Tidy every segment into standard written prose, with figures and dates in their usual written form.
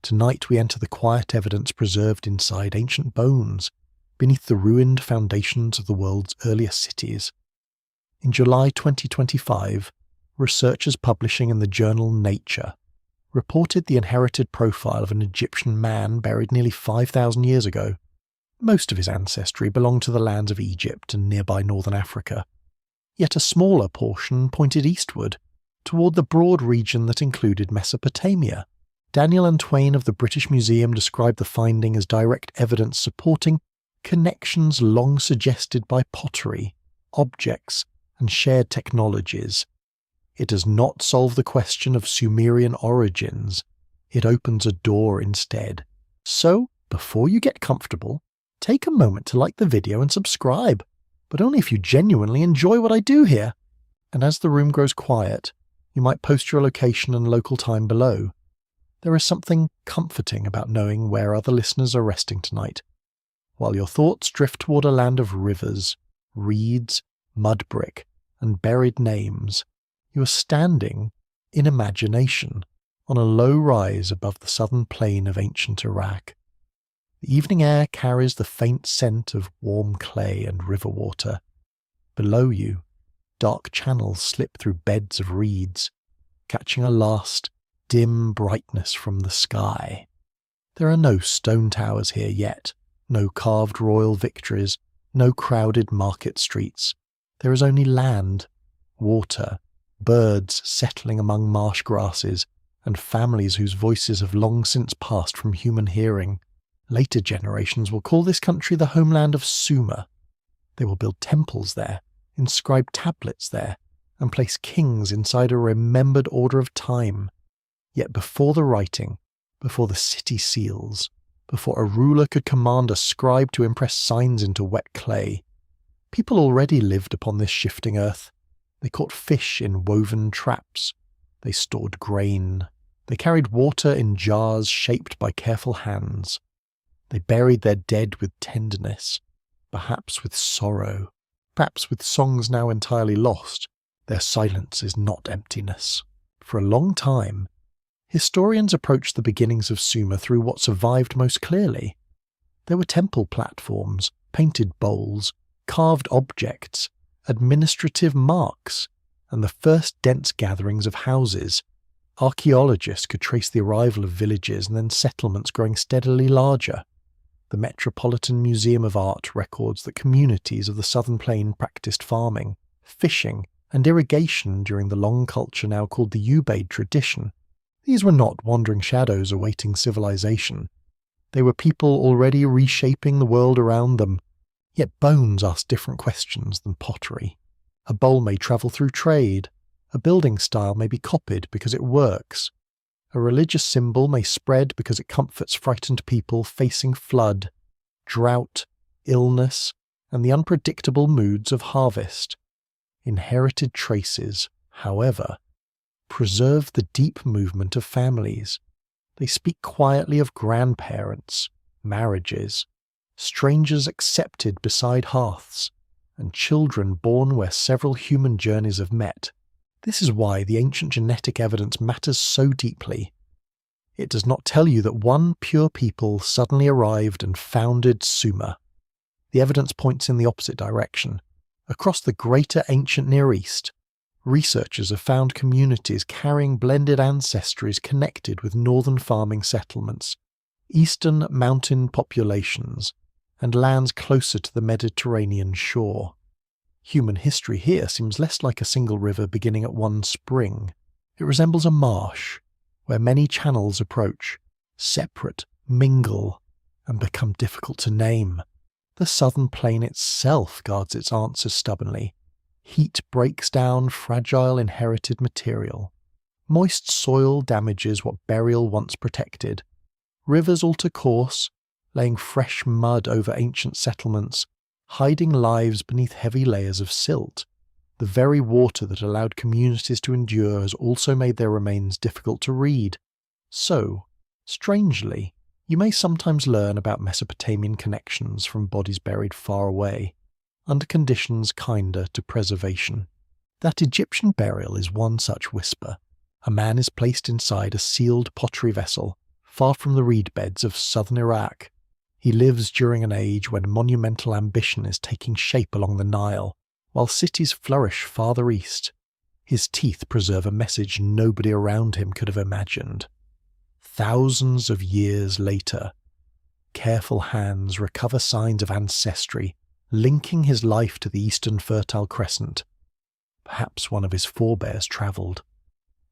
Tonight we enter the quiet evidence preserved inside ancient bones, beneath the ruined foundations of the world's earliest cities. In July 2025, researchers publishing in the journal Nature reported the inherited profile of an Egyptian man buried nearly 5,000 years ago. Most of his ancestry belonged to the lands of Egypt and nearby northern Africa. Yet a smaller portion pointed eastward, toward the broad region that included Mesopotamia. Daniel and Twain of the British Museum described the finding as direct evidence supporting connections long suggested by pottery, objects, and shared technologies. It does not solve the question of Sumerian origins. It opens a door instead. So, before you get comfortable, take a moment to like the video and subscribe, but only if you genuinely enjoy what I do here. And as the room grows quiet, you might post your location and local time below. There is something comforting about knowing where other listeners are resting tonight, while your thoughts drift toward a land of rivers, reeds, mud brick, and buried names. You are standing, in imagination, on a low rise above the southern plain of ancient Iraq. The evening air carries the faint scent of warm clay and river water. Below you, dark channels slip through beds of reeds, catching a last, dim brightness from the sky. There are no stone towers here yet, no carved royal victories, no crowded market streets. There is only land, water, birds settling among marsh grasses, and families whose voices have long since passed from human hearing. Later generations will call this country the homeland of Sumer. They will build temples there, inscribe tablets there, and place kings inside a remembered order of time. Yet before the writing, before the city seals, before a ruler could command a scribe to impress signs into wet clay, people already lived upon this shifting earth. They caught fish in woven traps. They stored grain. They carried water in jars shaped by careful hands. They buried their dead with tenderness, perhaps with sorrow, perhaps with songs now entirely lost. Their silence is not emptiness. For a long time, historians approached the beginnings of Sumer through what survived most clearly. There were temple platforms, painted bowls, carved objects, administrative marks, and the first dense gatherings of houses. Archaeologists could trace the arrival of villages and then settlements growing steadily larger. The Metropolitan Museum of Art records that communities of the southern plain practiced farming, fishing, and irrigation during the long culture now called the Ubaid tradition. These were not wandering shadows awaiting civilization. They were people already reshaping the world around them. Yet bones ask different questions than pottery. A bowl may travel through trade. A building style may be copied because it works. A religious symbol may spread because it comforts frightened people facing flood, drought, illness, and the unpredictable moods of harvest. Inherited traces, however, preserve the deep movement of families. They speak quietly of grandparents, marriages, strangers accepted beside hearths, and children born where several human journeys have met. This is why the ancient genetic evidence matters so deeply. It does not tell you that one pure people suddenly arrived and founded Sumer. The evidence points in the opposite direction. Across the greater ancient Near East, researchers have found communities carrying blended ancestries connected with northern farming settlements, eastern mountain populations, and lands closer to the Mediterranean shore. Human history here seems less like a single river beginning at one spring. It resembles a marsh, where many channels approach, separate, mingle, and become difficult to name. The southern plain itself guards its answers stubbornly. Heat breaks down fragile inherited material. Moist soil damages what burial once protected. Rivers alter course, laying fresh mud over ancient settlements, hiding lives beneath heavy layers of silt. The very water that allowed communities to endure has also made their remains difficult to read. So, strangely, you may sometimes learn about Mesopotamian connections from bodies buried far away, under conditions kinder to preservation. That Egyptian burial is one such whisper. A man is placed inside a sealed pottery vessel, far from the reed beds of southern Iraq. He lives during an age when monumental ambition is taking shape along the Nile, while cities flourish farther east. His teeth preserve a message nobody around him could have imagined. Thousands of years later, careful hands recover signs of ancestry, linking his life to the eastern Fertile Crescent. Perhaps one of his forebears travelled.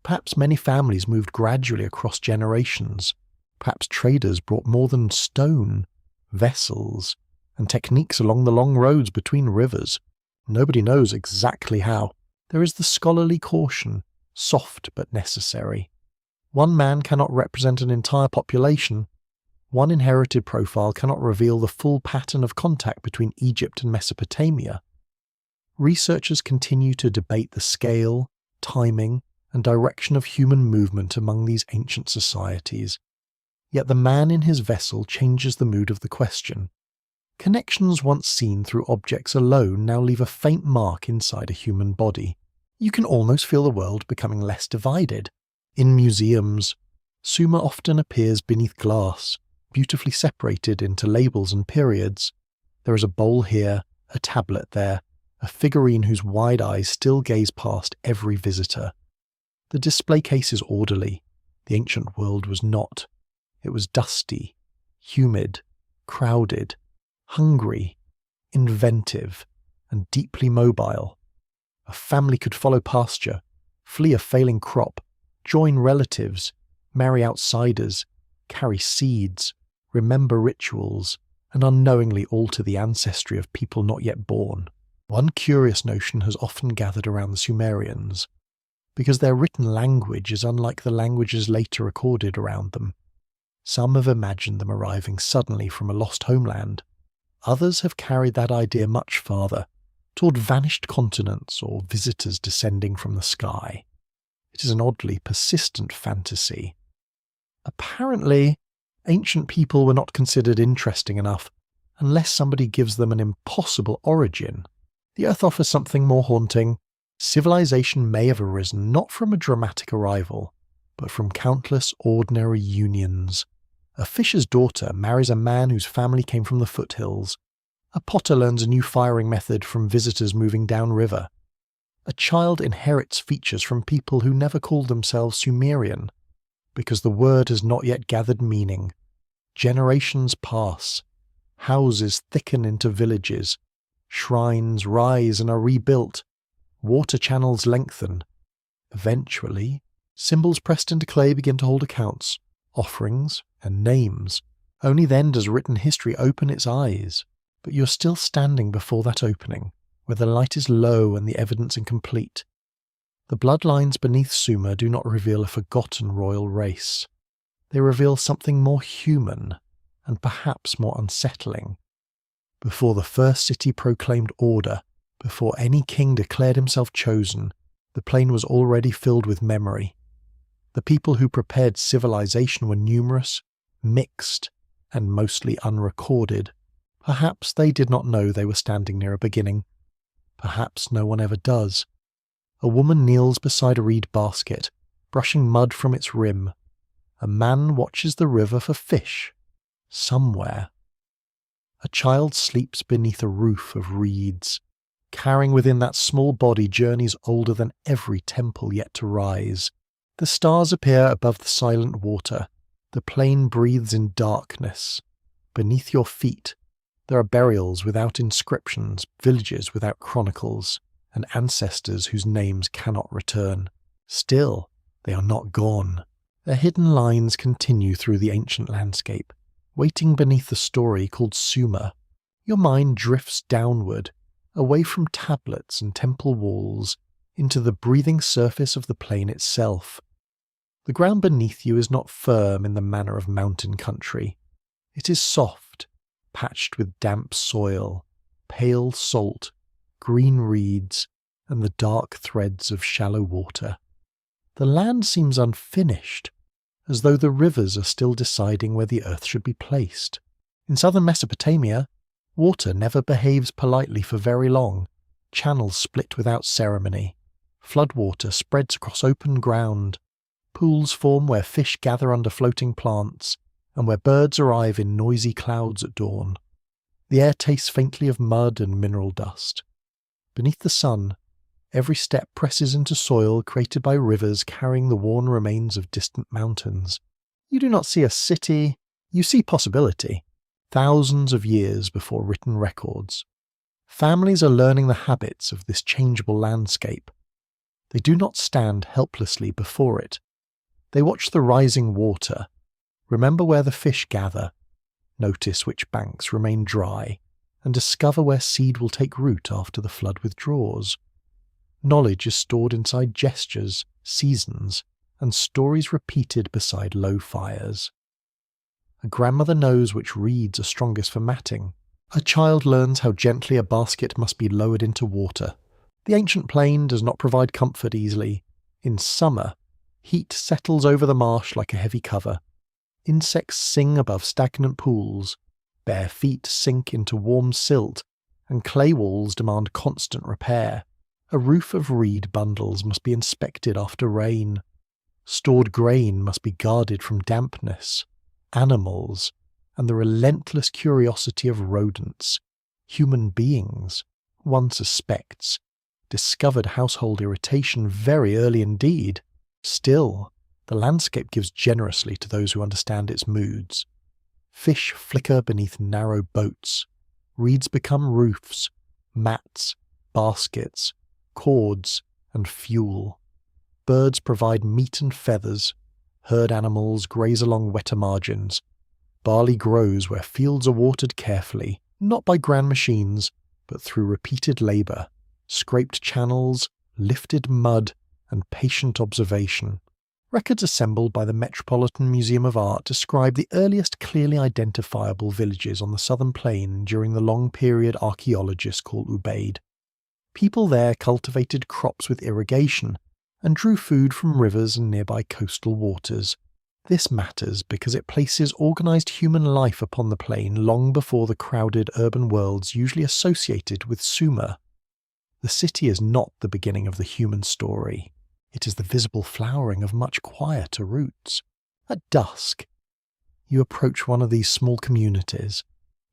Perhaps many families moved gradually across generations. Perhaps traders brought more than stone, vessels, and techniques along the long roads between rivers. Nobody knows exactly how. There is the scholarly caution, soft but necessary. One man cannot represent an entire population. One inherited profile cannot reveal the full pattern of contact between Egypt and Mesopotamia. Researchers continue to debate the scale, timing, and direction of human movement among these ancient societies. Yet the man in his vessel changes the mood of the question. Connections once seen through objects alone now leave a faint mark inside a human body. You can almost feel the world becoming less divided. In museums, Sumer often appears beneath glass, beautifully separated into labels and periods. There is a bowl here, a tablet there, a figurine whose wide eyes still gaze past every visitor. The display case is orderly. The ancient world was not. It was dusty, humid, crowded, hungry, inventive, and deeply mobile. A family could follow pasture, flee a failing crop, join relatives, marry outsiders, carry seeds, remember rituals, and unknowingly alter the ancestry of people not yet born. One curious notion has often gathered around the Sumerians. Because their written language is unlike the languages later recorded around them. Some have imagined them arriving suddenly from a lost homeland. Others have carried that idea much farther, toward vanished continents or visitors descending from the sky. It is an oddly persistent fantasy. Apparently, ancient people were not considered interesting enough unless somebody gives them an impossible origin. The Earth offers something more haunting. Civilization may have arisen not from a dramatic arrival, but from countless ordinary unions. A fisher's daughter marries a man whose family came from the foothills. A potter learns a new firing method from visitors moving downriver. A child inherits features from people who never called themselves Sumerian, because the word has not yet gathered meaning. Generations pass. Houses thicken into villages. Shrines rise and are rebuilt. Water channels lengthen. Eventually, symbols pressed into clay begin to hold accounts, offerings, and names. Only then does written history open its eyes. But you're still standing before that opening, where the light is low and the evidence incomplete. The bloodlines beneath Sumer do not reveal a forgotten royal race. They reveal something more human, and perhaps more unsettling. Before the first city proclaimed order, before any king declared himself chosen, the plain was already filled with memory. The people who prepared civilization were numerous, mixed, and mostly unrecorded. Perhaps they did not know they were standing near a beginning. Perhaps no one ever does. A woman kneels beside a reed basket, brushing mud from its rim. A man watches the river for fish. Somewhere. A child sleeps beneath a roof of reeds, carrying within that small body journeys older than every temple yet to rise. The stars appear above the silent water. The plain breathes in darkness. Beneath your feet, there are burials without inscriptions, villages without chronicles, and ancestors whose names cannot return. Still, they are not gone. Their hidden lines continue through the ancient landscape, waiting beneath the story called Sumer. Your mind drifts downward, away from tablets and temple walls, into the breathing surface of the plain itself. The ground beneath you is not firm in the manner of mountain country. It is soft, patched with damp soil, pale salt, green reeds, and the dark threads of shallow water. The land seems unfinished, as though the rivers are still deciding where the earth should be placed. In southern Mesopotamia, water never behaves politely for very long. Channels split without ceremony. Floodwater spreads across open ground. Pools form where fish gather under floating plants, and where birds arrive in noisy clouds at dawn. The air tastes faintly of mud and mineral dust. Beneath the sun, every step presses into soil created by rivers carrying the worn remains of distant mountains. You do not see a city, you see possibility, thousands of years before written records. Families are learning the habits of this changeable landscape. They do not stand helplessly before it. They watch the rising water, remember where the fish gather, notice which banks remain dry, and discover where seed will take root after the flood withdraws. Knowledge is stored inside gestures, seasons, and stories repeated beside low fires. A grandmother knows which reeds are strongest for matting. A child learns how gently a basket must be lowered into water. The ancient plain does not provide comfort easily. In summer, heat settles over the marsh like a heavy cover. Insects sing above stagnant pools. Bare feet sink into warm silt, and clay walls demand constant repair. A roof of reed bundles must be inspected after rain. Stored grain must be guarded from dampness. Animals, and the relentless curiosity of rodents, human beings, one suspects, discovered household irritation very early indeed. Still, the landscape gives generously to those who understand its moods. Fish flicker beneath narrow boats. Reeds become roofs, mats, baskets, cords, and fuel. Birds provide meat and feathers. Herd animals graze along wetter margins. Barley grows where fields are watered carefully, not by grand machines, but through repeated labour, scraped channels, lifted mud, and patient observation. Records assembled by the Metropolitan Museum of Art describe the earliest clearly identifiable villages on the southern plain during the long period archaeologists call Ubaid. People there cultivated crops with irrigation, and drew food from rivers and nearby coastal waters. This matters because it places organised human life upon the plain long before the crowded urban worlds usually associated with Sumer. The city is not the beginning of the human story. It is the visible flowering of much quieter roots. At dusk, you approach one of these small communities.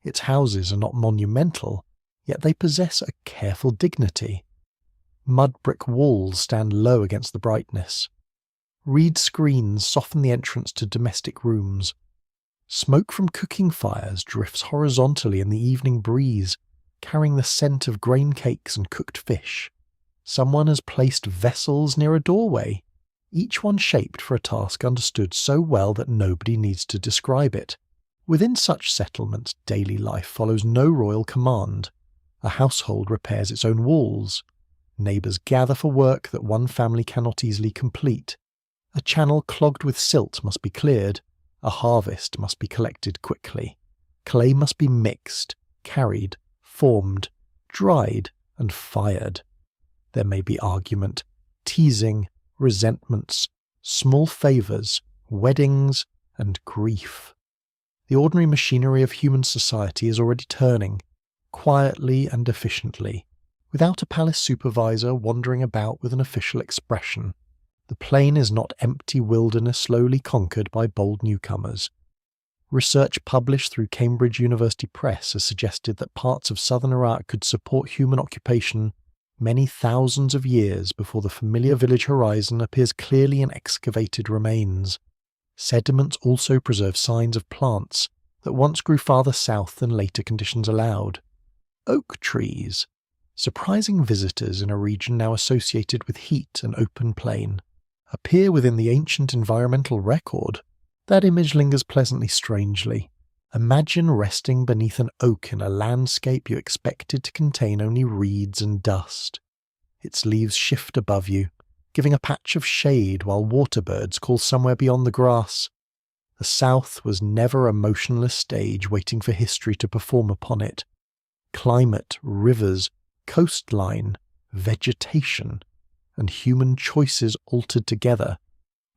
Its houses are not monumental, yet they possess a careful dignity. Mud brick walls stand low against the brightness. Reed screens soften the entrance to domestic rooms. Smoke from cooking fires drifts horizontally in the evening breeze, carrying the scent of grain cakes and cooked fish. Someone has placed vessels near a doorway, each one shaped for a task understood so well that nobody needs to describe it. Within such settlements, daily life follows no royal command. A household repairs its own walls. Neighbours gather for work that one family cannot easily complete. A channel clogged with silt must be cleared. A harvest must be collected quickly. Clay must be mixed, carried, formed, dried, and fired. There may be argument, teasing, resentments, small favours, weddings, and grief. The ordinary machinery of human society is already turning, quietly and efficiently, without a palace supervisor wandering about with an official expression. The plain is not empty wilderness slowly conquered by bold newcomers. Research published through Cambridge University Press has suggested that parts of southern Iraq could support human occupation many thousands of years before the familiar village horizon appears clearly in excavated remains. Sediments also preserve signs of plants that once grew farther south than later conditions allowed. Oak trees, surprising visitors in a region now associated with heat and open plain, appear within the ancient environmental record. That image lingers pleasantly strangely. Imagine resting beneath an oak in a landscape you expected to contain only reeds and dust. Its leaves shift above you, giving a patch of shade while waterbirds call somewhere beyond the grass. The south was never a motionless stage waiting for history to perform upon it. Climate, rivers, coastline, vegetation, and human choices altered together,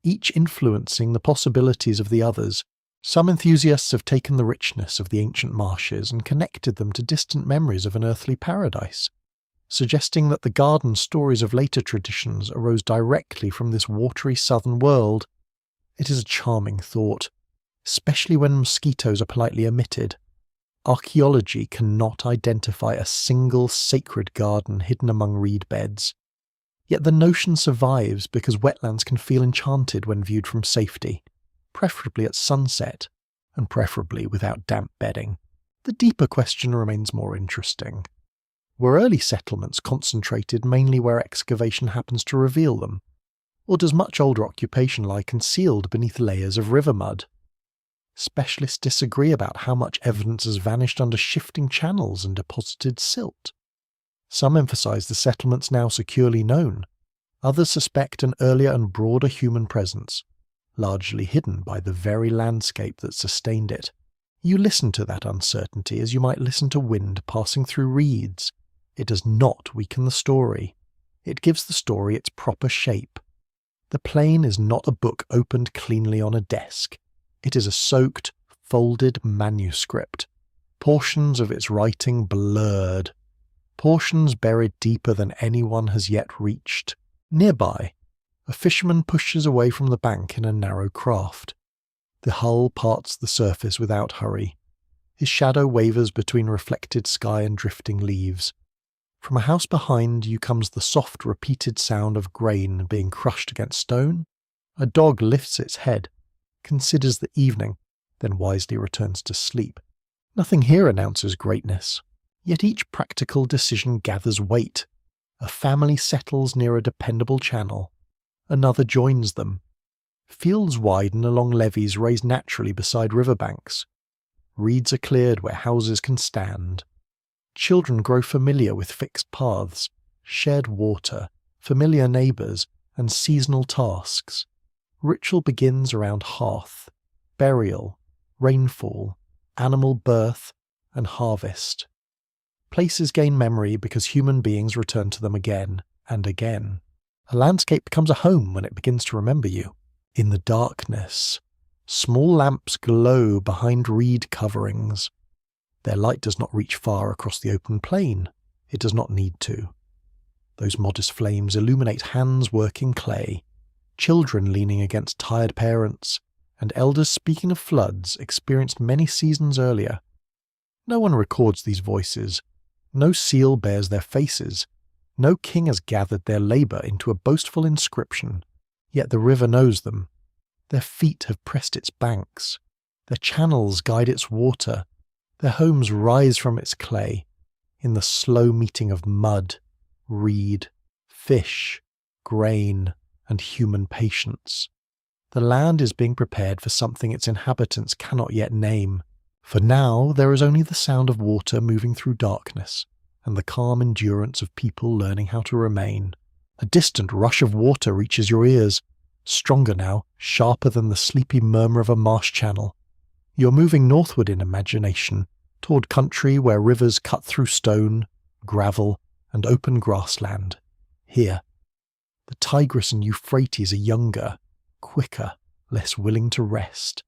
each influencing the possibilities of the others. Some enthusiasts have taken the richness of the ancient marshes and connected them to distant memories of an earthly paradise, suggesting that the garden stories of later traditions arose directly from this watery southern world. It is a charming thought, especially when mosquitoes are politely omitted. Archaeology cannot identify a single sacred garden hidden among reed beds. Yet the notion survives because wetlands can feel enchanted when viewed from safety, preferably at sunset, and preferably without damp bedding. The deeper question remains more interesting. Were early settlements concentrated mainly where excavation happens to reveal them? Or does much older occupation lie concealed beneath layers of river mud? Specialists disagree about how much evidence has vanished under shifting channels and deposited silt. Some emphasize the settlements now securely known. Others suspect an earlier and broader human presence, largely hidden by the very landscape that sustained it. You listen to that uncertainty as you might listen to wind passing through reeds. It does not weaken the story. It gives the story its proper shape. The plain is not a book opened cleanly on a desk. It is a soaked, folded manuscript. Portions of its writing blurred. Portions buried deeper than anyone has yet reached. Nearby, a fisherman pushes away from the bank in a narrow craft. The hull parts the surface without hurry. His shadow wavers between reflected sky and drifting leaves. From a house behind you comes the soft, repeated sound of grain being crushed against stone. A dog lifts its head, considers the evening, then wisely returns to sleep. Nothing here announces greatness, yet each practical decision gathers weight. A family settles near a dependable channel. Another joins them. Fields widen along levees raised naturally beside riverbanks. Reeds are cleared where houses can stand. Children grow familiar with fixed paths, shared water, familiar neighbours, and seasonal tasks. Ritual begins around hearth, burial, rainfall, animal birth, and harvest. Places gain memory because human beings return to them again and again. A landscape becomes a home when it begins to remember you. In the darkness, small lamps glow behind reed coverings. Their light does not reach far across the open plain. It does not need to. Those modest flames illuminate hands working clay, children leaning against tired parents, and elders speaking of floods experienced many seasons earlier. No one records these voices. No seal bears their faces. No king has gathered their labour into a boastful inscription. Yet the river knows them. Their feet have pressed its banks. Their channels guide its water. Their homes rise from its clay, in the slow meeting of mud, reed, fish, grain, and human patience. The land is being prepared for something its inhabitants cannot yet name. For now there is only the sound of water moving through darkness, and the calm endurance of people learning how to remain. A distant rush of water reaches your ears, stronger now, sharper than the sleepy murmur of a marsh channel. You're moving northward in imagination, toward country where rivers cut through stone, gravel, and open grassland. Here, the Tigris and Euphrates are younger, quicker, less willing to rest.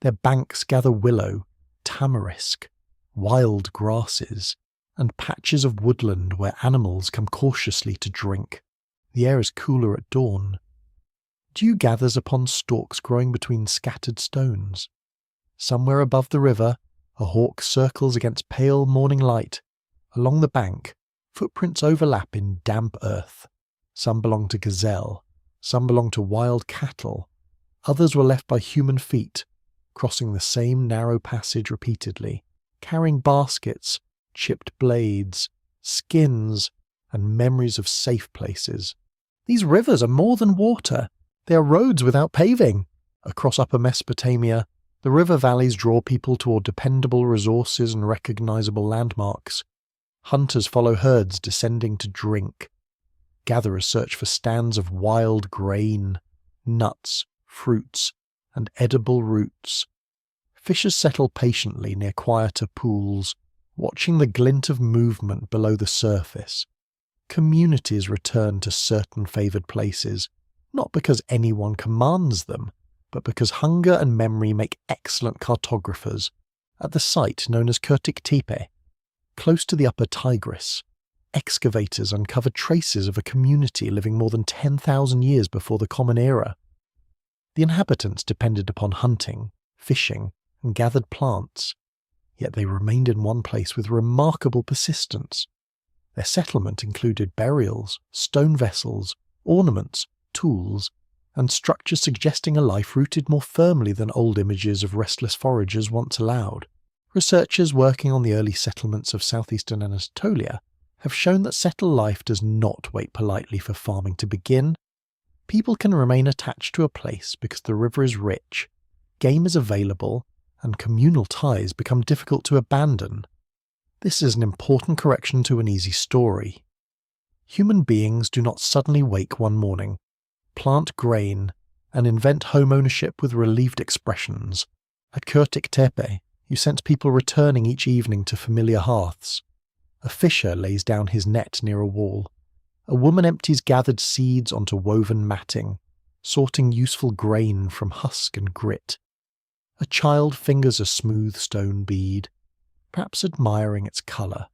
Their banks gather willow, tamarisk, wild grasses, and patches of woodland where animals come cautiously to drink. The air is cooler at dawn. Dew gathers upon stalks growing between scattered stones. Somewhere above the river, a hawk circles against pale morning light. Along the bank, footprints overlap in damp earth. Some belong to gazelle, some belong to wild cattle. Others were left by human feet, crossing the same narrow passage repeatedly, carrying baskets, chipped blades, skins, and memories of safe places. These rivers are more than water. They are roads without paving. Across Upper Mesopotamia, the river valleys draw people toward dependable resources and recognizable landmarks. Hunters follow herds descending to drink. Gatherers search for stands of wild grain, nuts, fruits, and edible roots. Fishers settle patiently near quieter pools, watching the glint of movement below the surface. Communities return to certain favoured places, not because anyone commands them, but because hunger and memory make excellent cartographers. At the site known as Kurtik Tepe, close to the upper Tigris, excavators uncovered traces of a community living more than 10,000 years before the Common Era. The inhabitants depended upon hunting, fishing, and gathered plants, yet they remained in one place with remarkable persistence. Their settlement included burials, stone vessels, ornaments, tools, and structures suggesting a life rooted more firmly than old images of restless foragers once allowed. Researchers working on the early settlements of southeastern Anatolia have shown that settled life does not wait politely for farming to begin. People can remain attached to a place because the river is rich, game is available, and communal ties become difficult to abandon. This is an important correction to an easy story. Human beings do not suddenly wake one morning, plant grain, and invent home ownership with relieved expressions. At Kurtik Tepe, you sense people returning each evening to familiar hearths. A fisher lays down his net near a wall. A woman empties gathered seeds onto woven matting, sorting useful grain from husk and grit. A child fingers a smooth stone bead, perhaps admiring its colour,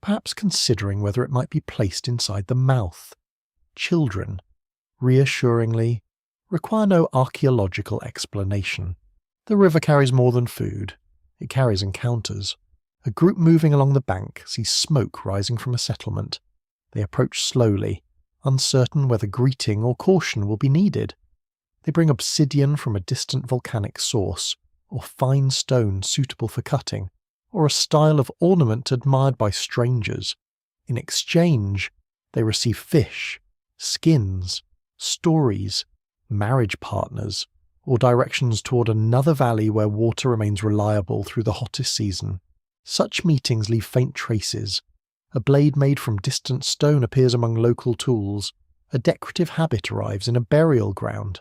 perhaps considering whether it might be placed inside the mouth. Children, reassuringly, require no archaeological explanation. The river carries more than food. It carries encounters. A group moving along the bank sees smoke rising from a settlement. They approach slowly, uncertain whether greeting or caution will be needed. They bring obsidian from a distant volcanic source, or fine stone suitable for cutting, or a style of ornament admired by strangers. In exchange, they receive fish, skins, stories, marriage partners, or directions toward another valley where water remains reliable through the hottest season. Such meetings leave faint traces. A blade made from distant stone appears among local tools. A decorative habit arrives in a burial ground.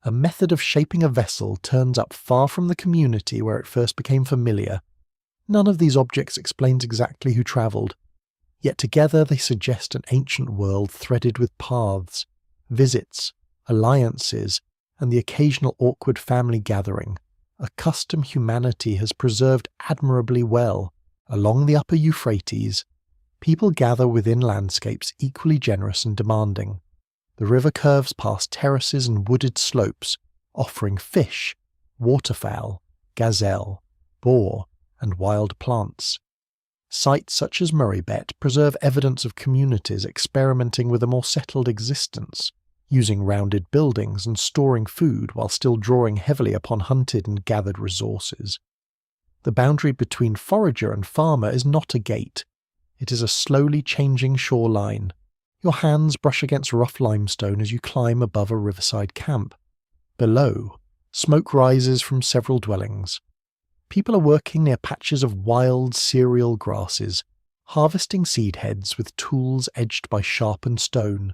A method of shaping a vessel turns up far from the community where it first became familiar. None of these objects explains exactly who travelled, yet together they suggest an ancient world threaded with paths, visits, alliances, and the occasional awkward family gathering. A custom humanity has preserved admirably well. Along the upper Euphrates, people gather within landscapes equally generous and demanding. The river curves past terraces and wooded slopes, offering fish, waterfowl, gazelle, boar, and wild plants. Sites such as Murraybet preserve evidence of communities experimenting with a more settled existence, using rounded buildings and storing food while still drawing heavily upon hunted and gathered resources. The boundary between forager and farmer is not a gate. It is a slowly changing shoreline. Your hands brush against rough limestone as you climb above a riverside camp. Below, smoke rises from several dwellings. People are working near patches of wild cereal grasses, harvesting seed heads with tools edged by sharpened stone.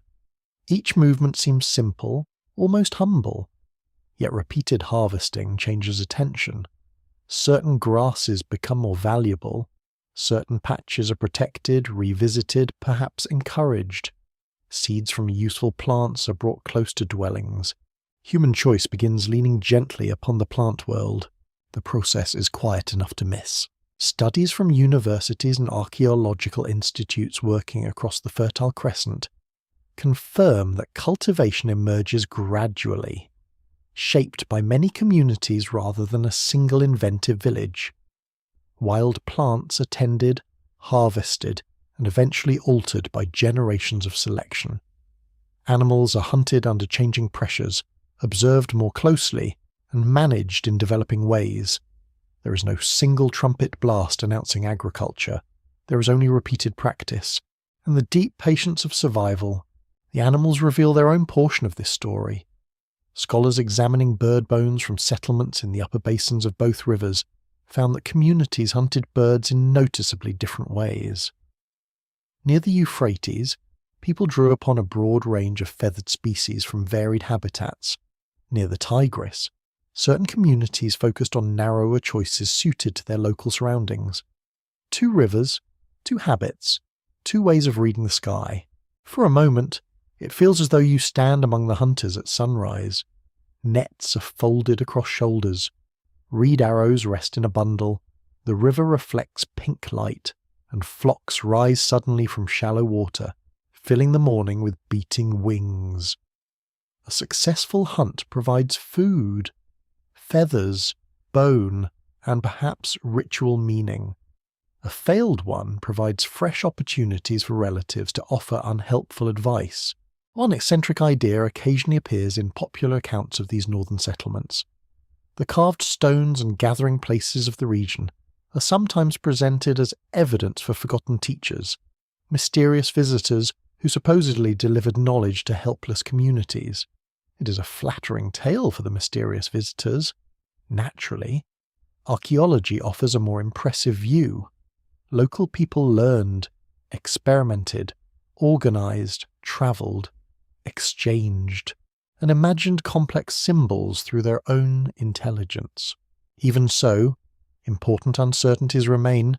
Each movement seems simple, almost humble, yet repeated harvesting changes attention. Certain grasses become more valuable, certain patches are protected, revisited, perhaps encouraged. Seeds from useful plants are brought close to dwellings. Human choice begins leaning gently upon the plant world. The process is quiet enough to miss. Studies from universities and archaeological institutes working across the Fertile Crescent confirm that cultivation emerges gradually, shaped by many communities rather than a single inventive village. Wild plants are tended, harvested, and eventually altered by generations of selection. Animals are hunted under changing pressures, observed more closely, and managed in developing ways. There is no single trumpet blast announcing agriculture. There is only repeated practice, and the deep patience of survival. The animals reveal their own portion of this story. Scholars examining bird bones from settlements in the upper basins of both rivers found that communities hunted birds in noticeably different ways. Near the Euphrates, people drew upon a broad range of feathered species from varied habitats. Near the Tigris, certain communities focused on narrower choices suited to their local surroundings. Two rivers, two habits, two ways of reading the sky. For a moment, it feels as though you stand among the hunters at sunrise. Nets are folded across shoulders. Reed arrows rest in a bundle. The river reflects pink light, and flocks rise suddenly from shallow water, filling the morning with beating wings. A successful hunt provides food, feathers, bone, and perhaps ritual meaning. A failed one provides fresh opportunities for relatives to offer unhelpful advice. One eccentric idea occasionally appears in popular accounts of these northern settlements. The carved stones and gathering places of the region are sometimes presented as evidence for forgotten teachers, mysterious visitors who supposedly delivered knowledge to helpless communities. It is a flattering tale for the mysterious visitors. Naturally, archaeology offers a more impressive view. Local people learned, experimented, organized, travelled, exchanged, and imagined complex symbols through their own intelligence. Even so, important uncertainties remain.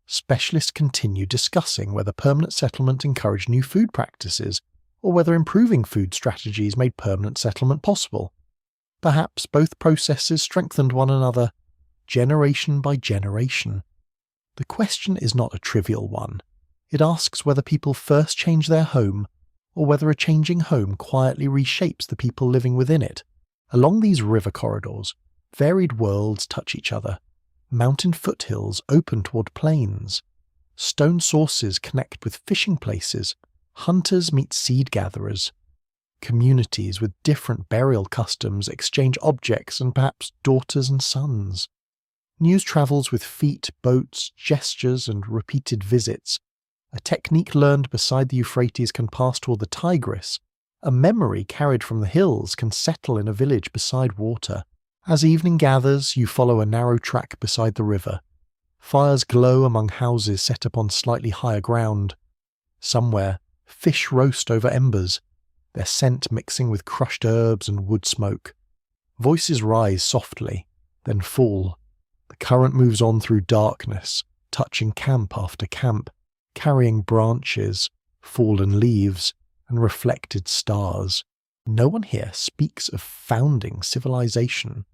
Specialists continue discussing whether permanent settlement encouraged new food practices, or whether improving food strategies made permanent settlement possible. Perhaps both processes strengthened one another, generation by generation. The question is not a trivial one. It asks whether people first change their home, or whether a changing home quietly reshapes the people living within it. Along these river corridors, varied worlds touch each other. Mountain foothills open toward plains. Stone sources connect with fishing places. Hunters meet seed gatherers. Communities with different burial customs exchange objects and perhaps daughters and sons. News travels with feet, boats, gestures, and repeated visits. A technique learned beside the Euphrates can pass toward the Tigris. A memory carried from the hills can settle in a village beside water. As evening gathers, you follow a narrow track beside the river. Fires glow among houses set upon slightly higher ground. Somewhere, fish roast over embers, their scent mixing with crushed herbs and wood smoke. Voices rise softly, then fall. The current moves on through darkness, touching camp after camp, carrying branches, fallen leaves, and reflected stars. No one here speaks of founding civilization.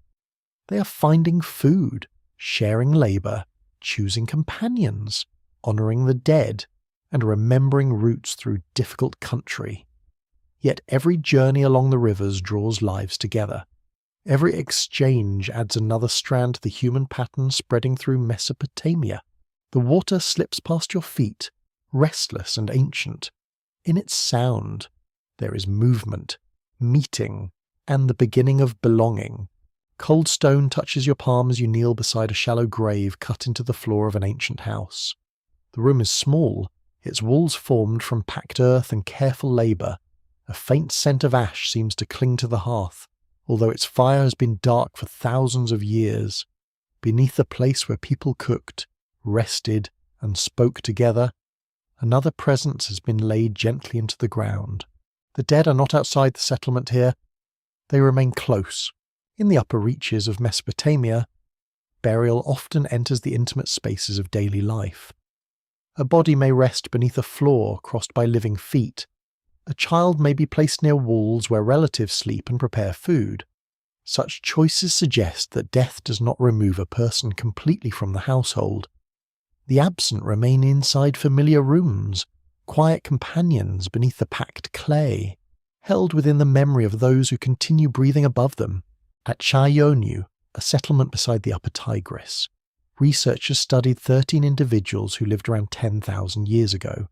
They are finding food, sharing labour, choosing companions, honouring the dead, and remembering roots through difficult country. Yet every journey along the rivers draws lives together. Every exchange adds another strand to the human pattern spreading through Mesopotamia. The water slips past your feet, restless and ancient. In its sound, there is movement, meeting, and the beginning of belonging. Cold stone touches your palm as you kneel beside a shallow grave cut into the floor of an ancient house. The room is small, its walls formed from packed earth and careful labour. A faint scent of ash seems to cling to the hearth, although its fire has been dark for thousands of years. Beneath the place where people cooked, rested, and spoke together, another presence has been laid gently into the ground. The dead are not outside the settlement here. They remain close. In the upper reaches of Mesopotamia, burial often enters the intimate spaces of daily life. A body may rest beneath a floor crossed by living feet. A child may be placed near walls where relatives sleep and prepare food. Such choices suggest that death does not remove a person completely from the household. The absent remain inside familiar rooms, quiet companions beneath the packed clay, held within the memory of those who continue breathing above them. At Chayonu, a settlement beside the upper Tigris, researchers studied 13 individuals who lived around 10,000 years ago.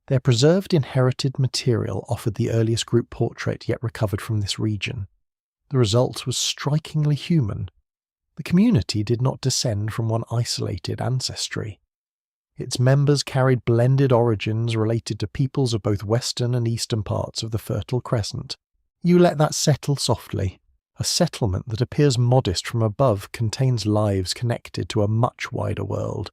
Their preserved inherited material offered the earliest group portrait yet recovered from this region. The result was strikingly human. The community did not descend from one isolated ancestry. Its members carried blended origins related to peoples of both western and eastern parts of the Fertile Crescent. You let that settle softly. A settlement that appears modest from above contains lives connected to a much wider world.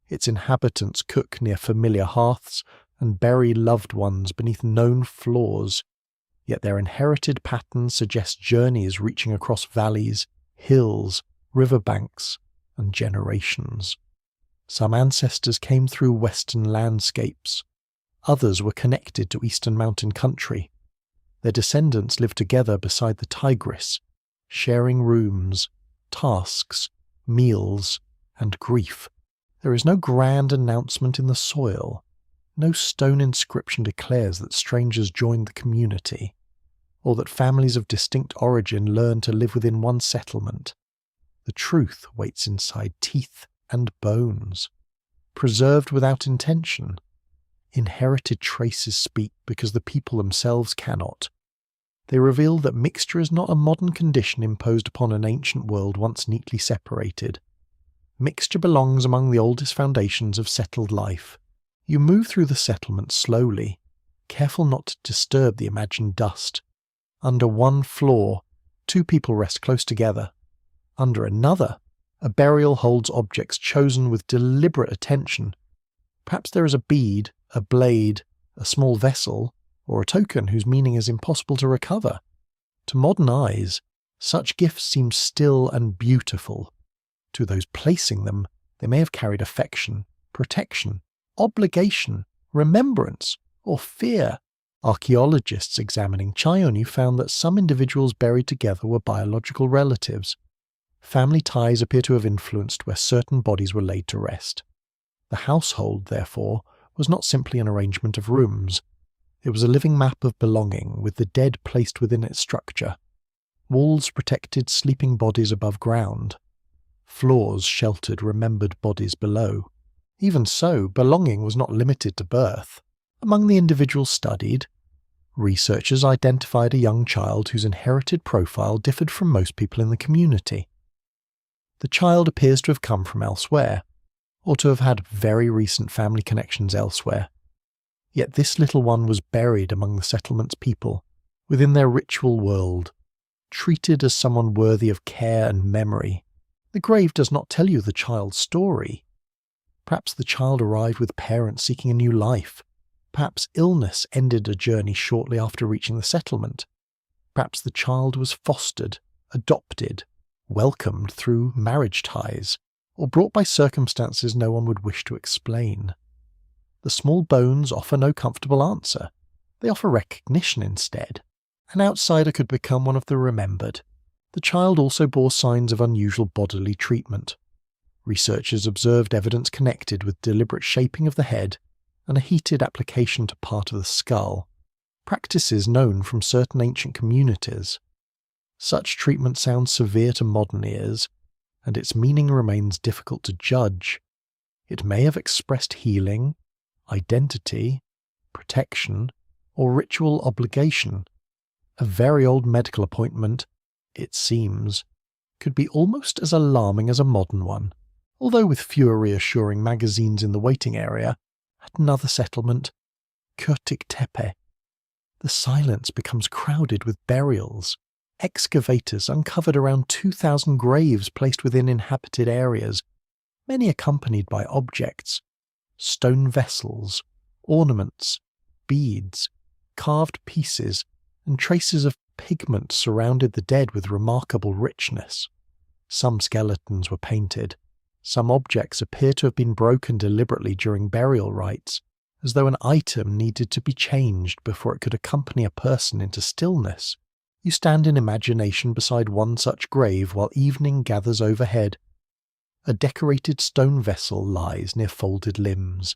Its inhabitants cook near familiar hearths and bury loved ones beneath known floors, yet their inherited patterns suggest journeys reaching across valleys, hills, riverbanks, and generations. Some ancestors came through western landscapes. Others were connected to eastern mountain country. Their descendants live together beside the Tigris, sharing rooms, tasks, meals, and grief. There is no grand announcement in the soil. No stone inscription declares that strangers joined the community. or that families of distinct origin learn to live within one settlement. The truth waits inside teeth and bones. Preserved without intention. Inherited traces speak because the people themselves cannot. They reveal that mixture is not a modern condition imposed upon an ancient world once neatly separated. Mixture belongs among the oldest foundations of settled life. You move through the settlement slowly, careful not to disturb the imagined dust. Under one floor, two people rest close together. Under another, a burial holds objects chosen with deliberate attention. Perhaps there is a bead, a blade, a small vessel, or a token whose meaning is impossible to recover. To modern eyes, such gifts seem still and beautiful. To those placing them, they may have carried affection, protection, obligation, remembrance, or fear. Archaeologists examining Chione found that some individuals buried together were biological relatives. Family ties appear to have influenced where certain bodies were laid to rest. The household, therefore, was not simply an arrangement of rooms. It was a living map of belonging, with the dead placed within its structure. Walls protected sleeping bodies above ground. Floors sheltered remembered bodies below. Even so, belonging was not limited to birth. Among the individuals studied, researchers identified a young child whose inherited profile differed from most people in the community. The child appears to have come from elsewhere, or to have had very recent family connections elsewhere. Yet this little one was buried among the settlement's people, within their ritual world, treated as someone worthy of care and memory. The grave does not tell you the child's story. Perhaps the child arrived with parents seeking a new life. Perhaps illness ended a journey shortly after reaching the settlement. Perhaps the child was fostered, adopted, welcomed through marriage ties, or brought by circumstances no one would wish to explain. The small bones offer no comfortable answer. They offer recognition instead. An outsider could become one of the remembered. The child also bore signs of unusual bodily treatment. Researchers observed evidence connected with deliberate shaping of the head and a heated application to part of the skull, practices known from certain ancient communities. Such treatment sounds severe to modern ears, and its meaning remains difficult to judge. It may have expressed healing, identity, protection, or ritual obligation. A very old medical appointment, it seems, could be almost as alarming as a modern one, although with fewer reassuring magazines in the waiting area. At another settlement, Kurtik Tepe, the silence becomes crowded with burials. Excavators uncovered around 2,000 graves placed within inhabited areas, many accompanied by objects, stone vessels, ornaments, beads, carved pieces, and traces of pigment surrounded the dead with remarkable richness. Some skeletons were painted. Some objects appear to have been broken deliberately during burial rites, as though an item needed to be changed before it could accompany a person into stillness. You stand in imagination beside one such grave while evening gathers overhead. A decorated stone vessel lies near folded limbs.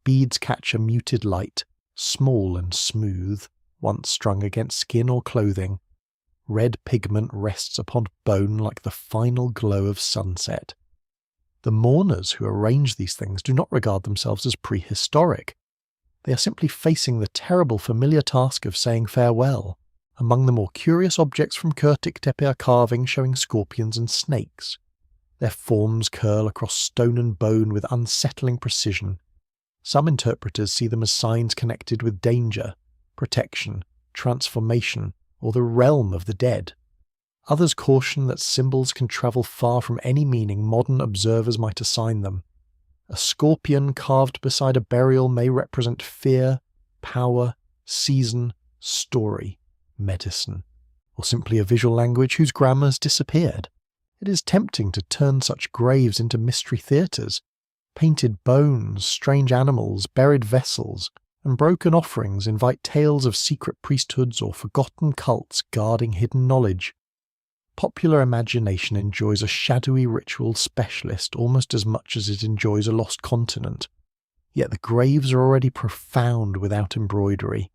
Beads catch a muted light, small and smooth, once strung against skin or clothing. Red pigment rests upon bone like the final glow of sunset. The mourners who arrange these things do not regard themselves as prehistoric. They are simply facing the terrible familiar task of saying farewell. Among the more curious objects from Kurtik Tepe are carvings showing scorpions and snakes. Their forms curl across stone and bone with unsettling precision. Some interpreters see them as signs connected with danger, protection, transformation, or the realm of the dead. Others caution that symbols can travel far from any meaning modern observers might assign them. A scorpion carved beside a burial may represent fear, power, season, story, medicine, or simply a visual language whose grammar has disappeared. It is tempting to turn such graves into mystery theatres. Painted bones, strange animals, buried vessels, and broken offerings invite tales of secret priesthoods or forgotten cults guarding hidden knowledge. Popular imagination enjoys a shadowy ritual specialist almost as much as it enjoys a lost continent. Yet the graves are already profound without embroidery.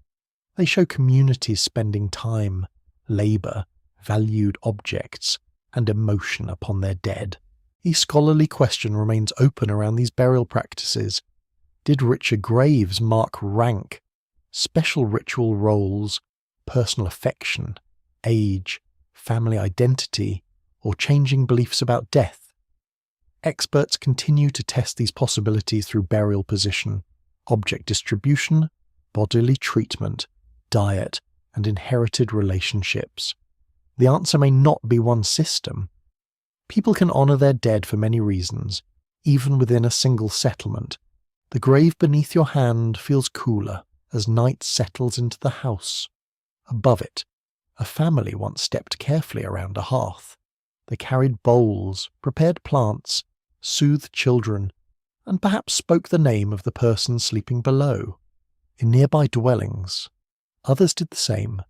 They show communities spending time, labour, valued objects, and emotion upon their dead. The scholarly question remains open around these burial practices. Did richer graves mark rank, special ritual roles, personal affection, age, family identity, or changing beliefs about death? Experts continue to test these possibilities through burial position, object distribution, bodily treatment, diet, and inherited relationships. The answer may not be one system. People can honour their dead for many reasons, even within a single settlement. The grave beneath your hand feels cooler as night settles into the house. Above it, a family once stepped carefully around a hearth. They carried bowls, prepared plants, soothed children, and perhaps spoke the name of the person sleeping below. In nearby dwellings, others did the same.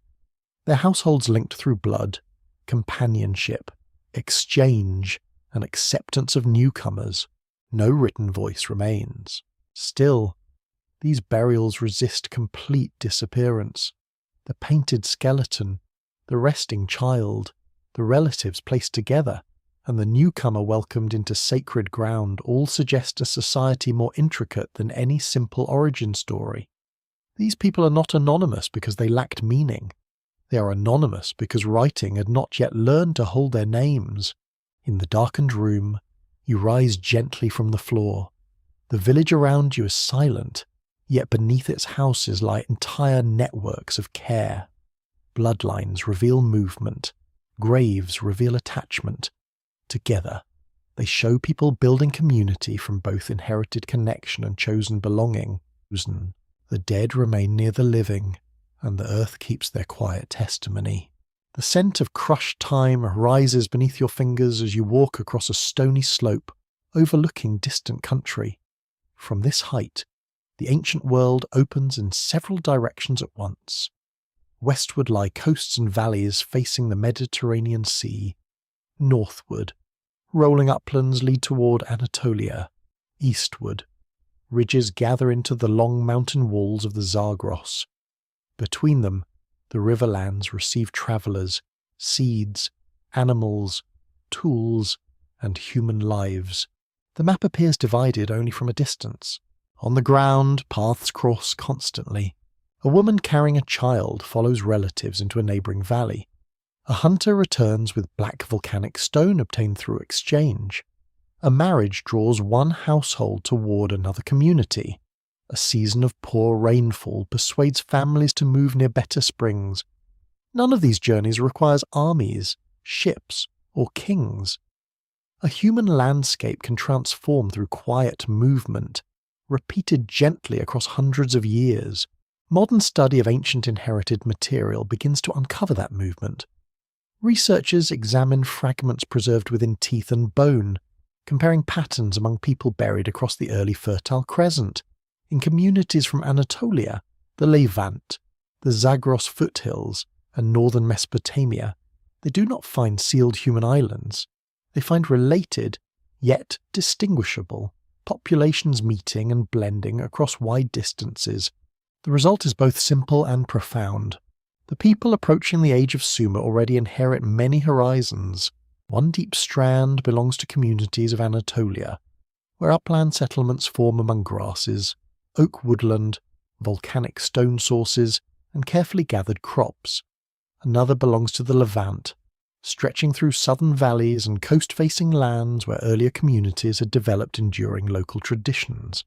Their households linked through blood, companionship, exchange, and acceptance of newcomers. No written voice remains. Still, these burials resist complete disappearance. The painted skeleton, the resting child, the relatives placed together, and the newcomer welcomed into sacred ground all suggest a society more intricate than any simple origin story. These people are not anonymous because they lacked meaning. They are anonymous because writing had not yet learned to hold their names. In the darkened room, you rise gently from the floor. The village around you is silent, yet beneath its houses lie entire networks of care. Bloodlines reveal movement. Graves reveal attachment. Together, they show people building community from both inherited connection and chosen belonging. The dead remain near the living, and the earth keeps their quiet testimony. The scent of crushed time rises beneath your fingers as you walk across a stony slope overlooking distant country. From this height, the ancient world opens in several directions at once. Westward lie coasts and valleys facing the Mediterranean Sea. Northward, rolling uplands lead toward Anatolia. Eastward, ridges gather into the long mountain walls of the Zagros. Between them, the riverlands receive travellers, seeds, animals, tools, and human lives. The map appears divided only from a distance. On the ground, paths cross constantly. A woman carrying a child follows relatives into a neighbouring valley. A hunter returns with black volcanic stone obtained through exchange. A marriage draws one household toward another community. A season of poor rainfall persuades families to move near better springs. None of these journeys requires armies, ships, or kings. A human landscape can transform through quiet movement, repeated gently across hundreds of years. Modern study of ancient inherited material begins to uncover that movement. Researchers examine fragments preserved within teeth and bone, comparing patterns among people buried across the early Fertile Crescent, in communities from Anatolia, the Levant, the Zagros foothills, and northern Mesopotamia. They do not find sealed human islands. They find related, yet distinguishable, populations meeting and blending across wide distances. The result is both simple and profound. The people approaching the age of Sumer already inherit many horizons. One deep strand belongs to communities of Anatolia, where upland settlements form among grasses, oak woodland, volcanic stone sources, and carefully gathered crops. Another belongs to the Levant, stretching through southern valleys and coast-facing lands where earlier communities had developed enduring local traditions.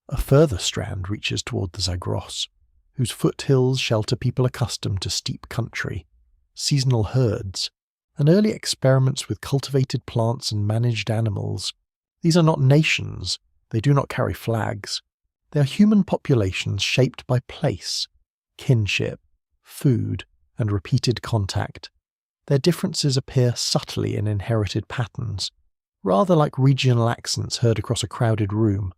A further strand reaches toward the Zagros, whose foothills shelter people accustomed to steep country, seasonal herds, and early experiments with cultivated plants and managed animals. These are not nations, they do not carry flags. They are human populations shaped by place, kinship, food, and repeated contact. Their differences appear subtly in inherited patterns, rather like regional accents heard across a crowded room.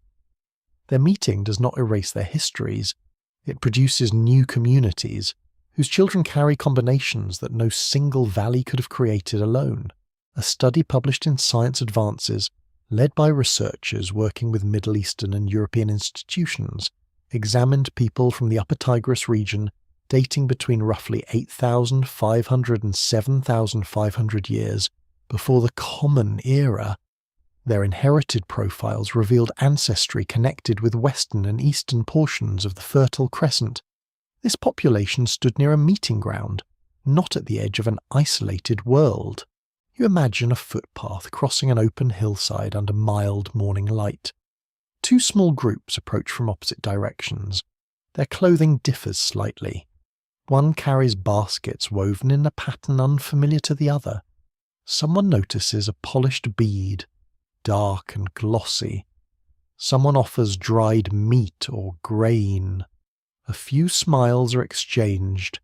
Their meeting does not erase their histories, it produces new communities, whose children carry combinations that no single valley could have created alone. A study published in Science Advances, led by researchers working with Middle Eastern and European institutions, examined people from the Upper Tigris region dating between roughly 8,500 and 7,500 years before the Common Era. Their inherited profiles revealed ancestry connected with western and eastern portions of the Fertile Crescent. This population stood near a meeting ground, not at the edge of an isolated world. You imagine a footpath crossing an open hillside under mild morning light. Two small groups approach from opposite directions. Their clothing differs slightly. One carries baskets woven in a pattern unfamiliar to the other. Someone notices a polished bead, dark and glossy. Someone offers dried meat or grain. A few smiles are exchanged,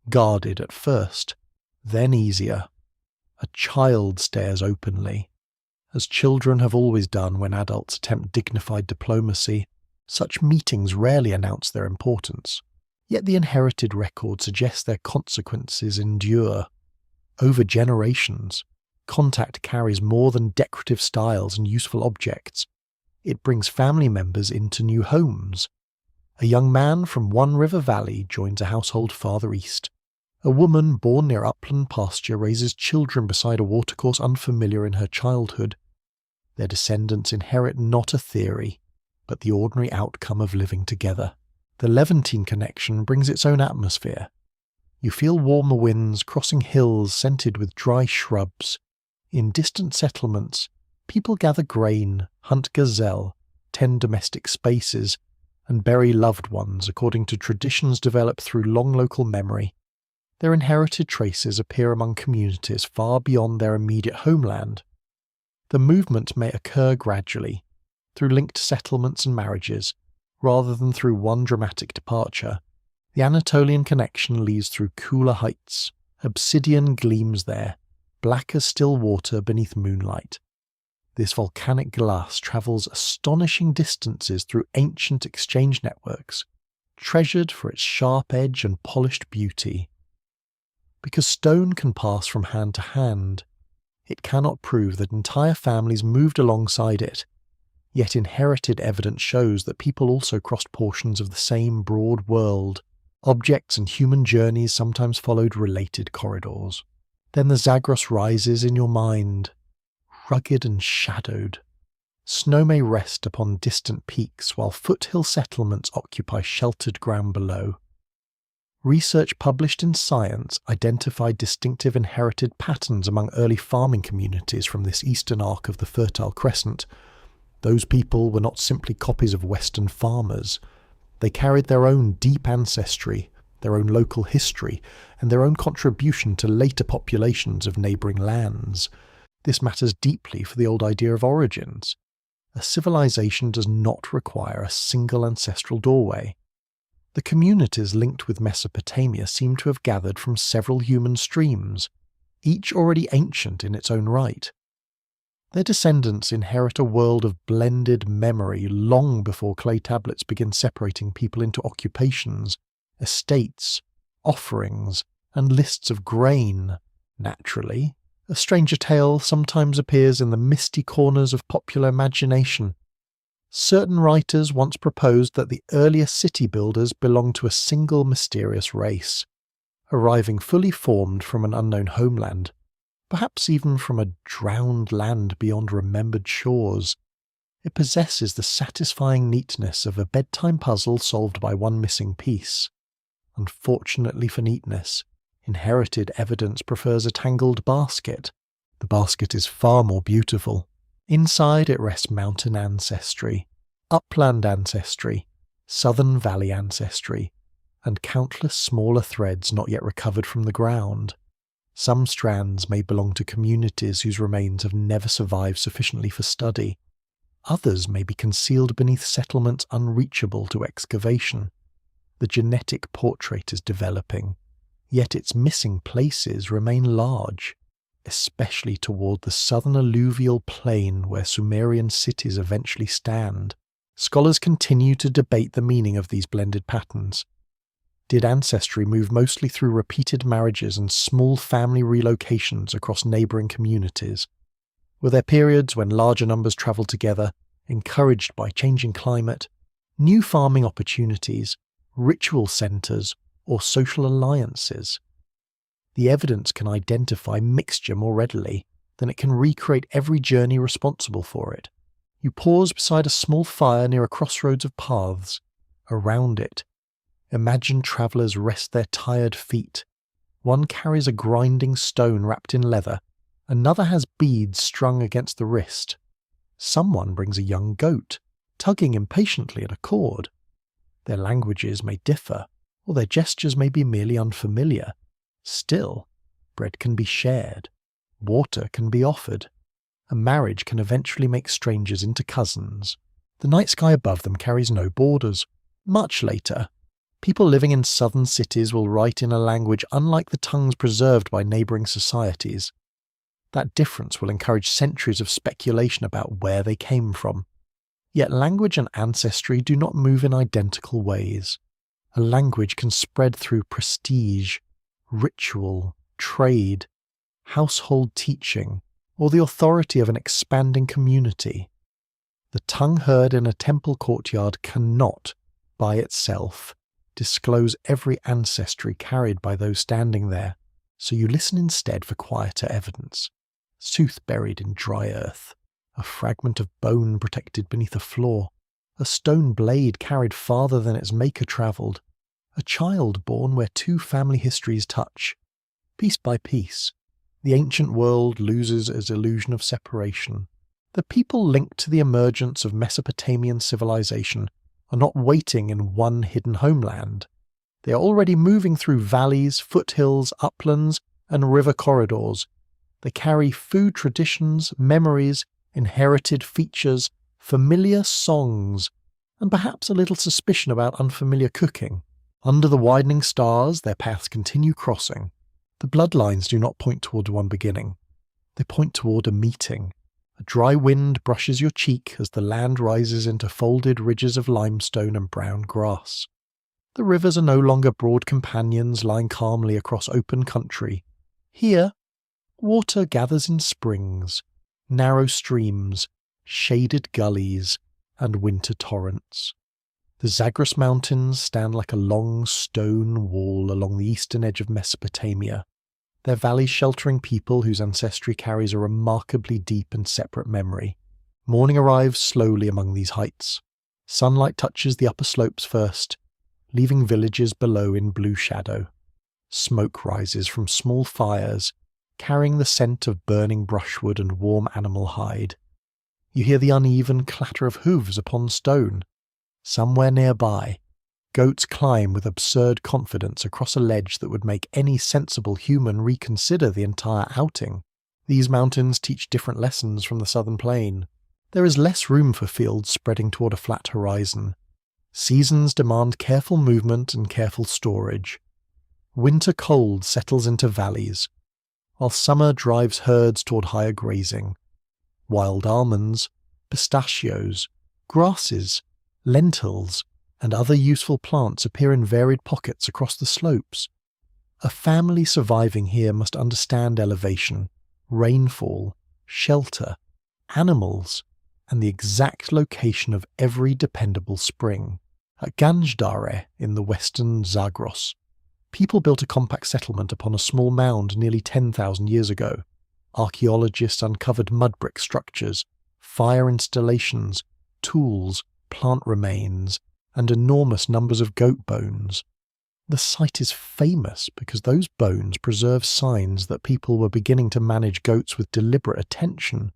guarded at first, then easier. A child stares openly. As children have always done when adults attempt dignified diplomacy, such meetings rarely announce their importance. Yet the inherited record suggests their consequences endure. Over generations, contact carries more than decorative styles and useful objects. It brings family members into new homes. A young man from one river valley joins a household farther east. A woman born near upland pasture raises children beside a watercourse unfamiliar in her childhood. Their descendants inherit not a theory, but the ordinary outcome of living together. The Levantine connection brings its own atmosphere. You feel warmer winds crossing hills scented with dry shrubs. In distant settlements, people gather grain, hunt gazelle, tend domestic spaces, and bury loved ones according to traditions developed through long local memory. Their inherited traces appear among communities far beyond their immediate homeland. The movement may occur gradually, through linked settlements and marriages, rather than through one dramatic departure. The Anatolian connection leads through cooler heights. Obsidian gleams there, black as still water beneath moonlight. This volcanic glass travels astonishing distances through ancient exchange networks, treasured for its sharp edge and polished beauty. Because stone can pass from hand to hand, it cannot prove that entire families moved alongside it, yet inherited evidence shows that people also crossed portions of the same broad world. Objects and human journeys sometimes followed related corridors. Then the Zagros rises in your mind, rugged and shadowed. Snow may rest upon distant peaks while foothill settlements occupy sheltered ground below. Research published in Science identified distinctive inherited patterns among early farming communities from this eastern arc of the Fertile Crescent. Those people were not simply copies of Western farmers. They carried their own deep ancestry, their own local history, and their own contribution to later populations of neighbouring lands. This matters deeply for the old idea of origins. A civilization does not require a single ancestral doorway. The communities linked with Mesopotamia seem to have gathered from several human streams, each already ancient in its own right. Their descendants inherit a world of blended memory long before clay tablets begin separating people into occupations, estates, offerings, and lists of grain. Naturally, a stranger tale sometimes appears in the misty corners of popular imagination. Certain writers once proposed that the earliest city builders belonged to a single mysterious race, arriving fully formed from an unknown homeland, perhaps even from a drowned land beyond remembered shores. It possesses the satisfying neatness of a bedtime puzzle solved by one missing piece. Unfortunately for neatness, inherited evidence prefers a tangled basket. The basket is far more beautiful. Inside it rests mountain ancestry, upland ancestry, southern valley ancestry, and countless smaller threads not yet recovered from the ground. Some strands may belong to communities whose remains have never survived sufficiently for study. Others may be concealed beneath settlements unreachable to excavation. The genetic portrait is developing, yet its missing places remain large, especially toward the southern alluvial plain where Sumerian cities eventually stand. Scholars continue to debate the meaning of these blended patterns. Did ancestry move mostly through repeated marriages and small family relocations across neighbouring communities? Were there periods when larger numbers travelled together, encouraged by changing climate, new farming opportunities, ritual centres, or social alliances. The evidence can identify mixture more readily than it can recreate every journey responsible for it. You pause beside a small fire near a crossroads of paths. Around it, imagined travellers rest their tired feet. One carries a grinding stone wrapped in leather, another has beads strung against the wrist. Someone brings a young goat, tugging impatiently at a cord. Their languages may differ, or their gestures may be merely unfamiliar. Still, bread can be shared, water can be offered. A marriage can eventually make strangers into cousins. The night sky above them carries no borders. Much later, people living in southern cities will write in a language unlike the tongues preserved by neighbouring societies. That difference will encourage centuries of speculation about where they came from. Yet language and ancestry do not move in identical ways. A language can spread through prestige, ritual, trade, household teaching, or the authority of an expanding community. The tongue heard in a temple courtyard cannot, by itself, disclose every ancestry carried by those standing there, so you listen instead for quieter evidence. Sooth buried in dry earth, a fragment of bone protected beneath a floor, a stone blade carried farther than its maker travelled, a child born where two family histories touch. Piece by piece, the ancient world loses its illusion of separation. The people linked to the emergence of Mesopotamian civilization are not waiting in one hidden homeland. They are already moving through valleys, foothills, uplands, and river corridors. They carry food traditions, memories, inherited features, familiar songs, and perhaps a little suspicion about unfamiliar cooking. Under the widening stars, their paths continue crossing. The bloodlines do not point toward one beginning. They point toward a meeting. A dry wind brushes your cheek as the land rises into folded ridges of limestone and brown grass. The rivers are no longer broad companions lying calmly across open country. Here, water gathers in springs, narrow streams, shaded gullies, and winter torrents. The Zagros Mountains stand like a long stone wall along the eastern edge of Mesopotamia, their valleys sheltering people whose ancestry carries a remarkably deep and separate memory. Morning arrives slowly among these heights. Sunlight touches the upper slopes first, leaving villages below in blue shadow. Smoke rises from small fires, carrying the scent of burning brushwood and warm animal hide. You hear the uneven clatter of hooves upon stone. Somewhere nearby, goats climb with absurd confidence across a ledge that would make any sensible human reconsider the entire outing. These mountains teach different lessons from the southern plain. There is less room for fields spreading toward a flat horizon. Seasons demand careful movement and careful storage. Winter cold settles into valleys, while summer drives herds toward higher grazing. Wild almonds, pistachios, grasses, lentils, and other useful plants appear in varied pockets across the slopes. A family surviving here must understand elevation, rainfall, shelter, animals, and the exact location of every dependable spring. At Ganjdare in the western Zagros, people built a compact settlement upon a small mound nearly 10,000 years ago. Archaeologists uncovered mud brick structures, fire installations, tools, plant remains, and enormous numbers of goat bones. The site is famous because those bones preserve signs that people were beginning to manage goats with deliberate attention.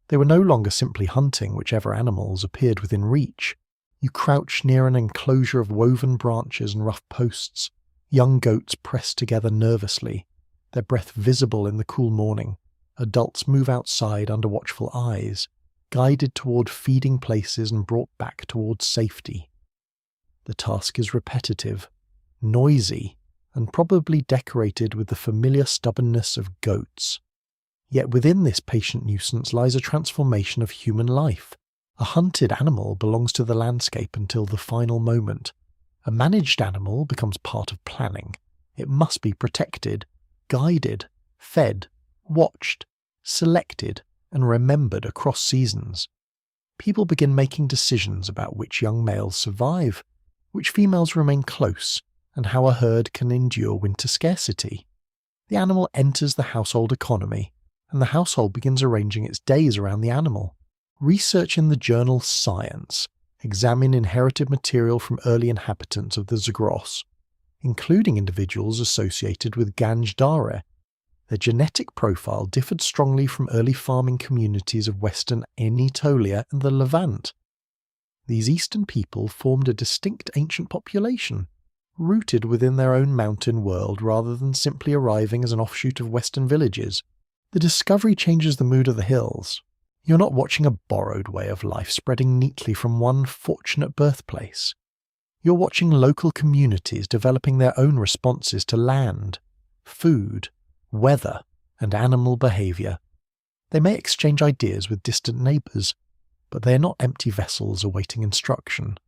They were no longer simply hunting whichever animals appeared within reach. You crouch near an enclosure of woven branches and rough posts, young goats pressed together nervously, their breath visible in the cool morning. Adults move outside under watchful eyes, guided toward feeding places and brought back towards safety. The task is repetitive, noisy, and probably decorated with the familiar stubbornness of goats. Yet within this patient nuisance lies a transformation of human life. A hunted animal belongs to the landscape until the final moment. A managed animal becomes part of planning. It must be protected, guided, fed, watched, selected, and remembered across seasons. People begin making decisions about which young males survive, which females remain close, and how a herd can endure winter scarcity. The animal enters the household economy, and the household begins arranging its days around the animal. Research in the journal Science examine inherited material from early inhabitants of the Zagros, including individuals associated with Ganj Dareh. Their genetic profile differed strongly from early farming communities of western Anatolia and the Levant. These eastern people formed a distinct ancient population, rooted within their own mountain world rather than simply arriving as an offshoot of western villages. The discovery changes the mood of the hills. You're not watching a borrowed way of life spreading neatly from one fortunate birthplace. You're watching local communities developing their own responses to land, food, weather, and animal behaviour. They may exchange ideas with distant neighbours, but they are not empty vessels awaiting instruction.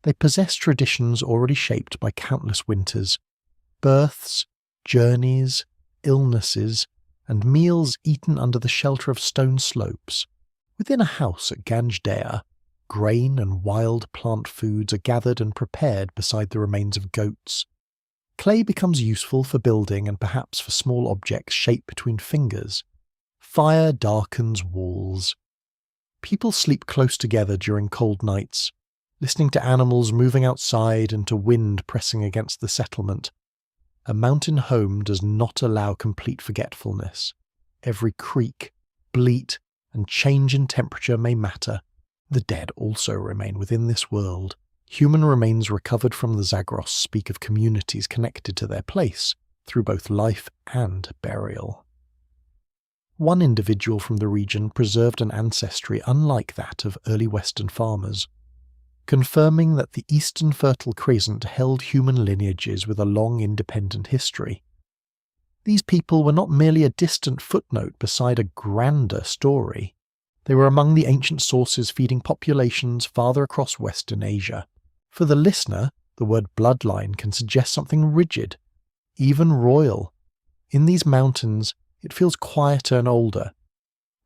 They possess traditions already shaped by countless winters, births, journeys, illnesses, and meals eaten under the shelter of stone slopes. Within a house at Ganj Dareh, grain and wild plant foods are gathered and prepared beside the remains of goats. Clay becomes useful for building and perhaps for small objects shaped between fingers. Fire darkens walls. People sleep close together during cold nights, listening to animals moving outside and to wind pressing against the settlement. A mountain home does not allow complete forgetfulness. Every creak, bleat, and change in temperature may matter. The dead also remain within this world. Human remains recovered from the Zagros speak of communities connected to their place through both life and burial. One individual from the region preserved an ancestry unlike that of early Western farmers, confirming that the Eastern Fertile Crescent held human lineages with a long independent history. These people were not merely a distant footnote beside a grander story. They were among the ancient sources feeding populations farther across Western Asia. For the listener, the word bloodline can suggest something rigid, even royal. In these mountains, it feels quieter and older.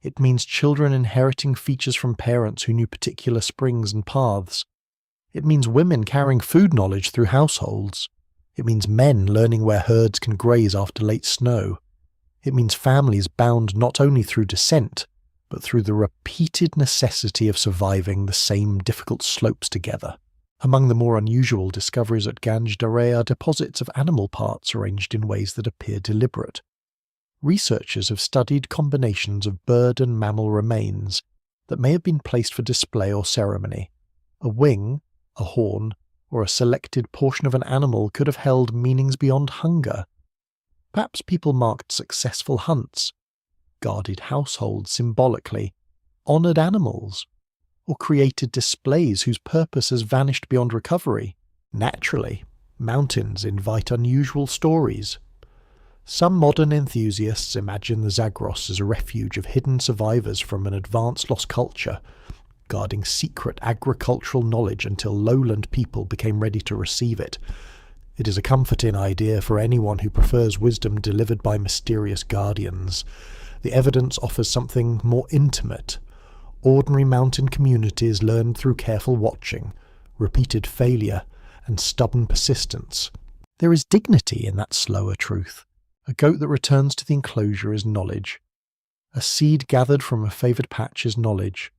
It means children inheriting features from parents who knew particular springs and paths. It means women carrying food knowledge through households. It means men learning where herds can graze after late snow. It means families bound not only through descent, but through the repeated necessity of surviving the same difficult slopes together. Among the more unusual discoveries at Ganj Dareh are deposits of animal parts arranged in ways that appear deliberate. Researchers have studied combinations of bird and mammal remains that may have been placed for display or ceremony. A wing, a horn, or a selected portion of an animal could have held meanings beyond hunger. Perhaps people marked successful hunts, guarded households symbolically, honoured animals, or created displays whose purpose has vanished beyond recovery. Naturally, mountains invite unusual stories. Some modern enthusiasts imagine the Zagros as a refuge of hidden survivors from an advanced lost culture, guarding secret agricultural knowledge until lowland people became ready to receive it. It is a comforting idea for anyone who prefers wisdom delivered by mysterious guardians. The evidence offers something more intimate. Ordinary mountain communities learned through careful watching, repeated failure, and stubborn persistence. There is dignity in that slower truth. A goat that returns to the enclosure is knowledge. A seed gathered from a favoured patch is knowledge.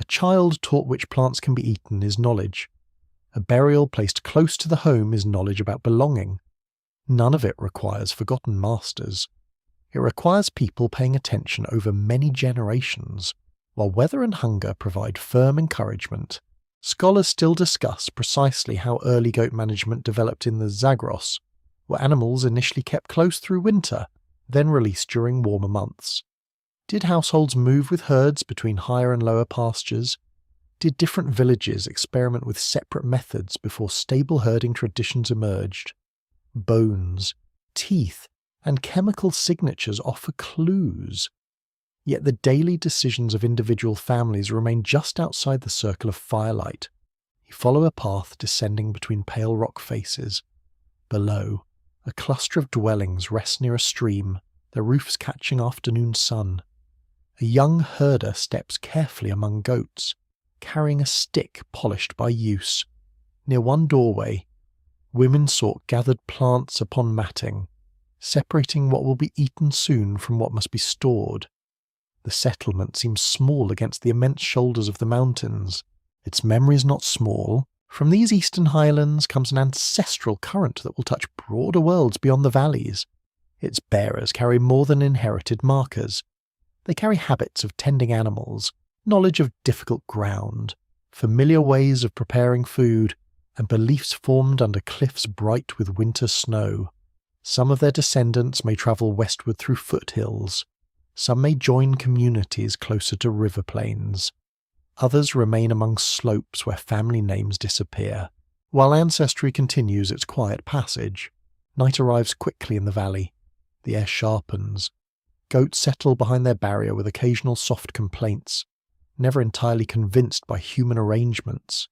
A child taught which plants can be eaten is knowledge. A burial placed close to the home is knowledge about belonging. None of it requires forgotten masters. It requires people paying attention over many generations. While weather and hunger provide firm encouragement, scholars still discuss precisely how early goat management developed in the Zagros, where animals initially kept close through winter, then released during warmer months. Did households move with herds between higher and lower pastures? Did different villages experiment with separate methods before stable herding traditions emerged? Bones, teeth, and chemical signatures offer clues. Yet the daily decisions of individual families remain just outside the circle of firelight. You follow a path descending between pale rock faces. Below, a cluster of dwellings rests near a stream, their roofs catching afternoon sun. A young herder steps carefully among goats, carrying a stick polished by use. Near one doorway, Women sought gathered plants upon matting, separating what will be eaten soon from what must be stored. The settlement seems small against the immense shoulders of the mountains. Its memory is not small. From these eastern highlands comes an ancestral current that will touch broader worlds beyond the valleys. Its bearers carry more than inherited markers. They carry habits of tending animals, knowledge of difficult ground, familiar ways of preparing food, and beliefs formed under cliffs bright with winter snow. Some of their descendants may travel westward through foothills. Some may join communities closer to river plains. Others remain among slopes where family names disappear. While ancestry continues its quiet passage, night arrives quickly in the valley. The air sharpens. Goats settle behind their barrier with occasional soft complaints, never entirely convinced by human arrangements.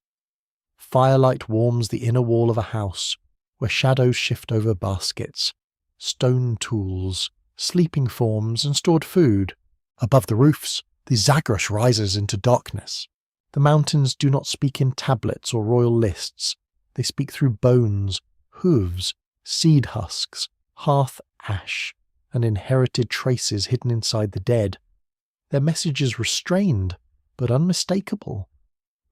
Firelight warms the inner wall of a house, where shadows shift over baskets, stone tools, sleeping forms, and stored food. Above the roofs, the Zagros rises into darkness. The mountains do not speak in tablets or royal lists. They speak through bones, hooves, seed husks, hearth ash, and inherited traces hidden inside the dead. Their message is restrained, but unmistakable.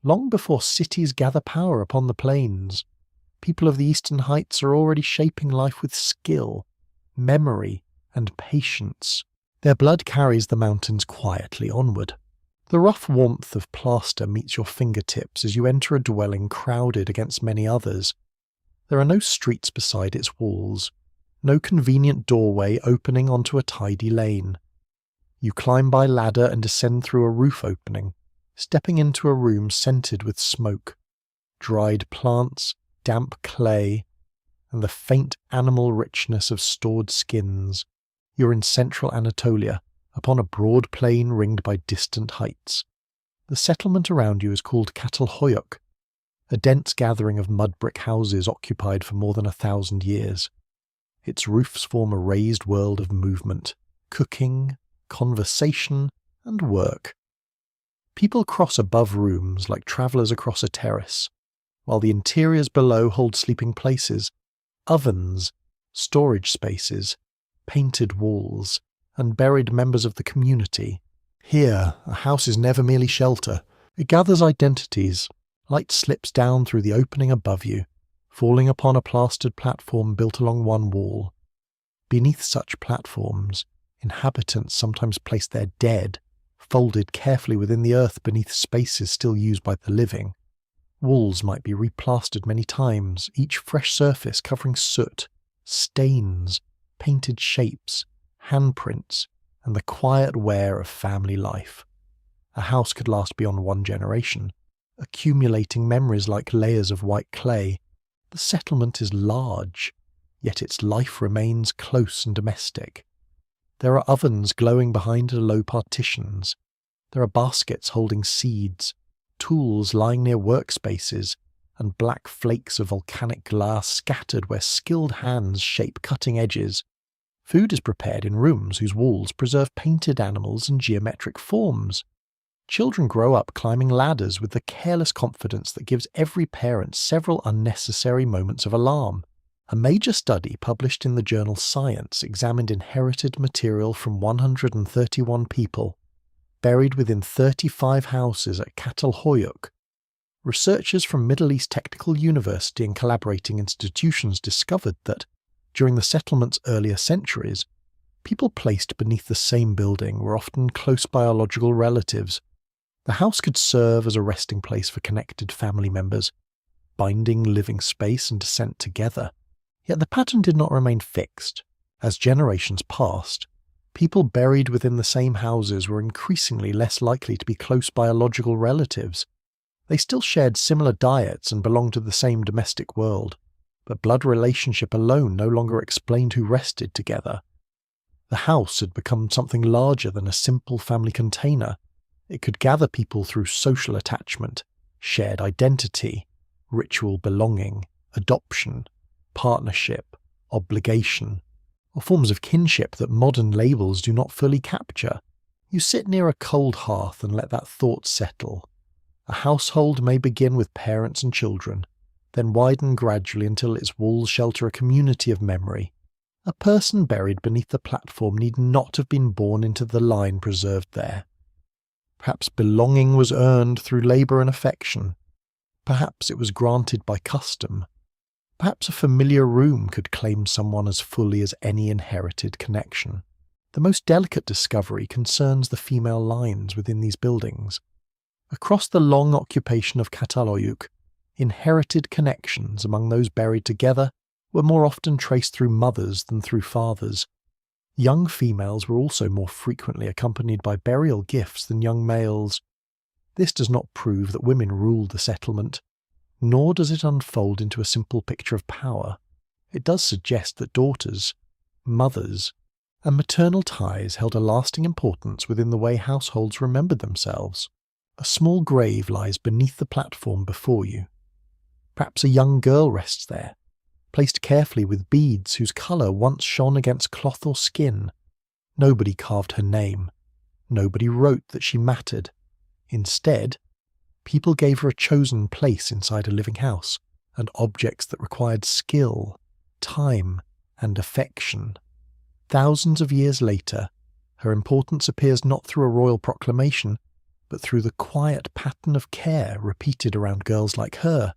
Long before cities gather power upon the plains, people of the eastern heights are already shaping life with skill, memory, and patience. Their blood carries the mountains quietly onward. The rough warmth of plaster meets your fingertips as you enter a dwelling crowded against many others. There are no streets beside its walls, no convenient doorway opening onto a tidy lane. You climb by ladder and descend through a roof opening, stepping into a room scented with smoke, dried plants, damp clay, and the faint animal richness of stored skins. You're in central Anatolia, upon a broad plain ringed by distant heights. The settlement around you is called Catalhoyuk, a dense gathering of mud brick houses occupied for more than 1,000 years. Its roofs form a raised world of movement, cooking, conversation, and work. People cross above rooms like travellers across a terrace, while the interiors below hold sleeping places, ovens, storage spaces, painted walls, and buried members of the community. Here, a house is never merely shelter. It gathers identities. Light slips down through the opening above you, falling upon a plastered platform built along one wall. Beneath such platforms, inhabitants sometimes place their dead, folded carefully within the earth beneath spaces still used by the living. Walls might be replastered many times, each fresh surface covering soot, stains, painted shapes, handprints, and the quiet wear of family life. A house could last beyond one generation, accumulating memories like layers of white clay. The settlement is large, yet its life remains close and domestic. There are ovens glowing behind the low partitions. There are baskets holding seeds, tools lying near workspaces, and black flakes of volcanic glass scattered where skilled hands shape cutting edges. Food is prepared in rooms whose walls preserve painted animals and geometric forms. Children grow up climbing ladders with the careless confidence that gives every parent several unnecessary moments of alarm. A major study published in the journal Science examined inherited material from 131 people, buried within 35 houses at Catalhoyuk. Researchers from Middle East Technical University and collaborating institutions discovered that, during the settlement's earlier centuries, people placed beneath the same building were often close biological relatives. The house could serve as a resting place for connected family members, binding living space and descent together. Yet the pattern did not remain fixed. As generations passed, people buried within the same houses were increasingly less likely to be close biological relatives. They still shared similar diets and belonged to the same domestic world, but blood relationship alone no longer explained who rested together. The house had become something larger than a simple family container. It could gather people through social attachment, shared identity, ritual belonging, adoption, partnership, obligation, or forms of kinship that modern labels do not fully capture. You sit near a cold hearth and let that thought settle. A household may begin with parents and children, then widen gradually until its walls shelter a community of memory. A person buried beneath the platform need not have been born into the line preserved there. Perhaps belonging was earned through labour and affection. Perhaps it was granted by custom. Perhaps a familiar room could claim someone as fully as any inherited connection. The most delicate discovery concerns the female lines within these buildings. Across the long occupation of Çatalhöyük, inherited connections among those buried together were more often traced through mothers than through fathers. Young females were also more frequently accompanied by burial gifts than young males. This does not prove that women ruled the settlement, nor does it unfold into a simple picture of power. It does suggest that daughters, mothers, and maternal ties held a lasting importance within the way households remembered themselves. A small grave lies beneath the platform before you. Perhaps a young girl rests there, placed carefully with beads whose colour once shone against cloth or skin. Nobody carved her name. Nobody wrote that she mattered. Instead, people gave her a chosen place inside a living house, and objects that required skill, time, and affection. Thousands of years later, her importance appears not through a royal proclamation, but through the quiet pattern of care repeated around girls like her.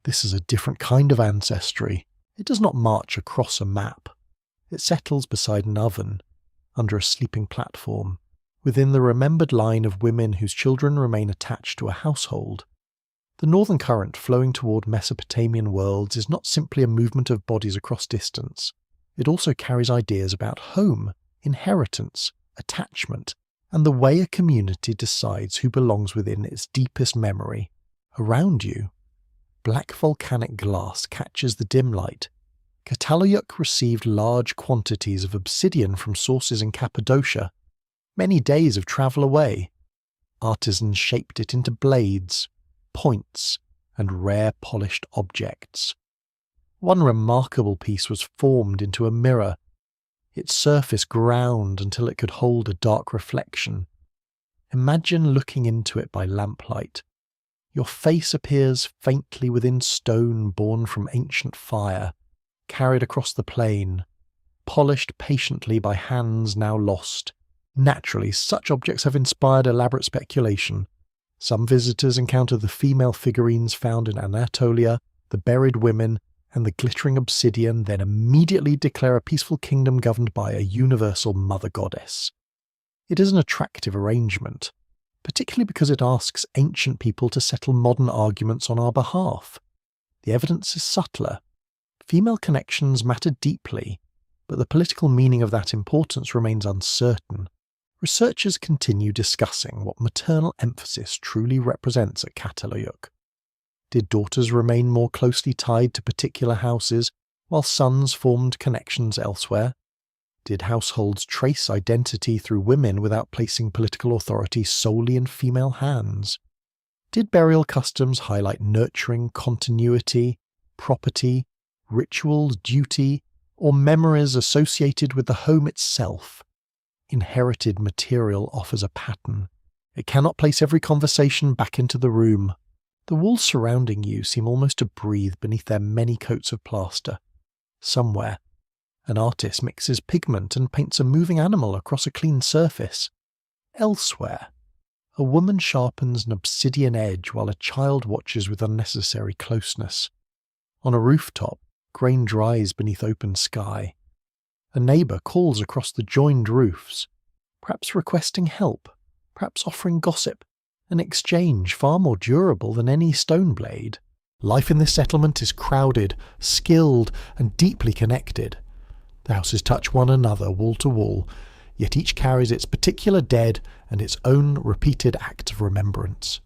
This is a different kind of ancestry. It does not march across a map. It settles beside an oven, under a sleeping platform, within the remembered line of women whose children remain attached to a household. The northern current flowing toward Mesopotamian worlds is not simply a movement of bodies across distance. It also carries ideas about home, inheritance, attachment, and the way a community decides who belongs within its deepest memory. Around you, black volcanic glass catches the dim light. Çatalhöyük received large quantities of obsidian from sources in Cappadocia, many days of travel away. Artisans shaped it into blades, points, and rare polished objects. One remarkable piece was formed into a mirror, its surface ground until it could hold a dark reflection. Imagine looking into it by lamplight. Your face appears faintly within stone born from ancient fire, carried across the plain, polished patiently by hands now lost. Naturally, such objects have inspired elaborate speculation. Some visitors encounter the female figurines found in Anatolia, the buried women, and the glittering obsidian, then immediately declare a peaceful kingdom governed by a universal mother goddess. It is an attractive arrangement, particularly because it asks ancient people to settle modern arguments on our behalf. The evidence is subtler. Female connections matter deeply, but the political meaning of that importance remains uncertain. Researchers continue discussing what maternal emphasis truly represents at Çatalhöyük. Did daughters remain more closely tied to particular houses, while sons formed connections elsewhere? Did households trace identity through women without placing political authority solely in female hands? Did burial customs highlight nurturing, continuity, property, rituals, duty, or memories associated with the home itself? Inherited material offers a pattern. It cannot place every conversation back into the room. The walls surrounding you seem almost to breathe beneath their many coats of plaster. Somewhere, an artist mixes pigment and paints a moving animal across a clean surface. Elsewhere, a woman sharpens an obsidian edge while a child watches with unnecessary closeness. On a rooftop, grain dries beneath open sky. A neighbour calls across the joined roofs, perhaps requesting help, perhaps offering gossip, an exchange far more durable than any stone blade. Life in this settlement is crowded, skilled, and deeply connected. The houses touch one another wall to wall, yet each carries its particular dead and its own repeated act of remembrance.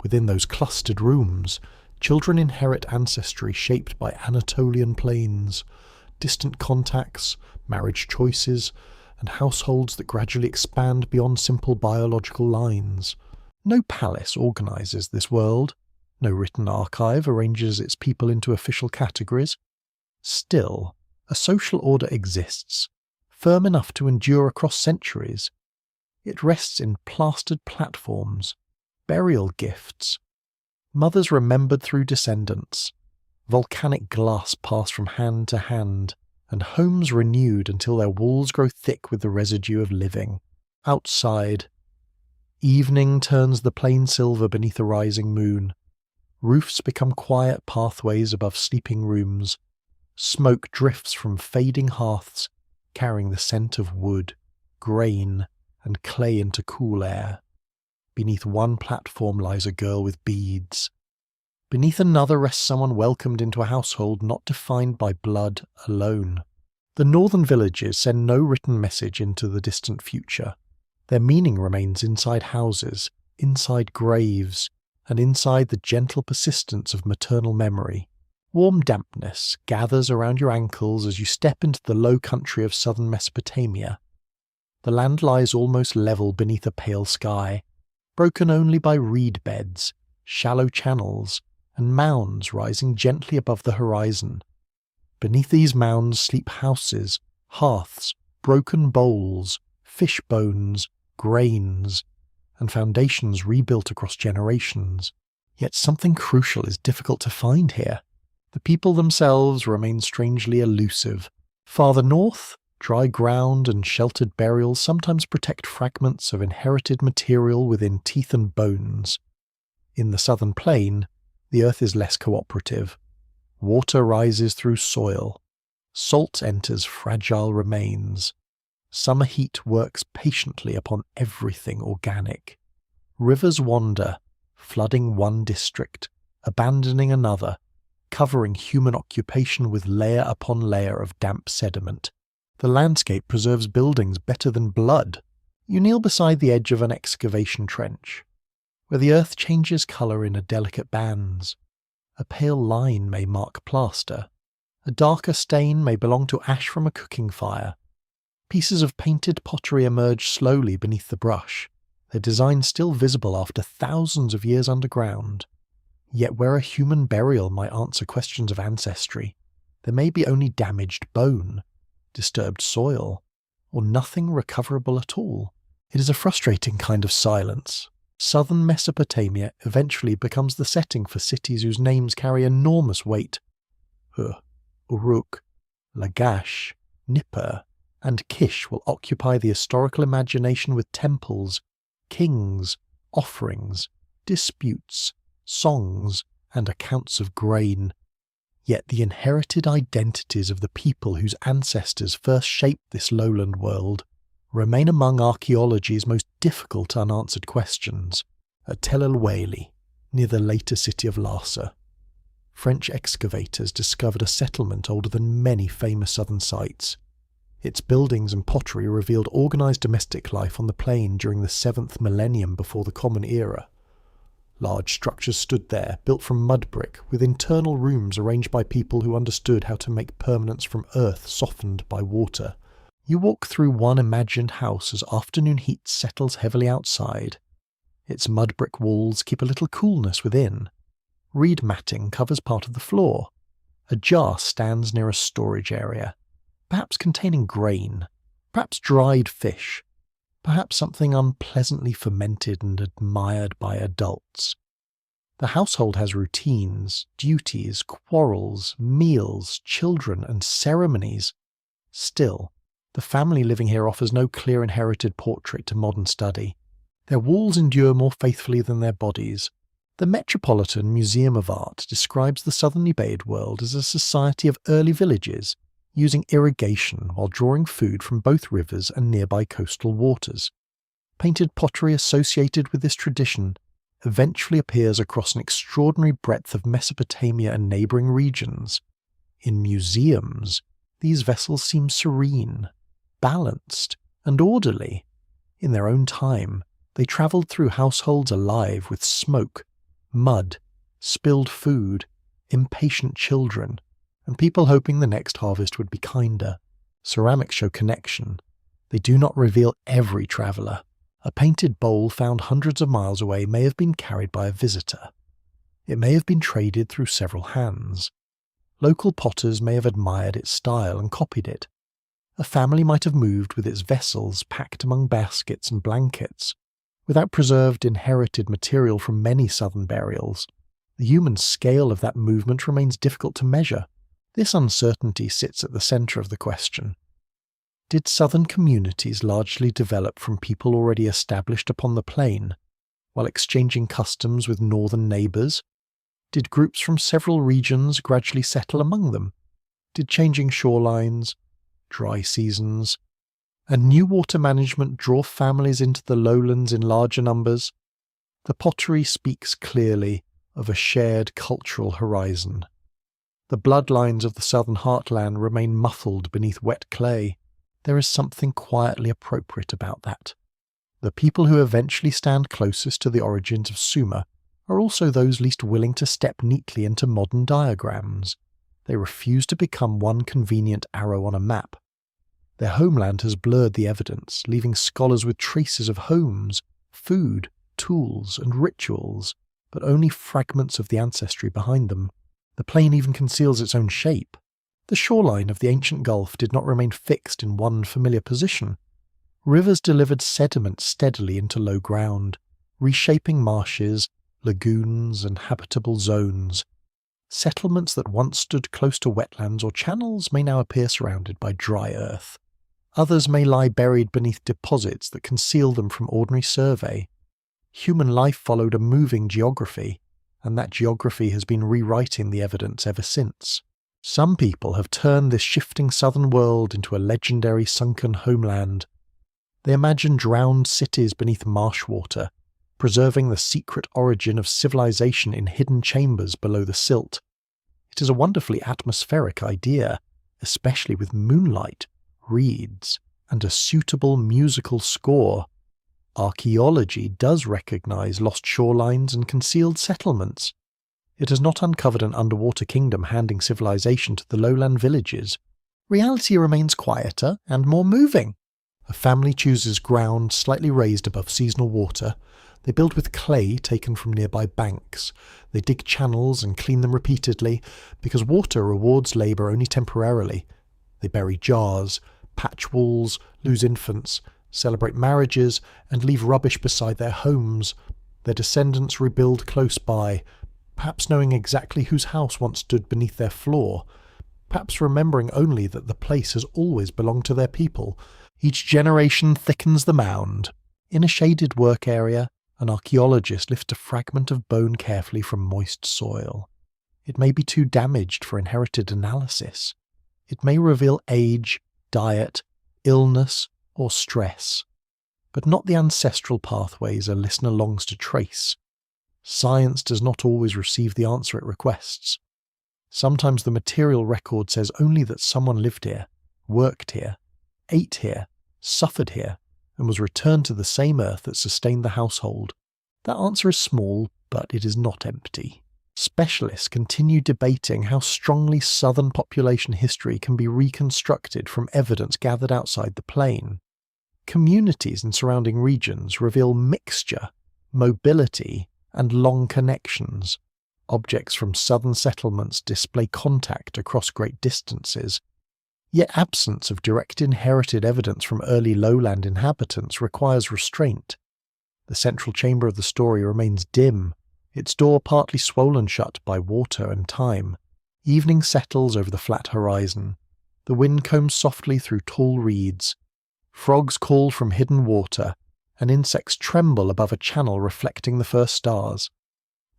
Within those clustered rooms, children inherit ancestry shaped by Anatolian plains, distant contacts, marriage choices, and households that gradually expand beyond simple biological lines. No palace organises this world. No written archive arranges its people into official categories. Still, a social order exists, firm enough to endure across centuries. It rests in plastered platforms, burial gifts, mothers remembered through descendants, Volcanic glass pass from hand to hand, and homes renewed until their walls grow thick with the residue of living. Outside, evening turns the plain silver beneath a rising moon. Roofs become quiet pathways above sleeping rooms. Smoke drifts from fading hearths, carrying the scent of wood, grain, and clay into cool air. Beneath one platform lies a girl with beads. Beneath another rests someone welcomed into a household not defined by blood alone. The northern villages send no written message into the distant future. Their meaning remains inside houses, inside graves, and inside the gentle persistence of maternal memory. Warm dampness gathers around your ankles as you step into the low country of southern Mesopotamia. The land lies almost level beneath a pale sky, broken only by reed beds, shallow channels, and mounds rising gently above the horizon. Beneath these mounds sleep houses, hearths, broken bowls, fish bones, grains, and foundations rebuilt across generations. Yet something crucial is difficult to find here. The people themselves remain strangely elusive. Farther north, dry ground and sheltered burials sometimes protect fragments of inherited material within teeth and bones. In the southern plain, the earth is less cooperative. Water rises through soil. Salt enters fragile remains. Summer heat works patiently upon everything organic. Rivers wander, flooding one district, abandoning another, covering human occupation with layer upon layer of damp sediment. The landscape preserves buildings better than blood. You kneel beside the edge of an excavation trench, where the earth changes colour in delicate bands. A pale line may mark plaster. A darker stain may belong to ash from a cooking fire. Pieces of painted pottery emerge slowly beneath the brush, their design still visible after thousands of years underground. Yet where a human burial might answer questions of ancestry, there may be only damaged bone, disturbed soil, or nothing recoverable at all. It is a frustrating kind of silence. Southern Mesopotamia eventually becomes the setting for cities whose names carry enormous weight. Uruk, Lagash, Nippur, and Kish will occupy the historical imagination with temples, kings, offerings, disputes, songs, and accounts of grain. Yet the inherited identities of the people whose ancestors first shaped this lowland world remain among archaeology's most difficult unanswered questions. At Tel el-Weli, near the later city of Larsa, French excavators discovered a settlement older than many famous southern sites. Its buildings and pottery revealed organised domestic life on the plain during the 7th millennium before the Common Era. Large structures stood there, built from mud brick, with internal rooms arranged by people who understood how to make permanence from earth softened by water. You walk through one imagined house as afternoon heat settles heavily outside. Its mud brick walls keep a little coolness within. Reed matting covers part of the floor. A jar stands near a storage area, perhaps containing grain, perhaps dried fish, perhaps something unpleasantly fermented and admired by adults. The household has routines, duties, quarrels, meals, children, and ceremonies. Still, the family living here offers no clear inherited portrait to modern study. Their walls endure more faithfully than their bodies. The Metropolitan Museum of Art describes the southern Ubaid world as a society of early villages, using irrigation while drawing food from both rivers and nearby coastal waters. Painted pottery associated with this tradition eventually appears across an extraordinary breadth of Mesopotamia and neighbouring regions. In museums, these vessels seem serene, balanced, and orderly. In their own time, they travelled through households alive with smoke, mud, spilled food, impatient children, and people hoping the next harvest would be kinder. Ceramics show connection. They do not reveal every traveller. A painted bowl found hundreds of miles away may have been carried by a visitor. It may have been traded through several hands. Local potters may have admired its style and copied it. A family might have moved with its vessels packed among baskets and blankets, without preserved inherited material from many southern burials. The human scale of that movement remains difficult to measure. This uncertainty sits at the centre of the question. Did southern communities largely develop from people already established upon the plain, while exchanging customs with northern neighbours? Did groups from several regions gradually settle among them? Did changing shorelines, dry seasons, and new water management draw families into the lowlands in larger numbers? The pottery speaks clearly of a shared cultural horizon. The bloodlines of the southern heartland remain muffled beneath wet clay. There is something quietly appropriate about that. The people who eventually stand closest to the origins of Sumer are also those least willing to step neatly into modern diagrams. They refuse to become one convenient arrow on a map. Their homeland has blurred the evidence, leaving scholars with traces of homes, food, tools, and rituals, but only fragments of the ancestry behind them. The plain even conceals its own shape. The shoreline of the ancient Gulf did not remain fixed in one familiar position. Rivers delivered sediment steadily into low ground, reshaping marshes, lagoons, and habitable zones. Settlements that once stood close to wetlands or channels may now appear surrounded by dry earth. Others may lie buried beneath deposits that conceal them from ordinary survey. Human life followed a moving geography, and that geography has been rewriting the evidence ever since. Some people have turned this shifting southern world into a legendary sunken homeland. They imagine drowned cities beneath marsh water, preserving the secret origin of civilization in hidden chambers below the silt. It is a wonderfully atmospheric idea, especially with moonlight, reeds, and a suitable musical score. Archaeology does recognize lost shorelines and concealed settlements. It has not uncovered an underwater kingdom handing civilization to the lowland villages. Reality remains quieter and more moving. A family chooses ground slightly raised above seasonal water. They build with clay taken from nearby banks. They dig channels and clean them repeatedly, because water rewards labour only temporarily. They bury jars, patch walls, lose infants, celebrate marriages, and leave rubbish beside their homes. Their descendants rebuild close by, perhaps knowing exactly whose house once stood beneath their floor, perhaps remembering only that the place has always belonged to their people. Each generation thickens the mound. In a shaded work area, an archaeologist lifts a fragment of bone carefully from moist soil. It may be too damaged for inherited analysis. It may reveal age, diet, illness, or stress, but not the ancestral pathways a listener longs to trace. Science does not always receive the answer it requests. Sometimes the material record says only that someone lived here, worked here, ate here, suffered here, and was returned to the same earth that sustained the household. That answer is small, but it is not empty. Specialists continue debating how strongly southern population history can be reconstructed from evidence gathered outside the plain. Communities in surrounding regions reveal mixture, mobility, and long connections. Objects from southern settlements display contact across great distances. Yet absence of direct inherited evidence from early lowland inhabitants requires restraint. The central chamber of the story remains dim, its door partly swollen shut by water and time. Evening settles over the flat horizon. The wind combs softly through tall reeds. Frogs call from hidden water, and insects tremble above a channel reflecting the first stars.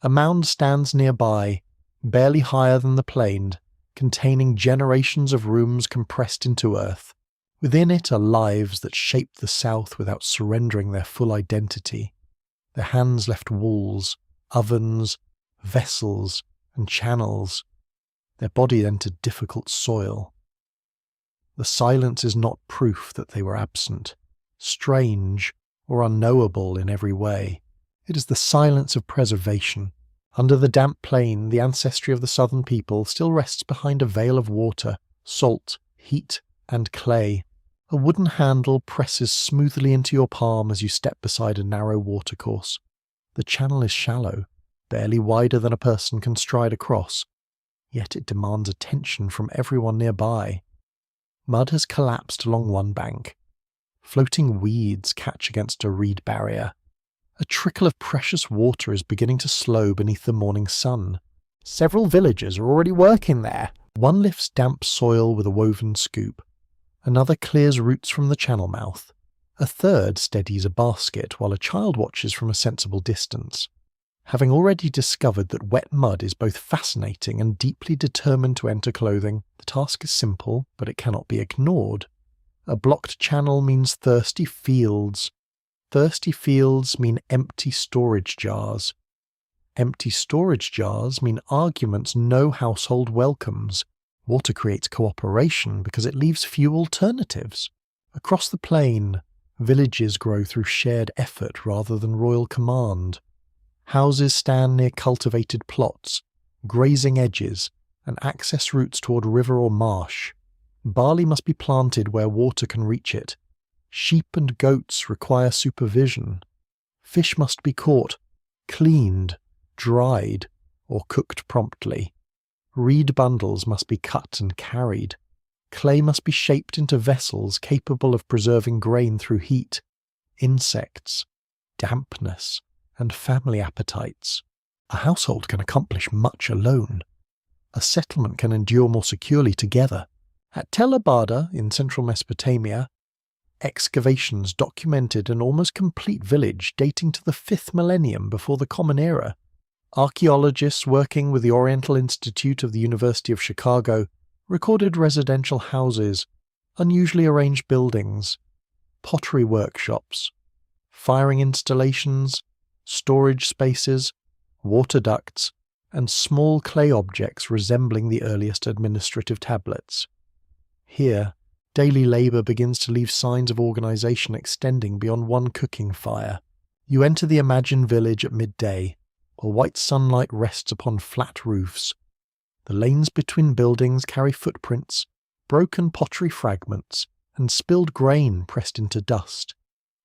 A mound stands nearby, barely higher than the plain, containing generations of rooms compressed into earth. Within it are lives that shaped the South without surrendering their full identity. Their hands left walls, ovens, vessels, and channels. Their body entered difficult soil. The silence is not proof that they were absent, strange, or unknowable in every way. It is the silence of preservation. Under the damp plain, the ancestry of the southern people still rests behind a veil of water, salt, heat, and clay. A wooden handle presses smoothly into your palm as you step beside a narrow watercourse. The channel is shallow, barely wider than a person can stride across, yet it demands attention from everyone nearby. Mud has collapsed along one bank. Floating weeds catch against a reed barrier. A trickle of precious water is beginning to slow beneath the morning sun. Several villagers are already working there. One lifts damp soil with a woven scoop. Another clears roots from the channel mouth. A third steadies a basket while a child watches from a sensible distance. Having already discovered that wet mud is both fascinating and deeply determined to enter clothing, the task is simple, but it cannot be ignored. A blocked channel means thirsty fields. Thirsty fields mean empty storage jars. Empty storage jars mean arguments no household welcomes. Water creates cooperation because it leaves few alternatives. Across the plain, villages grow through shared effort rather than royal command. Houses stand near cultivated plots, grazing edges, and access routes toward river or marsh. Barley must be planted where water can reach it. Sheep and goats require supervision. Fish must be caught, cleaned, dried, or cooked promptly. Reed bundles must be cut and carried. Clay must be shaped into vessels capable of preserving grain through heat, insects, dampness, and family appetites. A household can accomplish much alone. A settlement can endure more securely together. At Tel Abada in central Mesopotamia, excavations documented an almost complete village dating to the 5th millennium before the Common Era. Archaeologists working with the Oriental Institute of the University of Chicago recorded residential houses, unusually arranged buildings, pottery workshops, firing installations, storage spaces, water ducts, and small clay objects resembling the earliest administrative tablets. Here, daily labour begins to leave signs of organisation extending beyond one cooking fire. You enter the imagined village at midday, while white sunlight rests upon flat roofs. The lanes between buildings carry footprints, broken pottery fragments, and spilled grain pressed into dust.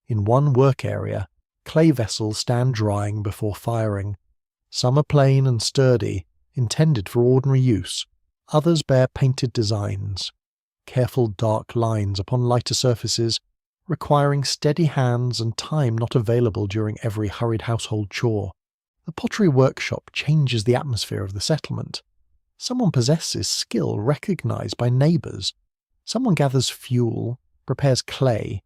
In one work area, clay vessels stand drying before firing. Some are plain and sturdy, intended for ordinary use. Others bear painted designs, careful dark lines upon lighter surfaces, requiring steady hands and time not available during every hurried household chore. The pottery workshop changes the atmosphere of the settlement. Someone possesses skill recognized by neighbors. Someone gathers fuel, prepares clay,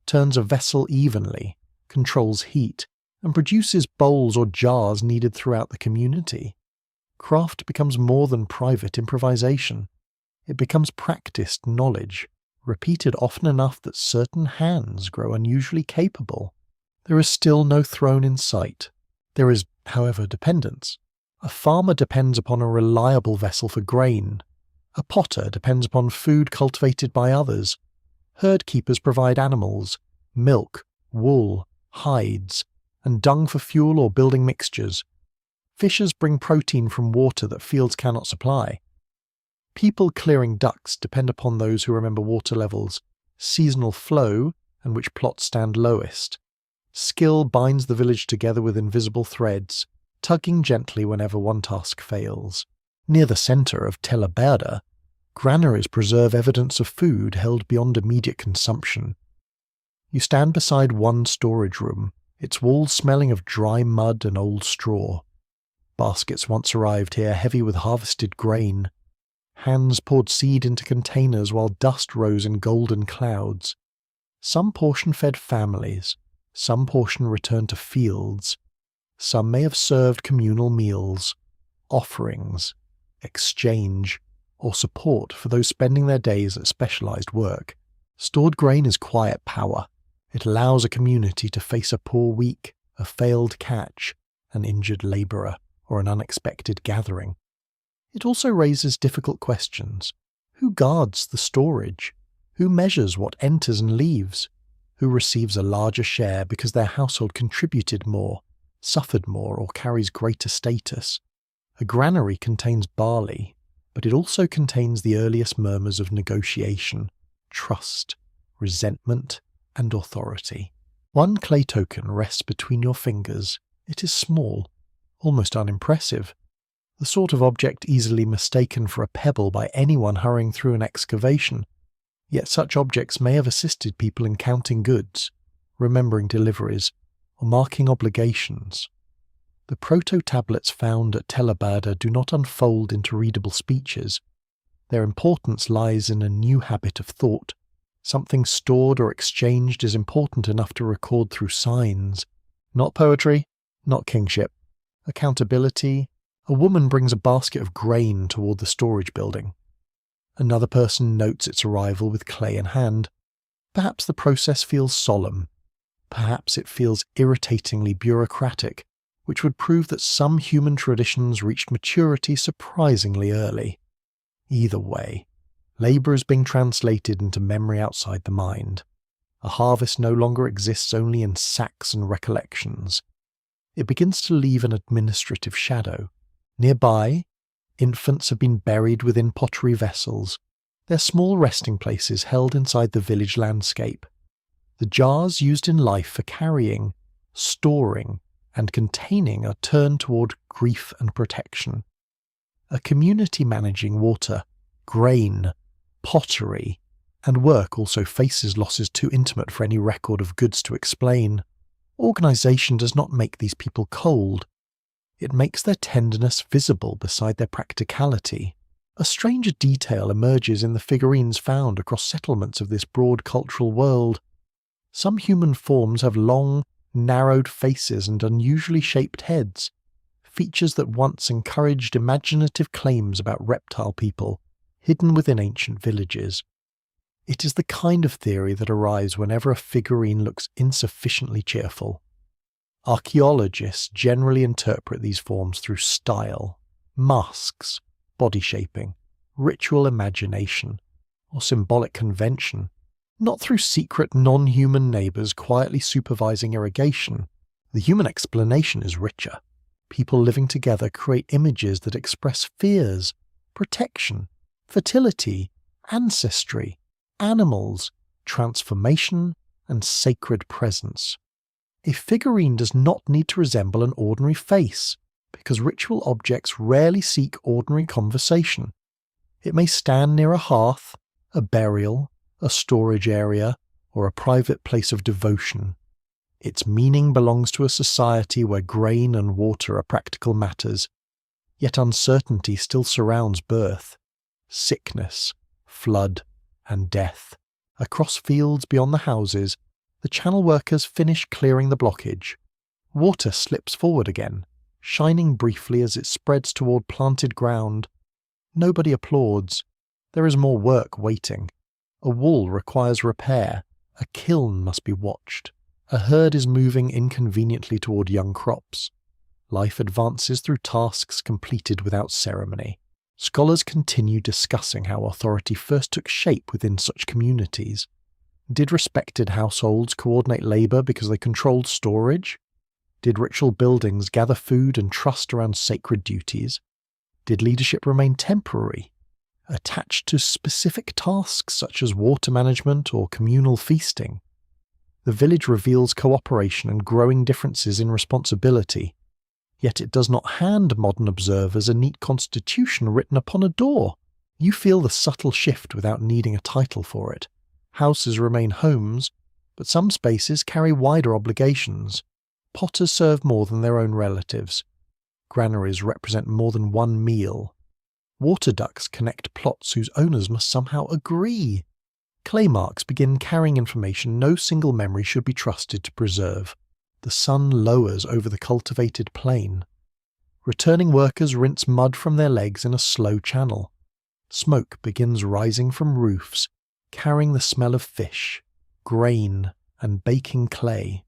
turns a vessel evenly, controls heat, and produces bowls or jars needed throughout the community. Craft becomes more than private improvisation. It becomes practiced knowledge, repeated often enough that certain hands grow unusually capable. There is still no throne in sight. There is, however, dependence. A farmer depends upon a reliable vessel for grain. A potter depends upon food cultivated by others. Herd keepers provide animals, milk, wool, hides, and dung for fuel or building mixtures. Fishers bring protein from water that fields cannot supply. People clearing ducts depend upon those who remember water levels, seasonal flow, and which plots stand lowest. Skill binds the village together with invisible threads, tugging gently whenever one task fails. Near the centre of Tel Abada, granaries preserve evidence of food held beyond immediate consumption. You stand beside one storage room, its walls smelling of dry mud and old straw. Baskets once arrived here heavy with harvested grain. Hands poured seed into containers while dust rose in golden clouds. Some portion fed families, some portion returned to fields. Some may have served communal meals, offerings, exchange, or support for those spending their days at specialized work. Stored grain is quiet power. It allows a community to face a poor week, a failed catch, an injured laborer, or an unexpected gathering. It also raises difficult questions. Who guards the storage? Who measures what enters and leaves? Who receives a larger share because their household contributed more, suffered more, or carries greater status? A granary contains barley, but it also contains the earliest murmurs of negotiation, trust, resentment, and authority. One clay token rests between your fingers. It is small, almost unimpressive, the sort of object easily mistaken for a pebble by anyone hurrying through an excavation. Yet such objects may have assisted people in counting goods, remembering deliveries, or marking obligations. The proto-tablets found at Tel Abada do not unfold into readable speeches. Their importance lies in a new habit of thought. Something stored or exchanged is important enough to record through signs. Not poetry, not kingship. Accountability. A woman brings a basket of grain toward the storage building. Another person notes its arrival with clay in hand. Perhaps the process feels solemn. Perhaps it feels irritatingly bureaucratic, which would prove that some human traditions reached maturity surprisingly early. Either way, labour is being translated into memory outside the mind. A harvest no longer exists only in sacks and recollections. It begins to leave an administrative shadow. Nearby, infants have been buried within pottery vessels, their small resting places held inside the village landscape. The jars used in life for carrying, storing, and containing are turned toward grief and protection. A community managing water, grain, pottery, and work also faces losses too intimate for any record of goods to explain. Organisation does not make these people cold. It makes their tenderness visible beside their practicality. A stranger detail emerges in the figurines found across settlements of this broad cultural world. Some human forms have long, narrowed faces and unusually shaped heads, features that once encouraged imaginative claims about reptile people hidden within ancient villages. It is the kind of theory that arrives whenever a figurine looks insufficiently cheerful. Archaeologists generally interpret these forms through style, masks, body shaping, ritual imagination, or symbolic convention, not through secret non-human neighbours quietly supervising irrigation. The human explanation is richer. People living together create images that express fears, protection, fertility, ancestry, animals, transformation, and sacred presence. A figurine does not need to resemble an ordinary face, because ritual objects rarely seek ordinary conversation. It may stand near a hearth, a burial, a storage area, or a private place of devotion. Its meaning belongs to a society where grain and water are practical matters, yet uncertainty still surrounds birth, sickness, flood, and death. Across fields beyond the houses, the channel workers finish clearing the blockage. Water slips forward again, shining briefly as it spreads toward planted ground. Nobody applauds. There is more work waiting. A wall requires repair. A kiln must be watched. A herd is moving inconveniently toward young crops. Life advances through tasks completed without ceremony. Scholars continue discussing how authority first took shape within such communities. Did respected households coordinate labour because they controlled storage? Did ritual buildings gather food and trust around sacred duties? Did leadership remain temporary, attached to specific tasks such as water management or communal feasting? The village reveals cooperation and growing differences in responsibility, yet it does not hand modern observers a neat constitution written upon a door. You feel the subtle shift without needing a title for it. Houses remain homes, but some spaces carry wider obligations. Potters serve more than their own relatives. Granaries represent more than one meal. Water ducts connect plots whose owners must somehow agree. Clay marks begin carrying information no single memory should be trusted to preserve. The sun lowers over the cultivated plain. Returning workers rinse mud from their legs in a slow channel. Smoke begins rising from roofs, carrying the smell of fish, grain, and baking clay.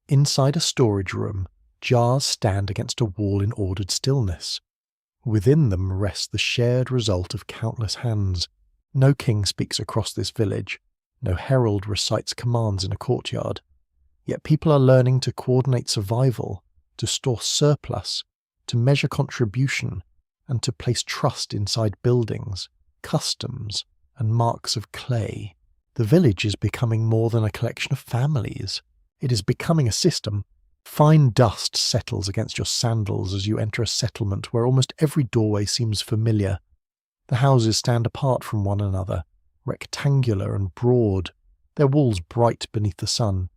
Inside a storage room, jars stand against a wall in ordered stillness. Within them rests the shared result of countless hands. No king speaks across this village. No herald recites commands in a courtyard. Yet people are learning to coordinate survival, to store surplus, to measure contribution, and to place trust inside buildings, customs, and marks of clay. The village is becoming more than a collection of families. It is becoming a system. Fine dust settles against your sandals as you enter a settlement where almost every doorway seems familiar. The houses stand apart from one another, rectangular and broad, their walls bright beneath the sun.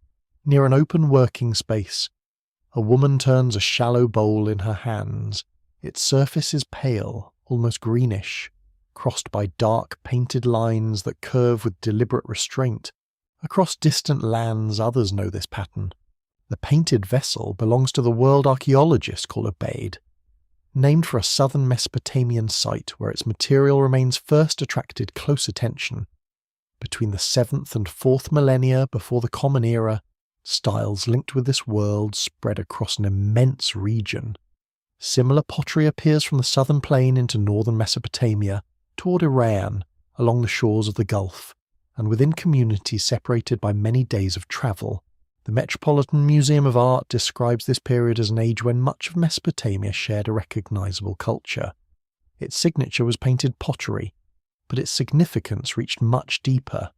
Near an open working space, a woman turns a shallow bowl in her hands. Its surface is pale, almost greenish, crossed by dark painted lines that curve with deliberate restraint. Across distant lands, others know this pattern. The painted vessel belongs to the world archaeologists call a beid, named for a southern Mesopotamian site where its material remains first attracted close attention. Between the 7th and 4th millennia before the Common Era, styles linked with this world spread across an immense region. Similar pottery appears from the southern plain into northern Mesopotamia, toward Iran, along the shores of the Gulf, and within communities separated by many days of travel. The Metropolitan Museum of Art describes this period as an age when much of Mesopotamia shared a recognizable culture. Its signature was painted pottery, but its significance reached much deeper.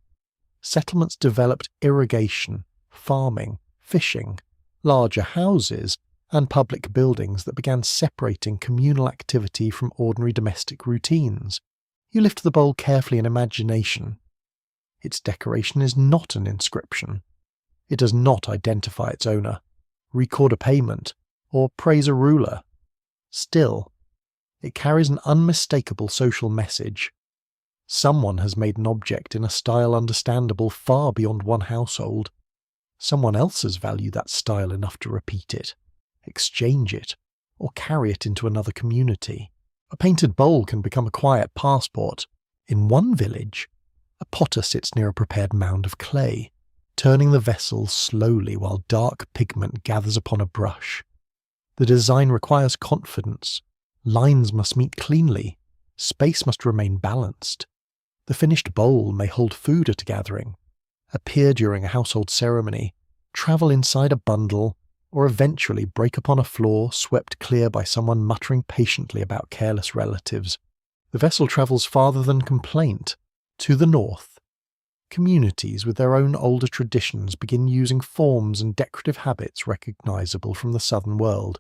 Settlements developed irrigation, farming, fishing, larger houses, and public buildings that began separating communal activity from ordinary domestic routines. You lift the bowl carefully in imagination. Its decoration is not an inscription. It does not identify its owner, record a payment, or praise a ruler. Still, it carries an unmistakable social message. Someone has made an object in a style understandable far beyond one household. Someone else has valued that style enough to repeat it, exchange it, or carry it into another community. A painted bowl can become a quiet passport. In one village, a potter sits near a prepared mound of clay, turning the vessel slowly while dark pigment gathers upon a brush. The design requires confidence. Lines must meet cleanly. Space must remain balanced. The finished bowl may hold food at a gathering, appear during a household ceremony, travel inside a bundle, or eventually break upon a floor swept clear by someone muttering patiently about careless relatives. The vessel travels farther than complaint. To the north, communities with their own older traditions begin using forms and decorative habits recognizable from the southern world.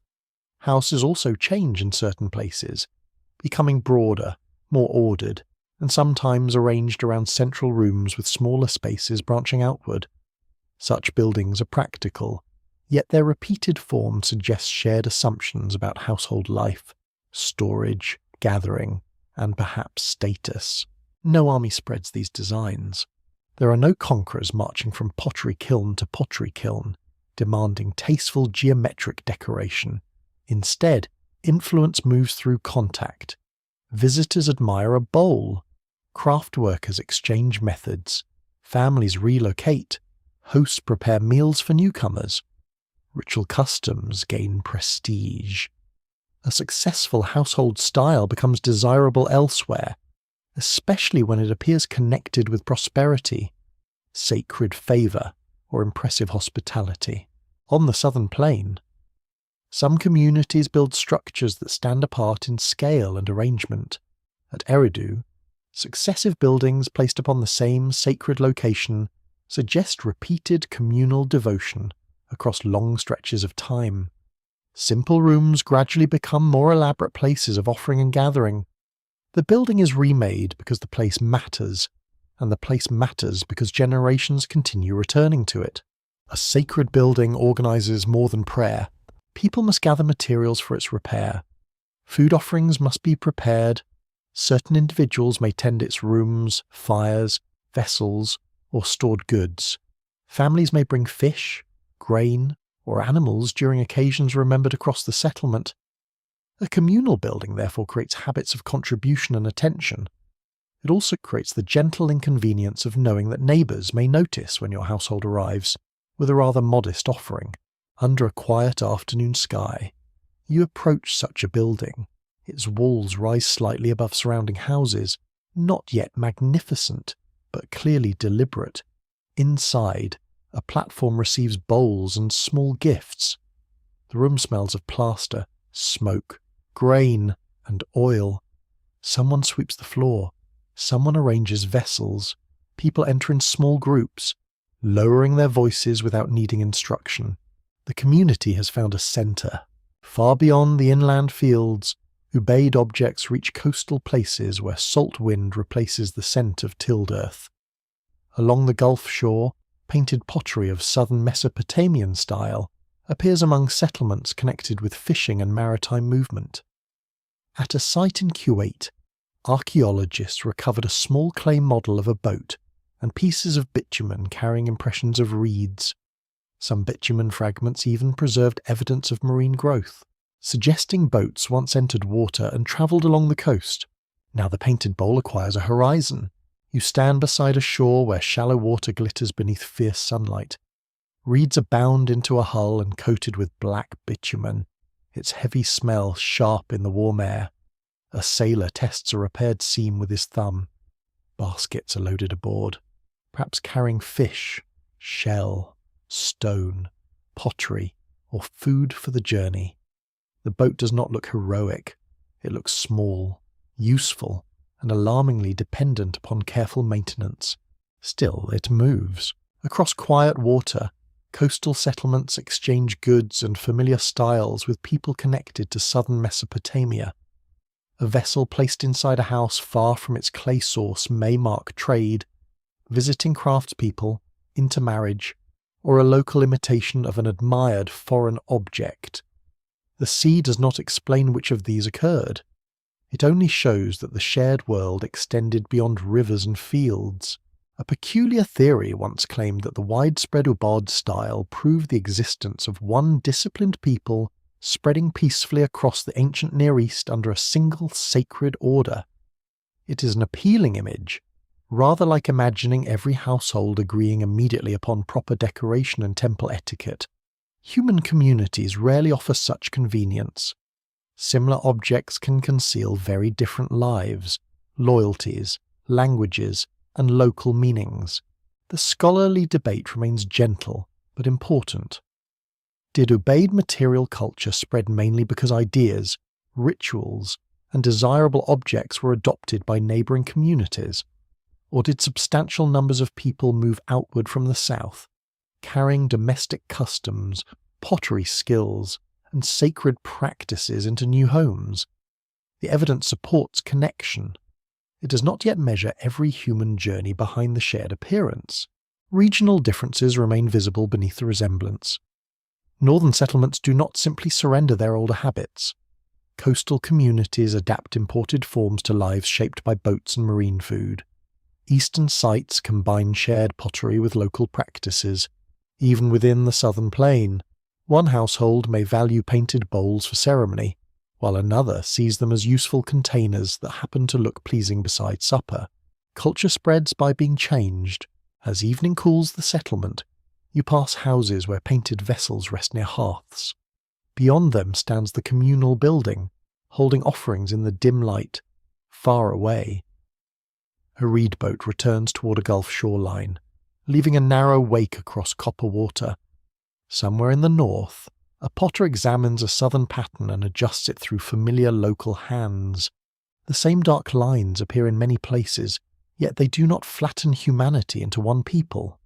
Houses also change in certain places, becoming broader, more ordered, and sometimes arranged around central rooms with smaller spaces branching outward. Such buildings are practical, yet their repeated form suggests shared assumptions about household life, storage, gathering, and perhaps status. No army spreads these designs. There are no conquerors marching from pottery kiln to pottery kiln, demanding tasteful geometric decoration. Instead, influence moves through contact. Visitors admire a bowl. Craft workers exchange methods. Families relocate. Hosts prepare meals for newcomers. Ritual customs gain prestige. A successful household style becomes desirable elsewhere, especially when it appears connected with prosperity, sacred favour, or impressive hospitality. On the southern plain, some communities build structures that stand apart in scale and arrangement. At Eridu, successive buildings placed upon the same sacred location suggest repeated communal devotion across long stretches of time. Simple rooms gradually become more elaborate places of offering and gathering. The building is remade because the place matters, and the place matters because generations continue returning to it. A sacred building organizes more than prayer. People must gather materials for its repair. Food offerings must be prepared. Certain individuals may tend its rooms, fires, vessels, or stored goods. Families may bring fish, grain, or animals during occasions remembered across the settlement. A communal building therefore creates habits of contribution and attention. It also creates the gentle inconvenience of knowing that neighbours may notice when your household arrives with a rather modest offering. Under a quiet afternoon sky, you approach such a building. Its walls rise slightly above surrounding houses, not yet magnificent, but clearly deliberate. Inside, a platform receives bowls and small gifts. The room smells of plaster, smoke, grain, and oil. Someone sweeps the floor. Someone arranges vessels. People enter in small groups, lowering their voices without needing instruction. The community has found a centre. Far beyond the inland fields, ubayed objects reach coastal places where salt wind replaces the scent of tilled earth. Along the Gulf shore, painted pottery of southern Mesopotamian style appears among settlements connected with fishing and maritime movement. At a site in Kuwait, archaeologists recovered a small clay model of a boat and pieces of bitumen carrying impressions of reeds. Some bitumen fragments even preserved evidence of marine growth, suggesting boats once entered water and travelled along the coast. Now the painted bowl acquires a horizon. You stand beside a shore where shallow water glitters beneath fierce sunlight. Reeds are bound into a hull and coated with black bitumen, its heavy smell sharp in the warm air. A sailor tests a repaired seam with his thumb. Baskets are loaded aboard, perhaps carrying fish, shell, stone, pottery, or food for the journey. The boat does not look heroic. It looks small, useful, and alarmingly dependent upon careful maintenance. Still, it moves. Across quiet water, coastal settlements exchange goods and familiar styles with people connected to southern Mesopotamia. A vessel placed inside a house far from its clay source may mark trade, visiting craftspeople, intermarriage, or a local imitation of an admired foreign object. The sea does not explain which of these occurred. It only shows that the shared world extended beyond rivers and fields. A peculiar theory once claimed that the widespread Ubod style proved the existence of one disciplined people spreading peacefully across the ancient Near East under a single sacred order. It is an appealing image, rather like imagining every household agreeing immediately upon proper decoration and temple etiquette. Human communities rarely offer such convenience. Similar objects can conceal very different lives, loyalties, languages, and local meanings. The scholarly debate remains gentle but important. Did Ubaid material culture spread mainly because ideas, rituals, and desirable objects were adopted by neighbouring communities? Or did substantial numbers of people move outward from the south, carrying domestic customs, pottery skills, and sacred practices into new homes? The evidence supports connection. It does not yet measure every human journey behind the shared appearance. Regional differences remain visible beneath the resemblance. Northern settlements do not simply surrender their older habits. Coastal communities adapt imported forms to lives shaped by boats and marine food. Eastern sites combine shared pottery with local practices. Even within the southern plain, one household may value painted bowls for ceremony, while another sees them as useful containers that happen to look pleasing beside supper. Culture spreads by being changed. As evening cools the settlement, you pass houses where painted vessels rest near hearths. Beyond them stands the communal building, holding offerings in the dim light. Far away, a reed boat returns toward a Gulf shoreline, leaving a narrow wake across copper water. Somewhere in the north, a potter examines a southern pattern and adjusts it through familiar local hands. The same dark lines appear in many places, yet they do not flatten humanity into one people.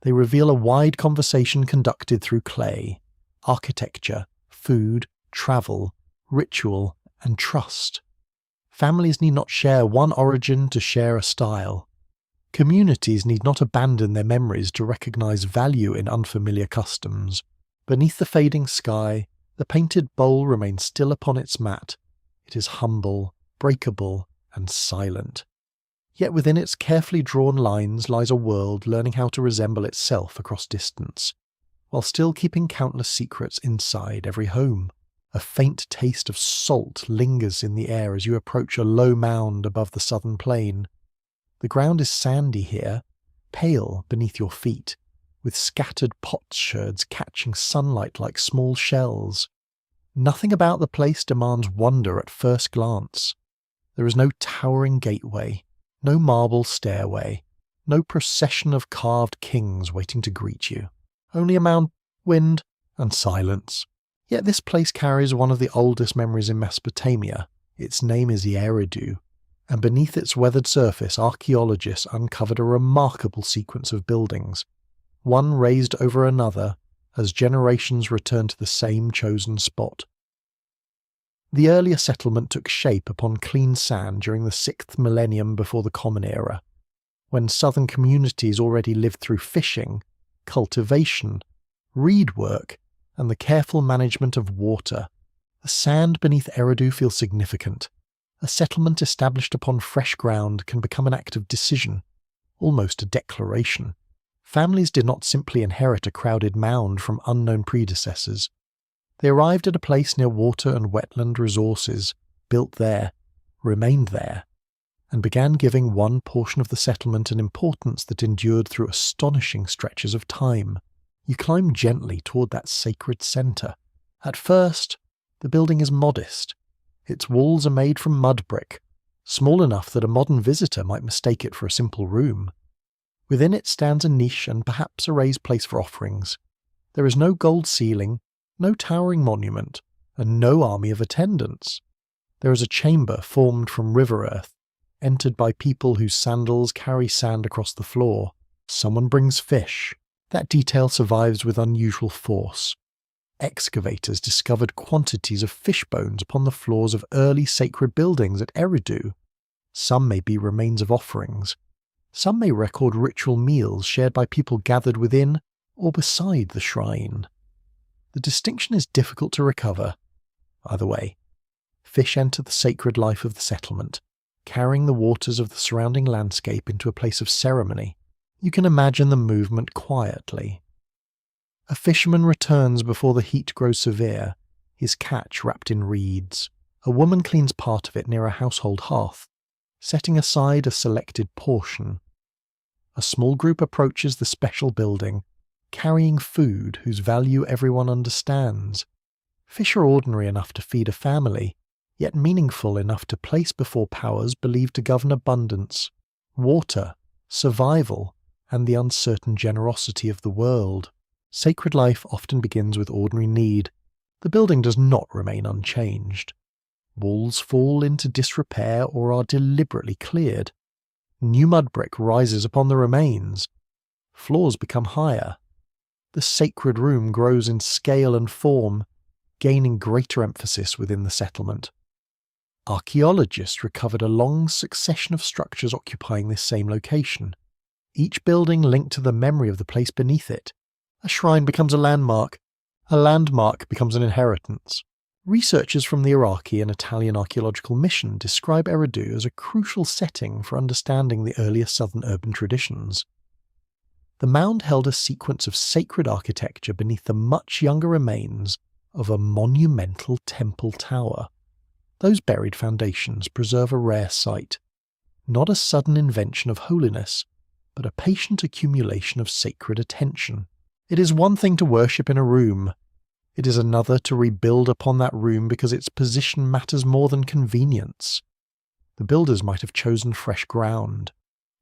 They reveal a wide conversation conducted through clay, architecture, food, travel, ritual, and trust. Families need not share one origin to share a style. Communities need not abandon their memories to recognize value in unfamiliar customs. Beneath the fading sky, the painted bowl remains still upon its mat. It is humble, breakable, and silent. Yet within its carefully drawn lines lies a world learning how to resemble itself across distance, while still keeping countless secrets inside every home. A faint taste of salt lingers in the air as you approach a low mound above the southern plain. The ground is sandy here, pale beneath your feet, with scattered potsherds catching sunlight like small shells. Nothing about the place demands wonder at first glance. There is no towering gateway, no marble stairway, no procession of carved kings waiting to greet you. Only a mound, wind, and silence. Yet this place carries one of the oldest memories in Mesopotamia. Its name is Eridu, and beneath its weathered surface archaeologists uncovered a remarkable sequence of buildings, one raised over another as generations returned to the same chosen spot. The earlier settlement took shape upon clean sand during the 6th millennium before the Common Era, when southern communities already lived through fishing cultivation, reed work, and the careful management of water. The sand beneath Eridu feels significant. A settlement established upon fresh ground can become an act of decision, almost a declaration. Families did not simply inherit a crowded mound from unknown predecessors. They arrived at a place near water and wetland resources, built there, remained there, and began giving one portion of the settlement an importance that endured through astonishing stretches of time. You climb gently toward that sacred centre. At first, the building is modest. Its walls are made from mud brick, small enough that a modern visitor might mistake it for a simple room. Within it stands a niche and perhaps a raised place for offerings. There is no gold ceiling, no towering monument, and no army of attendants. There is a chamber formed from river earth, entered by people whose sandals carry sand across the floor. Someone brings fish. That detail survives with unusual force. Excavators discovered quantities of fish bones upon the floors of early sacred buildings at Eridu. Some may be remains of offerings. Some may record ritual meals shared by people gathered within or beside the shrine. The distinction is difficult to recover. Either way, fish enter the sacred life of the settlement, carrying the waters of the surrounding landscape into a place of ceremony. You can imagine the movement quietly. A fisherman returns before the heat grows severe, his catch wrapped in reeds. A woman cleans part of it near a household hearth, setting aside a selected portion. A small group approaches the special building, carrying food whose value everyone understands. Fish are ordinary enough to feed a family, yet meaningful enough to place before powers believed to govern abundance, water, survival, and the uncertain generosity of the world. Sacred life often begins with ordinary need. The building does not remain unchanged. Walls fall into disrepair or are deliberately cleared. New mud brick rises upon the remains. Floors become higher. The sacred room grows in scale and form, gaining greater emphasis within the settlement. Archaeologists recovered a long succession of structures occupying this same location, each building linked to the memory of the place beneath it. A shrine becomes a landmark becomes an inheritance. Researchers from the Iraqi and Italian archaeological mission describe Eridu as a crucial setting for understanding the earlier southern urban traditions. The mound held a sequence of sacred architecture beneath the much younger remains of a monumental temple tower. Those buried foundations preserve a rare sight, not a sudden invention of holiness, but a patient accumulation of sacred attention. It is one thing to worship in a room. It is another to rebuild upon that room because its position matters more than convenience. The builders might have chosen fresh ground.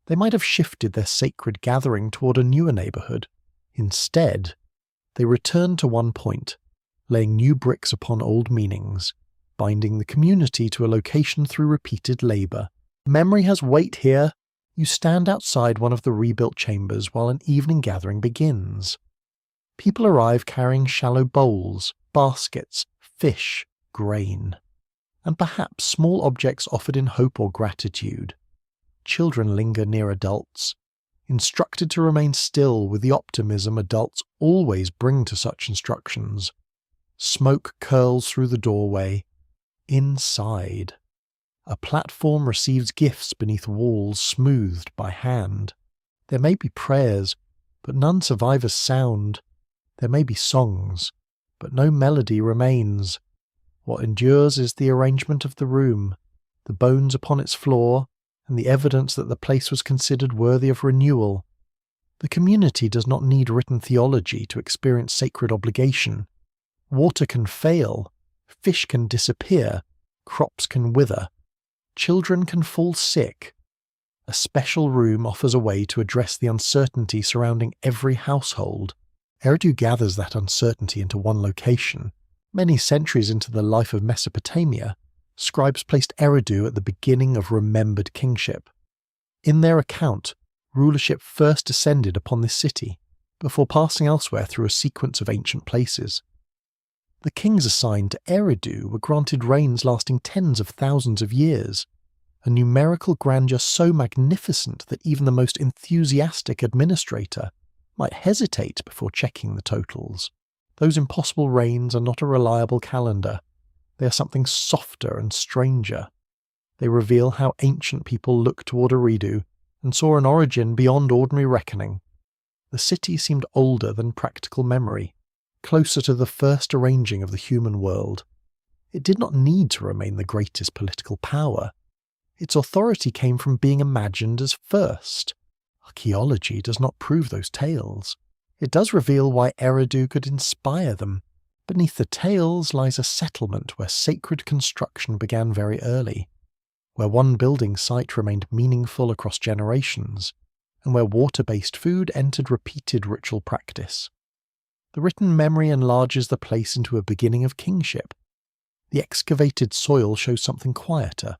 They might have shifted their sacred gathering toward a newer neighborhood. Instead, they returned to one point, laying new bricks upon old meanings, binding the community to a location through repeated labor. Memory has weight here. You stand outside one of the rebuilt chambers while an evening gathering begins. People arrive carrying shallow bowls, baskets, fish, grain, and perhaps small objects offered in hope or gratitude. Children linger near adults, instructed to remain still with the optimism adults always bring to such instructions. Smoke curls through the doorway. Inside, a platform receives gifts beneath walls smoothed by hand. There may be prayers, but none survive as sound. There may be songs, but no melody remains. What endures is the arrangement of the room, the bones upon its floor, and the evidence that the place was considered worthy of renewal. The community does not need written theology to experience sacred obligation. Water can fail, fish can disappear, crops can wither, children can fall sick. A special room offers a way to address the uncertainty surrounding every household. Eridu gathers that uncertainty into one location. Many centuries into the life of Mesopotamia, scribes placed Eridu at the beginning of remembered kingship. In their account, rulership first descended upon this city, before passing elsewhere through a sequence of ancient places. The kings assigned to Eridu were granted reigns lasting tens of thousands of years, a numerical grandeur so magnificent that even the most enthusiastic administrator might hesitate before checking the totals. Those impossible rains are not a reliable calendar. They are something softer and stranger. They reveal how ancient people looked toward Eridu and saw an origin beyond ordinary reckoning. The city seemed older than practical memory, closer to the first arranging of the human world. It did not need to remain the greatest political power. Its authority came from being imagined as first. Archaeology does not prove those tales. It does reveal why Eridu could inspire them. Beneath the tales lies a settlement where sacred construction began very early, where one building site remained meaningful across generations, and where water-based food entered repeated ritual practice. The written memory enlarges the place into a beginning of kingship. The excavated soil shows something quieter,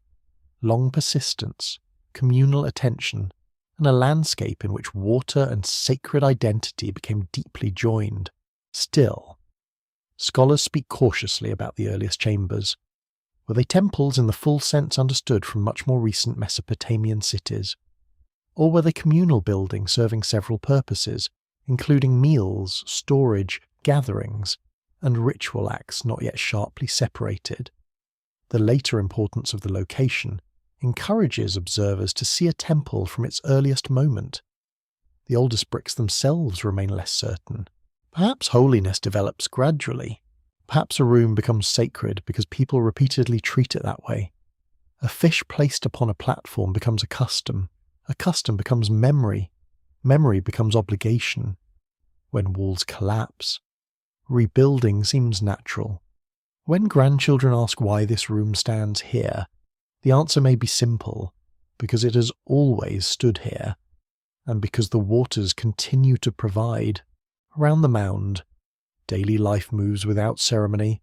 long persistence, communal attention, and a landscape in which water and sacred identity became deeply joined. Still, scholars speak cautiously about the earliest chambers. Were they temples in the full sense understood from much more recent Mesopotamian cities? Or were they communal buildings serving several purposes, including meals, storage, gatherings, and ritual acts not yet sharply separated? The later importance of the location encourages observers to see a temple from its earliest moment. The oldest bricks themselves remain less certain. Perhaps holiness develops gradually. Perhaps a room becomes sacred because people repeatedly treat it that way. A fish placed upon a platform becomes a custom becomes memory becomes obligation. When walls collapse, rebuilding seems natural. When grandchildren ask why this room stands here, the answer may be simple, because it has always stood here, and because the waters continue to provide. Around the mound, daily life moves without ceremony,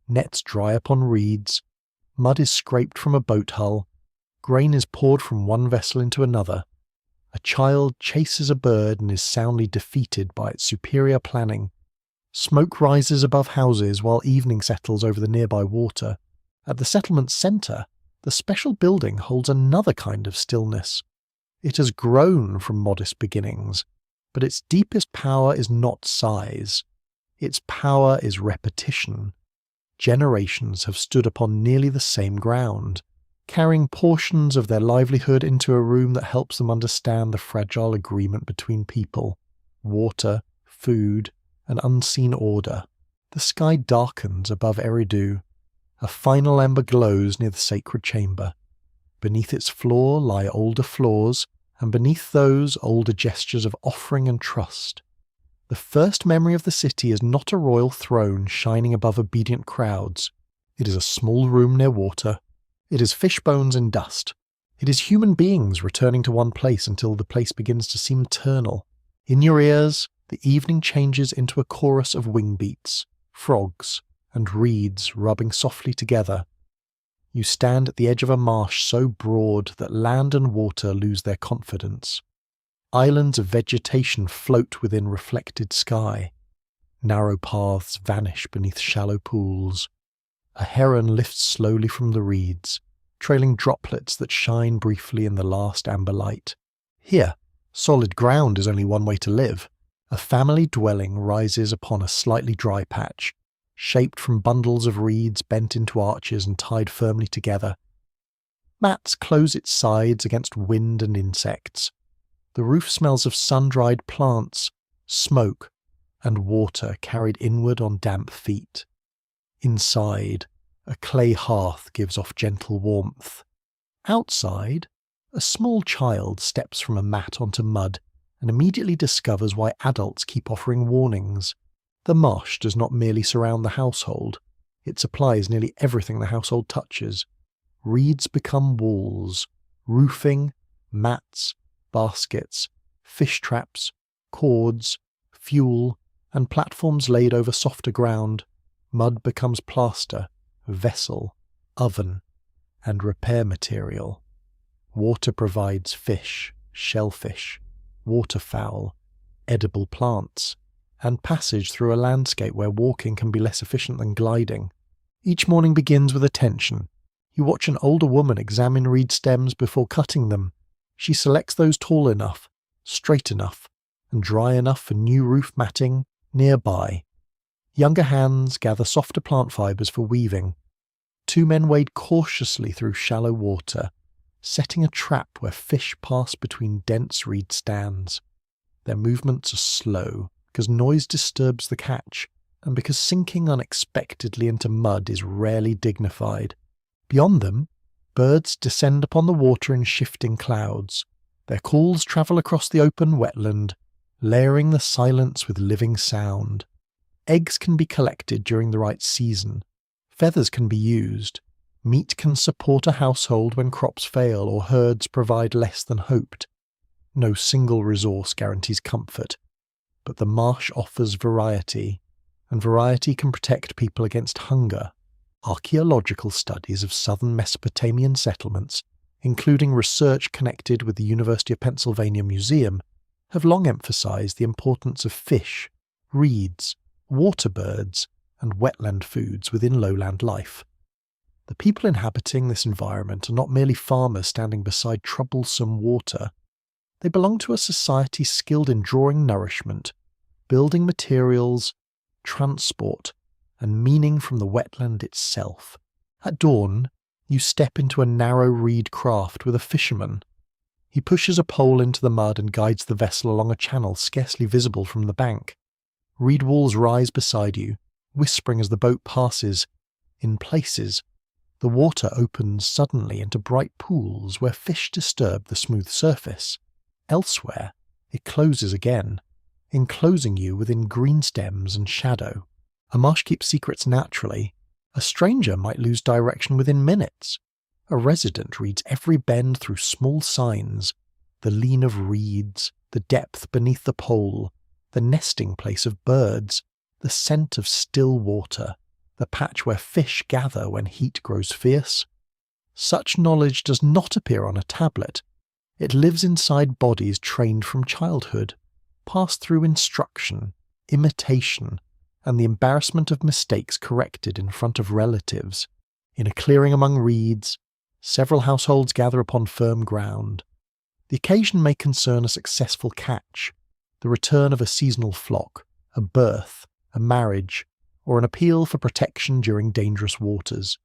nets dry upon reeds, mud is scraped from a boat hull, grain is poured from one vessel into another. A child chases a bird and is soundly defeated by its superior planning. Smoke rises above houses while evening settles over the nearby water. At the settlement's centre, the special building holds another kind of stillness. It has grown from modest beginnings, but its deepest power is not size. Its power is repetition. Generations have stood upon nearly the same ground, carrying portions of their livelihood into a room that helps them understand the fragile agreement between people, water, food, and unseen order. The sky darkens above Eridu. A final ember glows near the sacred chamber. Beneath its floor lie older floors, and beneath those older gestures of offering and trust. The first memory of the city is not a royal throne shining above obedient crowds. It is a small room near water. It is fish bones and dust. It is human beings returning to one place until the place begins to seem eternal. In your ears, the evening changes into a chorus of wing beats, frogs, and reeds rubbing softly together. You stand at the edge of a marsh so broad that land and water lose their confidence. Islands of vegetation float within reflected sky. Narrow paths vanish beneath shallow pools. A heron lifts slowly from the reeds, trailing droplets that shine briefly in the last amber light. Here, solid ground is only one way to live. A family dwelling rises upon a slightly dry patch, shaped from bundles of reeds bent into arches and tied firmly together. Mats close its sides against wind and insects. The roof smells of sun-dried plants, smoke, and water carried inward on damp feet. Inside, a clay hearth gives off gentle warmth. Outside, a small child steps from a mat onto mud and immediately discovers why adults keep offering warnings. The marsh does not merely surround the household, it supplies nearly everything the household touches. Reeds become walls, roofing, mats, baskets, fish traps, cords, fuel, and platforms laid over softer ground. Mud becomes plaster, vessel, oven, and repair material. Water provides fish, shellfish, waterfowl, edible plants, and passage through a landscape where walking can be less efficient than gliding. Each morning begins with attention. You watch an older woman examine reed stems before cutting them. She selects those tall enough, straight enough, and dry enough for new roof matting nearby. Younger hands gather softer plant fibres for weaving. Two men wade cautiously through shallow water, setting a trap where fish pass between dense reed stands. Their movements are slow, because noise disturbs the catch, and because sinking unexpectedly into mud is rarely dignified. Beyond them, birds descend upon the water in shifting clouds. Their calls travel across the open wetland, layering the silence with living sound. Eggs can be collected during the right season. Feathers can be used. Meat can support a household when crops fail or herds provide less than hoped. No single resource guarantees comfort, but the marsh offers variety, and variety can protect people against hunger. Archaeological studies of southern Mesopotamian settlements, including research connected with the University of Pennsylvania Museum, have long emphasized the importance of fish, reeds, water birds, and wetland foods within lowland life. The people inhabiting this environment are not merely farmers standing beside troublesome water. They belong to a society skilled in drawing nourishment, building materials, transport, and meaning from the wetland itself. At dawn, you step into a narrow reed craft with a fisherman. He pushes a pole into the mud and guides the vessel along a channel scarcely visible from the bank. Reed walls rise beside you, whispering as the boat passes. In places, the water opens suddenly into bright pools where fish disturb the smooth surface. Elsewhere, it closes again, enclosing you within green stems and shadow. A marsh keeps secrets naturally. A stranger might lose direction within minutes. A resident reads every bend through small signs, the lean of reeds, the depth beneath the pole, the nesting place of birds, the scent of still water, the patch where fish gather when heat grows fierce. Such knowledge does not appear on a tablet. It lives inside bodies trained from childhood, passed through instruction, imitation, and the embarrassment of mistakes corrected in front of relatives. In a clearing among reeds, several households gather upon firm ground. The occasion may concern a successful catch, the return of a seasonal flock, a birth, a marriage, or an appeal for protection during dangerous waters.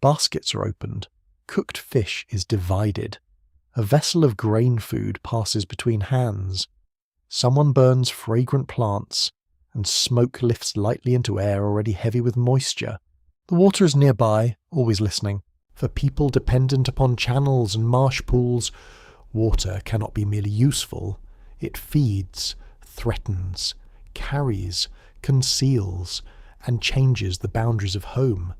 Baskets are opened, cooked fish is divided. A vessel of grain food passes between hands. Someone burns fragrant plants, and smoke lifts lightly into air already heavy with moisture. The water is nearby, always listening. For people dependent upon channels and marsh pools, water cannot be merely useful. It feeds, threatens, carries, conceals, and changes the boundaries of home.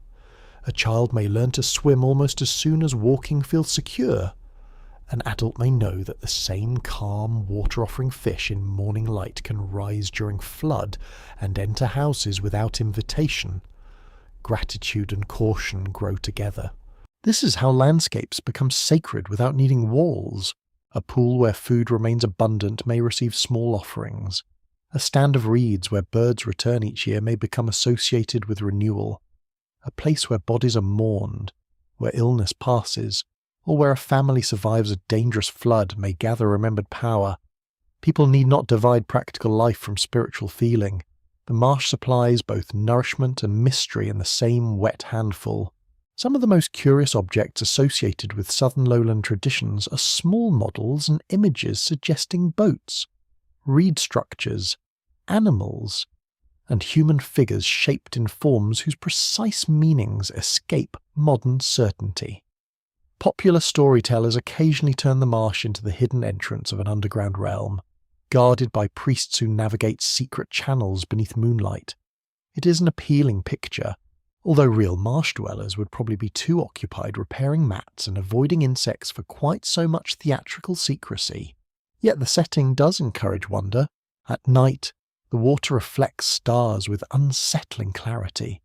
A child may learn to swim almost as soon as walking feels secure. An adult may know that the same calm, water-offering fish in morning light can rise during flood and enter houses without invitation. Gratitude and caution grow together. This is how landscapes become sacred without needing walls. A pool where food remains abundant may receive small offerings. A stand of reeds where birds return each year may become associated with renewal. A place where bodies are mourned, where illness passes, or where a family survives a dangerous flood may gather remembered power. People need not divide practical life from spiritual feeling. The marsh supplies both nourishment and mystery in the same wet handful. Some of the most curious objects associated with southern lowland traditions are small models and images suggesting boats, reed structures, animals, and human figures shaped in forms whose precise meanings escape modern certainty. Popular storytellers occasionally turn the marsh into the hidden entrance of an underground realm, guarded by priests who navigate secret channels beneath moonlight. It is an appealing picture, although real marsh dwellers would probably be too occupied repairing mats and avoiding insects for quite so much theatrical secrecy. Yet the setting does encourage wonder. At night, the water reflects stars with unsettling clarity.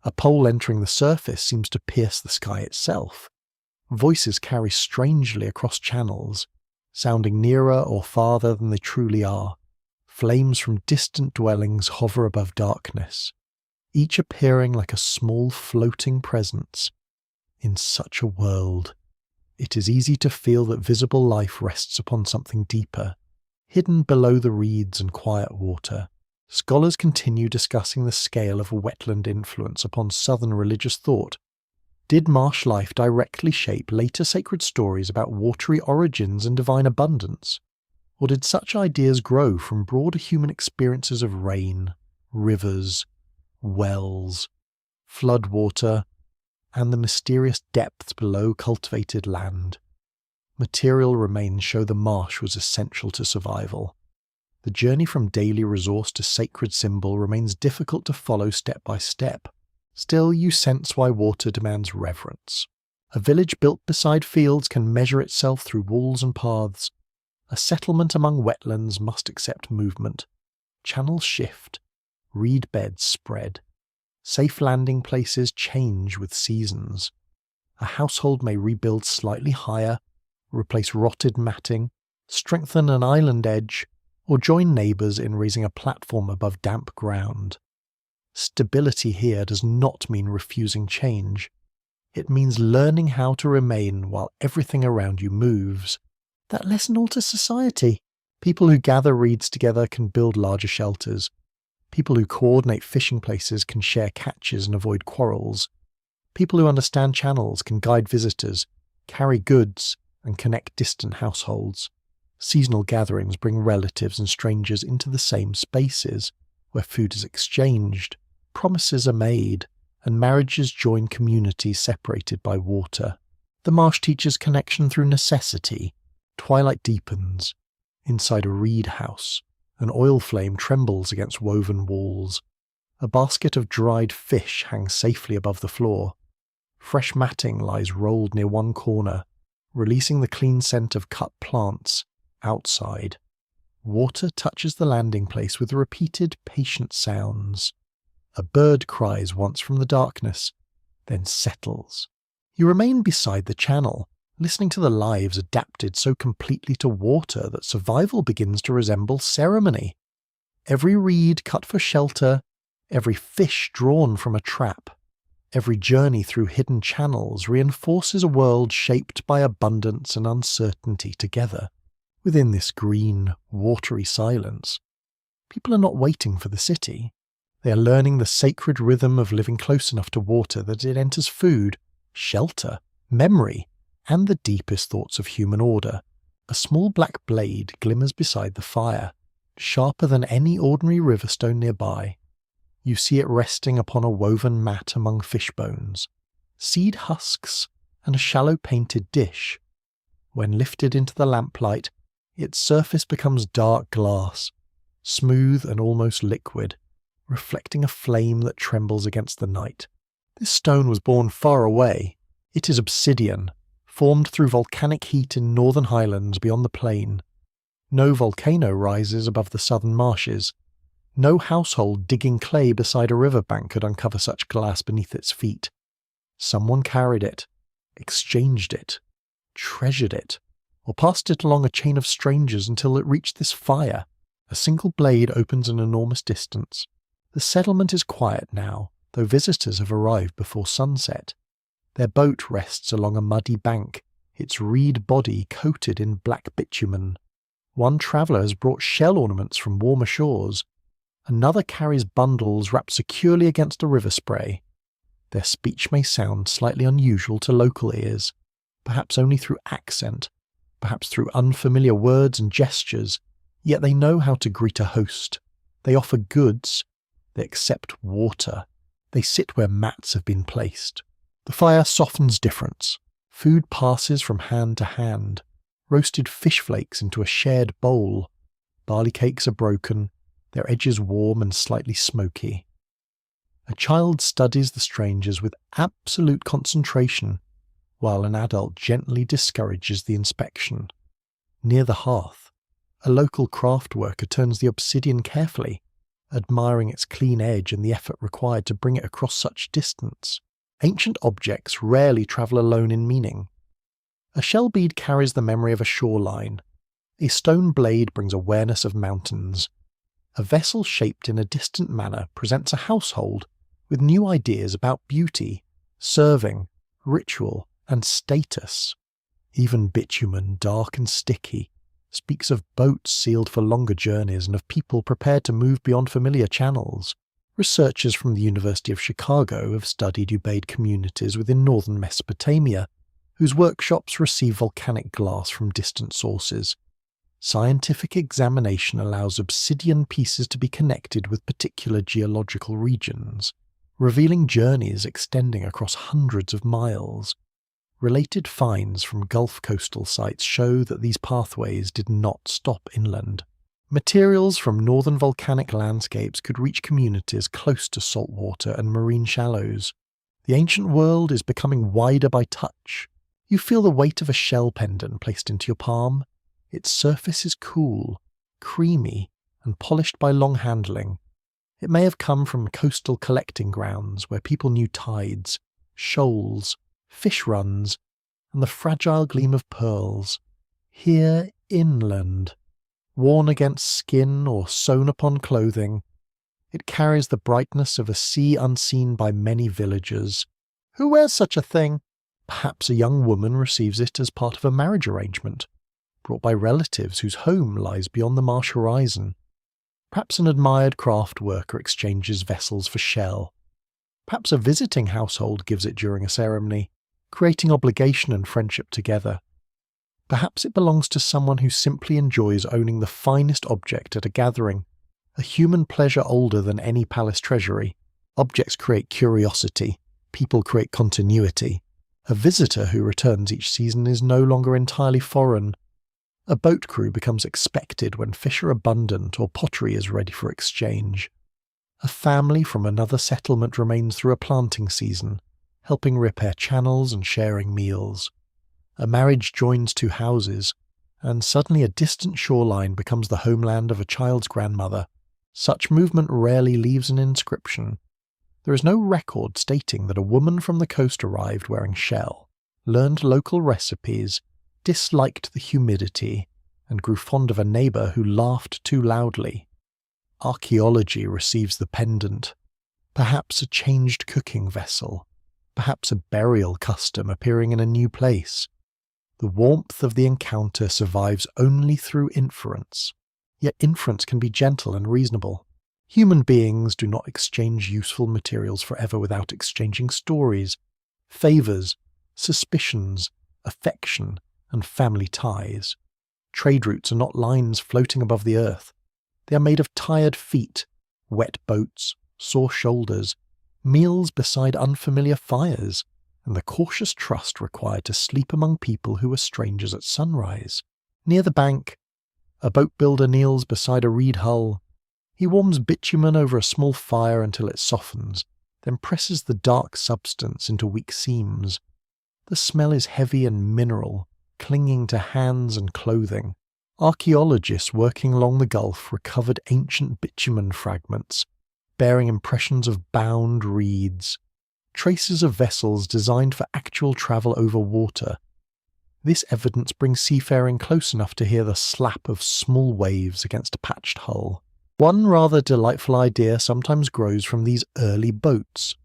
A pole entering the surface seems to pierce the sky itself. Voices carry strangely across channels, sounding nearer or farther than they truly are. Flames from distant dwellings hover above darkness, each appearing like a small floating presence. In such a world, it is easy to feel that visible life rests upon something deeper, Hidden below the reeds and quiet water, scholars continue discussing the scale of wetland influence upon southern religious thought. Did marsh life directly shape later sacred stories about watery origins and divine abundance? Or did such ideas grow from broader human experiences of rain, rivers, wells, floodwater, and the mysterious depths below cultivated land? Material remains show the marsh was essential to survival. The journey from daily resource to sacred symbol remains difficult to follow step by step. Still, you sense why water demands reverence. A village built beside fields can measure itself through walls and paths. A settlement among wetlands must accept movement. Channels shift. Reed beds spread. Safe landing places change with seasons. A household may rebuild slightly higher, replace rotted matting, strengthen an island edge, or join neighbours in raising a platform above damp ground. Stability here does not mean refusing change. It means learning how to remain while everything around you moves. That lesson alters society. People who gather reeds together can build larger shelters. People who coordinate fishing places can share catches and avoid quarrels. People who understand channels can guide visitors, carry goods, and connect distant households. Seasonal gatherings bring relatives and strangers into the same spaces, where food is exchanged, promises are made, and marriages join communities separated by water. The marsh teaches connection through necessity. Twilight deepens. Inside a reed house, an oil flame trembles against woven walls. A basket of dried fish hangs safely above the floor. Fresh matting lies rolled near one corner, releasing the clean scent of cut plants outside. Water touches the landing place with repeated, patient sounds. A bird cries once from the darkness, then settles. You remain beside the channel, listening to the lives adapted so completely to water that survival begins to resemble ceremony. Every reed cut for shelter, every fish drawn from a trap, every journey through hidden channels reinforces a world shaped by abundance and uncertainty together. Within this green, watery silence, people are not waiting for the city. They are learning the sacred rhythm of living close enough to water that it enters food, shelter, memory, and the deepest thoughts of human order. A small black blade glimmers beside the fire, sharper than any ordinary river stone nearby. You see it resting upon a woven mat among fish bones, seed husks, and a shallow painted dish. When lifted into the lamplight, its surface becomes dark glass, smooth and almost liquid, reflecting a flame that trembles against the night. This stone was born far away. It is obsidian, formed through volcanic heat in northern highlands beyond the plain. No volcano rises above the southern marshes. No household digging clay beside a riverbank could uncover such glass beneath its feet. Someone carried it, exchanged it, treasured it, or passed it along a chain of strangers until it reached this fire. A single blade opens an enormous distance. The settlement is quiet now, though visitors have arrived before sunset. Their boat rests along a muddy bank, its reed body coated in black bitumen. One traveller has brought shell ornaments from warmer shores. Another carries bundles wrapped securely against a river spray. Their speech may sound slightly unusual to local ears, perhaps only through accent, perhaps through unfamiliar words and gestures, yet they know how to greet a host. They offer goods. They accept water. They sit where mats have been placed. The fire softens difference. Food passes from hand to hand. Roasted fish flakes into a shared bowl. Barley cakes are broken, their edges warm and slightly smoky. A child studies the strangers with absolute concentration, while an adult gently discourages the inspection. Near the hearth, a local craft worker turns the obsidian carefully, admiring its clean edge and the effort required to bring it across such distance. Ancient objects rarely travel alone in meaning. A shell bead carries the memory of a shoreline. A stone blade brings awareness of mountains. A vessel shaped in a distant manner presents a household with new ideas about beauty, serving, ritual, and status. Even bitumen, dark and sticky, speaks of boats sealed for longer journeys and of people prepared to move beyond familiar channels. Researchers from the University of Chicago have studied Ubaid communities within northern Mesopotamia, whose workshops receive volcanic glass from distant sources. Scientific examination allows obsidian pieces to be connected with particular geological regions, revealing journeys extending across hundreds of miles. Related finds from Gulf coastal sites show that these pathways did not stop inland. Materials from northern volcanic landscapes could reach communities close to saltwater and marine shallows. The ancient world is becoming wider by touch. You feel the weight of a shell pendant placed into your palm. Its surface is cool, creamy, and polished by long handling. It may have come from coastal collecting grounds where people knew tides, shoals, fish runs, and the fragile gleam of pearls. Here inland, worn against skin or sewn upon clothing, it carries the brightness of a sea unseen by many villagers. Who wears such a thing? Perhaps a young woman receives it as part of a marriage arrangement, brought by relatives whose home lies beyond the marsh horizon. Perhaps an admired craft worker exchanges vessels for shell. Perhaps a visiting household gives it during a ceremony, creating obligation and friendship together. Perhaps it belongs to someone who simply enjoys owning the finest object at a gathering, a human pleasure older than any palace treasury. Objects create curiosity, people create continuity. A visitor who returns each season is no longer entirely foreign. A boat crew becomes expected when fish are abundant or pottery is ready for exchange. A family from another settlement remains through a planting season, helping repair channels and sharing meals. A marriage joins two houses, and suddenly a distant shoreline becomes the homeland of a child's grandmother. Such movement rarely leaves an inscription. There is no record stating that a woman from the coast arrived wearing shell, learned local recipes, disliked the humidity, and grew fond of a neighbour who laughed too loudly. Archaeology receives the pendant, perhaps a changed cooking vessel, perhaps a burial custom appearing in a new place. The warmth of the encounter survives only through inference, yet inference can be gentle and reasonable. Human beings do not exchange useful materials forever without exchanging stories, favours, suspicions, affection, and family ties. Trade routes are not lines floating above the earth. They are made of tired feet, wet boats, sore shoulders, meals beside unfamiliar fires, and the cautious trust required to sleep among people who were strangers at sunrise. Near the bank, a boat builder kneels beside a reed hull. He warms bitumen over a small fire until it softens, then presses the dark substance into weak seams. The smell is heavy and mineral, clinging to hands and clothing. Archaeologists working along the Gulf recovered ancient bitumen fragments, bearing impressions of bound reeds, traces of vessels designed for actual travel over water. This evidence brings seafaring close enough to hear the slap of small waves against a patched hull. One rather delightful idea sometimes grows from these early boats.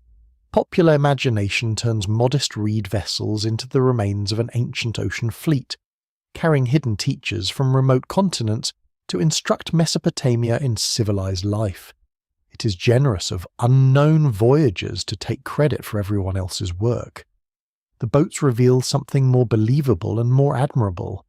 Popular imagination turns modest reed vessels into the remains of an ancient ocean fleet, carrying hidden teachers from remote continents to instruct Mesopotamia in civilized life. It is generous of unknown voyagers to take credit for everyone else's work. The boats reveal something more believable and more admirable.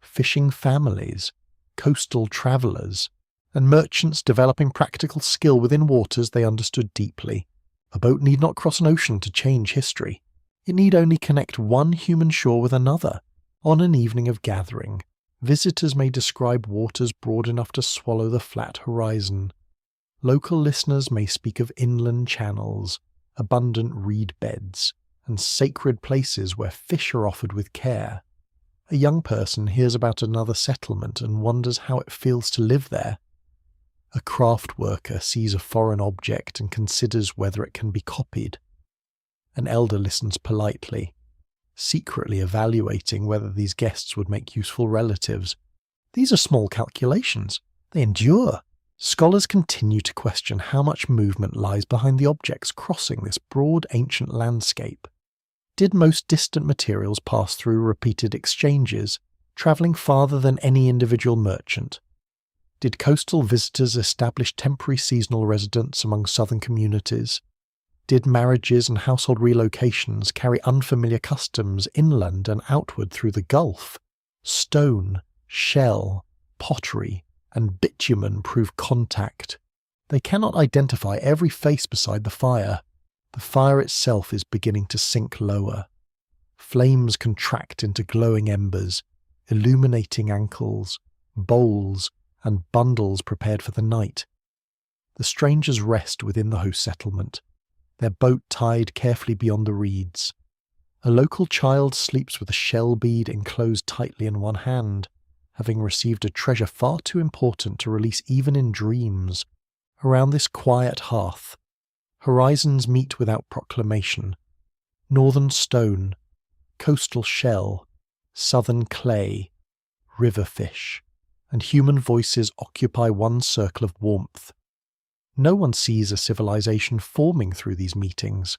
Fishing families, coastal travellers, and merchants developing practical skill within waters they understood deeply. A boat need not cross an ocean to change history. It need only connect one human shore with another. On an evening of gathering, visitors may describe waters broad enough to swallow the flat horizon. Local listeners may speak of inland channels, abundant reed beds, and sacred places where fish are offered with care. A young person hears about another settlement and wonders how it feels to live there. A craft worker sees a foreign object and considers whether it can be copied. An elder listens politely, secretly evaluating whether these guests would make useful relatives. These are small calculations. They endure. Scholars continue to question how much movement lies behind the objects crossing this broad ancient landscape. Did most distant materials pass through repeated exchanges, travelling farther than any individual merchant? Did coastal visitors establish temporary seasonal residence among southern communities? Did marriages and household relocations carry unfamiliar customs inland and outward through the Gulf? Stone, shell, pottery, and bitumen prove contact. They cannot identify every face beside the fire. The fire itself is beginning to sink lower. Flames contract into glowing embers, illuminating ankles, bowls, and bundles prepared for the night. The strangers rest within the host settlement, their boat tied carefully beyond the reeds. A local child sleeps with a shell bead enclosed tightly in one hand, having received a treasure far too important to release even in dreams. Around this quiet hearth, horizons meet without proclamation. Northern stone, coastal shell, southern clay, river fish, and human voices occupy one circle of warmth. No one sees a civilization forming through these meetings.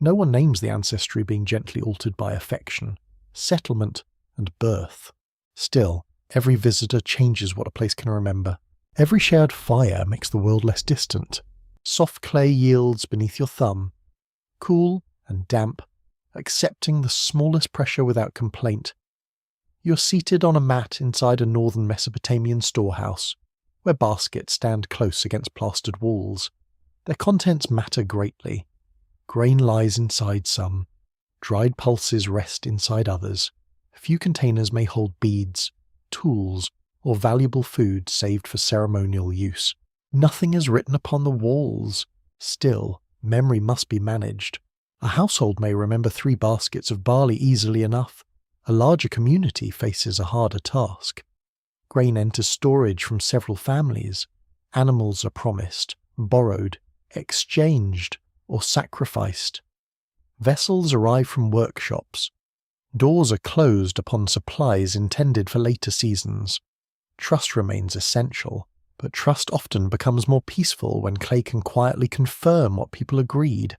No one names the ancestry being gently altered by affection, settlement, and birth. Still, every visitor changes what a place can remember. Every shared fire makes the world less distant. Soft clay yields beneath your thumb, cool and damp, accepting the smallest pressure without complaint. You're seated on a mat inside a northern Mesopotamian storehouse, where baskets stand close against plastered walls. Their contents matter greatly. Grain lies inside some. Dried pulses rest inside others. A few containers may hold beads, tools, or valuable food saved for ceremonial use. Nothing is written upon the walls. Still, memory must be managed. A household may remember 3 baskets of barley easily enough. A larger community faces a harder task. Grain enters storage from several families. Animals are promised, borrowed, exchanged, or sacrificed. Vessels arrive from workshops. Doors are closed upon supplies intended for later seasons. Trust remains essential, but trust often becomes more peaceful when clay can quietly confirm what people agreed.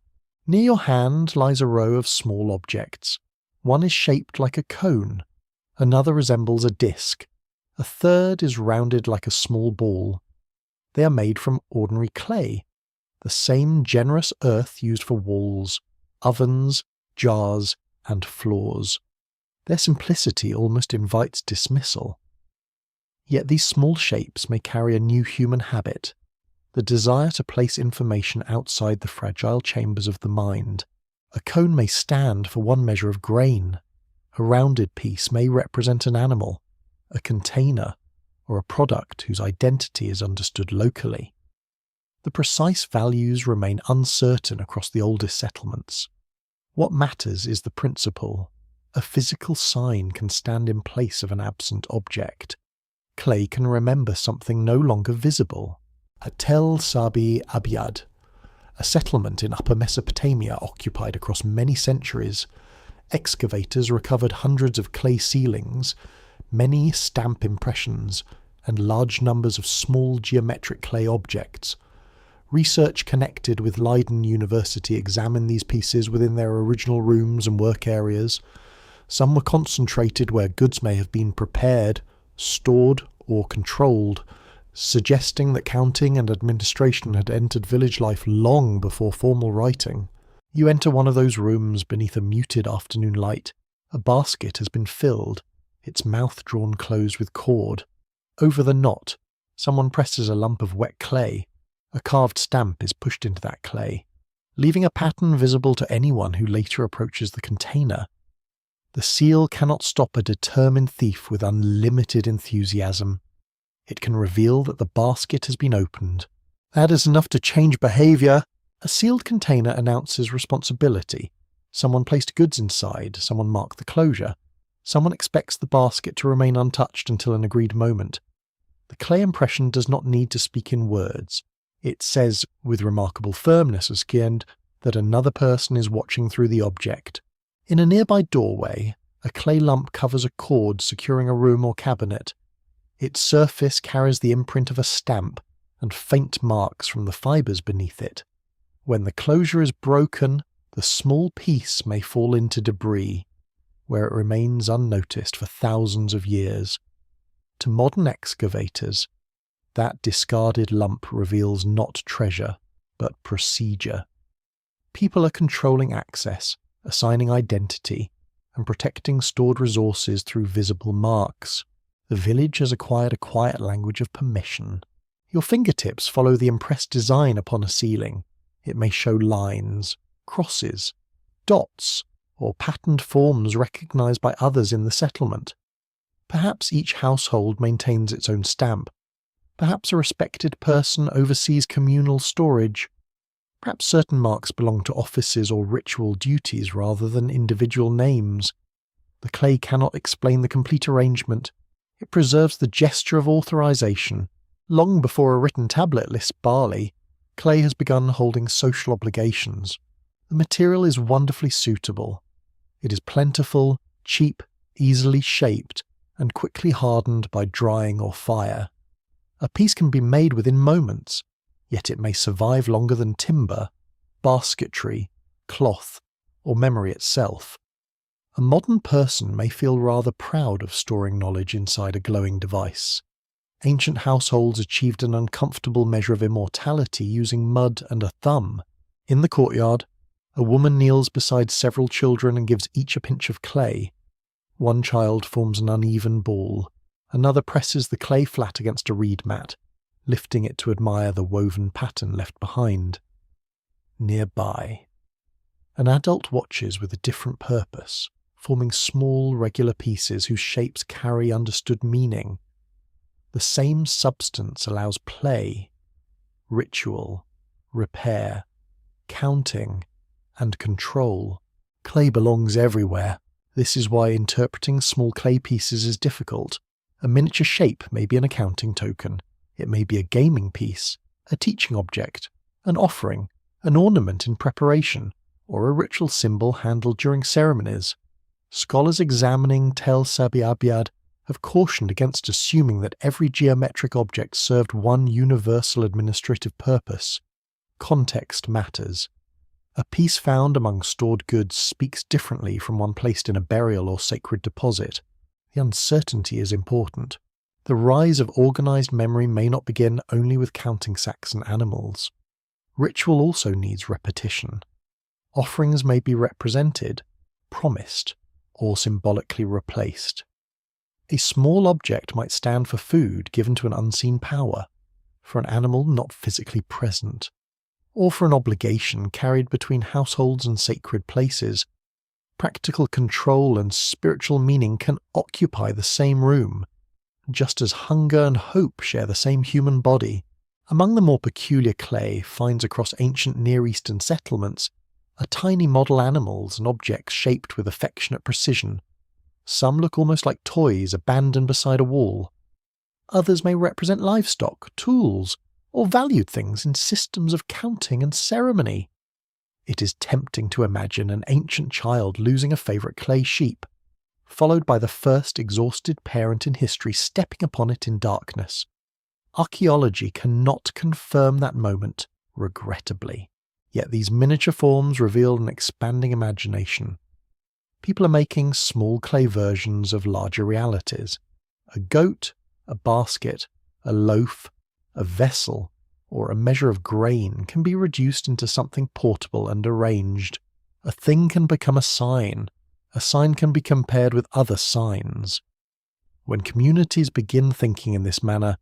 Near your hand lies a row of small objects. One is shaped like a cone, another resembles a disc, a third is rounded like a small ball. They are made from ordinary clay, the same generous earth used for walls, ovens, jars, and floors. Their simplicity almost invites dismissal. Yet these small shapes may carry a new human habit, the desire to place information outside the fragile chambers of the mind. A cone may stand for one measure of grain. A rounded piece may represent an animal, a container, or a product whose identity is understood locally. The precise values remain uncertain across the oldest settlements. What matters is the principle. A physical sign can stand in place of an absent object. Clay can remember something no longer visible. At Tel Sabi Abiad, a settlement in Upper Mesopotamia occupied across many centuries, excavators recovered hundreds of clay ceilings, many stamp impressions, and large numbers of small geometric clay objects. Research connected with Leiden University examined these pieces within their original rooms and work areas. Some were concentrated where goods may have been prepared, stored, or controlled, suggesting that counting and administration had entered village life long before formal writing. You enter one of those rooms beneath a muted afternoon light. A basket has been filled, its mouth drawn closed with cord. Over the knot, someone presses a lump of wet clay. A carved stamp is pushed into that clay, leaving a pattern visible to anyone who later approaches the container. The seal cannot stop a determined thief with unlimited enthusiasm. It can reveal that the basket has been opened. That is enough to change behaviour. A sealed container announces responsibility. Someone placed goods inside, someone marked the closure. Someone expects the basket to remain untouched until an agreed moment. The clay impression does not need to speak in words. It says, with remarkable firmness askind, that another person is watching through the object. In a nearby doorway, a clay lump covers a cord securing a room or cabinet. Its surface carries the imprint of a stamp and faint marks from the fibres beneath it. When the closure is broken, the small piece may fall into debris. where it remains unnoticed for thousands of years. To modern excavators, that discarded lump reveals not treasure, but procedure. People are controlling access, assigning identity, and protecting stored resources through visible marks. The village has acquired a quiet language of permission. Your fingertips follow the impressed design upon a ceiling. It may show lines, crosses, dots, or patterned forms recognized by others in the settlement. Perhaps each household maintains its own stamp. Perhaps a respected person oversees communal storage. Perhaps certain marks belong to offices or ritual duties rather than individual names. The clay cannot explain the complete arrangement. It preserves the gesture of authorization. Long before a written tablet lists barley, clay has begun holding social obligations. The material is wonderfully suitable. It is plentiful, cheap, easily shaped, and quickly hardened by drying or fire. A piece can be made within moments, yet it may survive longer than timber, basketry, cloth, or memory itself. A modern person may feel rather proud of storing knowledge inside a glowing device. Ancient households achieved an uncomfortable measure of immortality using mud and a thumb. In the courtyard, a woman kneels beside several children and gives each a pinch of clay. One child forms an uneven ball. Another presses the clay flat against a reed mat, lifting it to admire the woven pattern left behind. Nearby, an adult watches with a different purpose, forming small, regular pieces whose shapes carry understood meaning. The same substance allows play, ritual, repair, counting, and control. Clay belongs everywhere. This is why interpreting small clay pieces is difficult. A miniature shape may be an accounting token. It may be a gaming piece, a teaching object, an offering, an ornament in preparation, or a ritual symbol handled during ceremonies. Scholars examining Tel Sabi-Abyad have cautioned against assuming that every geometric object served one universal administrative purpose. Context matters. A piece found among stored goods speaks differently from one placed in a burial or sacred deposit. The uncertainty is important. The rise of organized memory may not begin only with counting sacks and animals. Ritual also needs repetition. Offerings may be represented, promised, or symbolically replaced. A small object might stand for food given to an unseen power, for an animal not physically present, or for an obligation carried between households and sacred places. Practical control and spiritual meaning can occupy the same room, just as hunger and hope share the same human body. Among the more peculiar clay finds across ancient Near Eastern settlements are tiny model animals and objects shaped with affectionate precision. Some look almost like toys abandoned beside a wall. Others may represent livestock, tools, or valued things in systems of counting and ceremony. It is tempting to imagine an ancient child losing a favourite clay sheep, followed by the first exhausted parent in history stepping upon it in darkness. Archaeology cannot confirm that moment, regrettably. Yet these miniature forms reveal an expanding imagination. People are making small clay versions of larger realities. A goat, a basket, a loaf, a vessel, or a measure of grain can be reduced into something portable and arranged. A thing can become a sign. A sign can be compared with other signs. When communities begin thinking in this manner,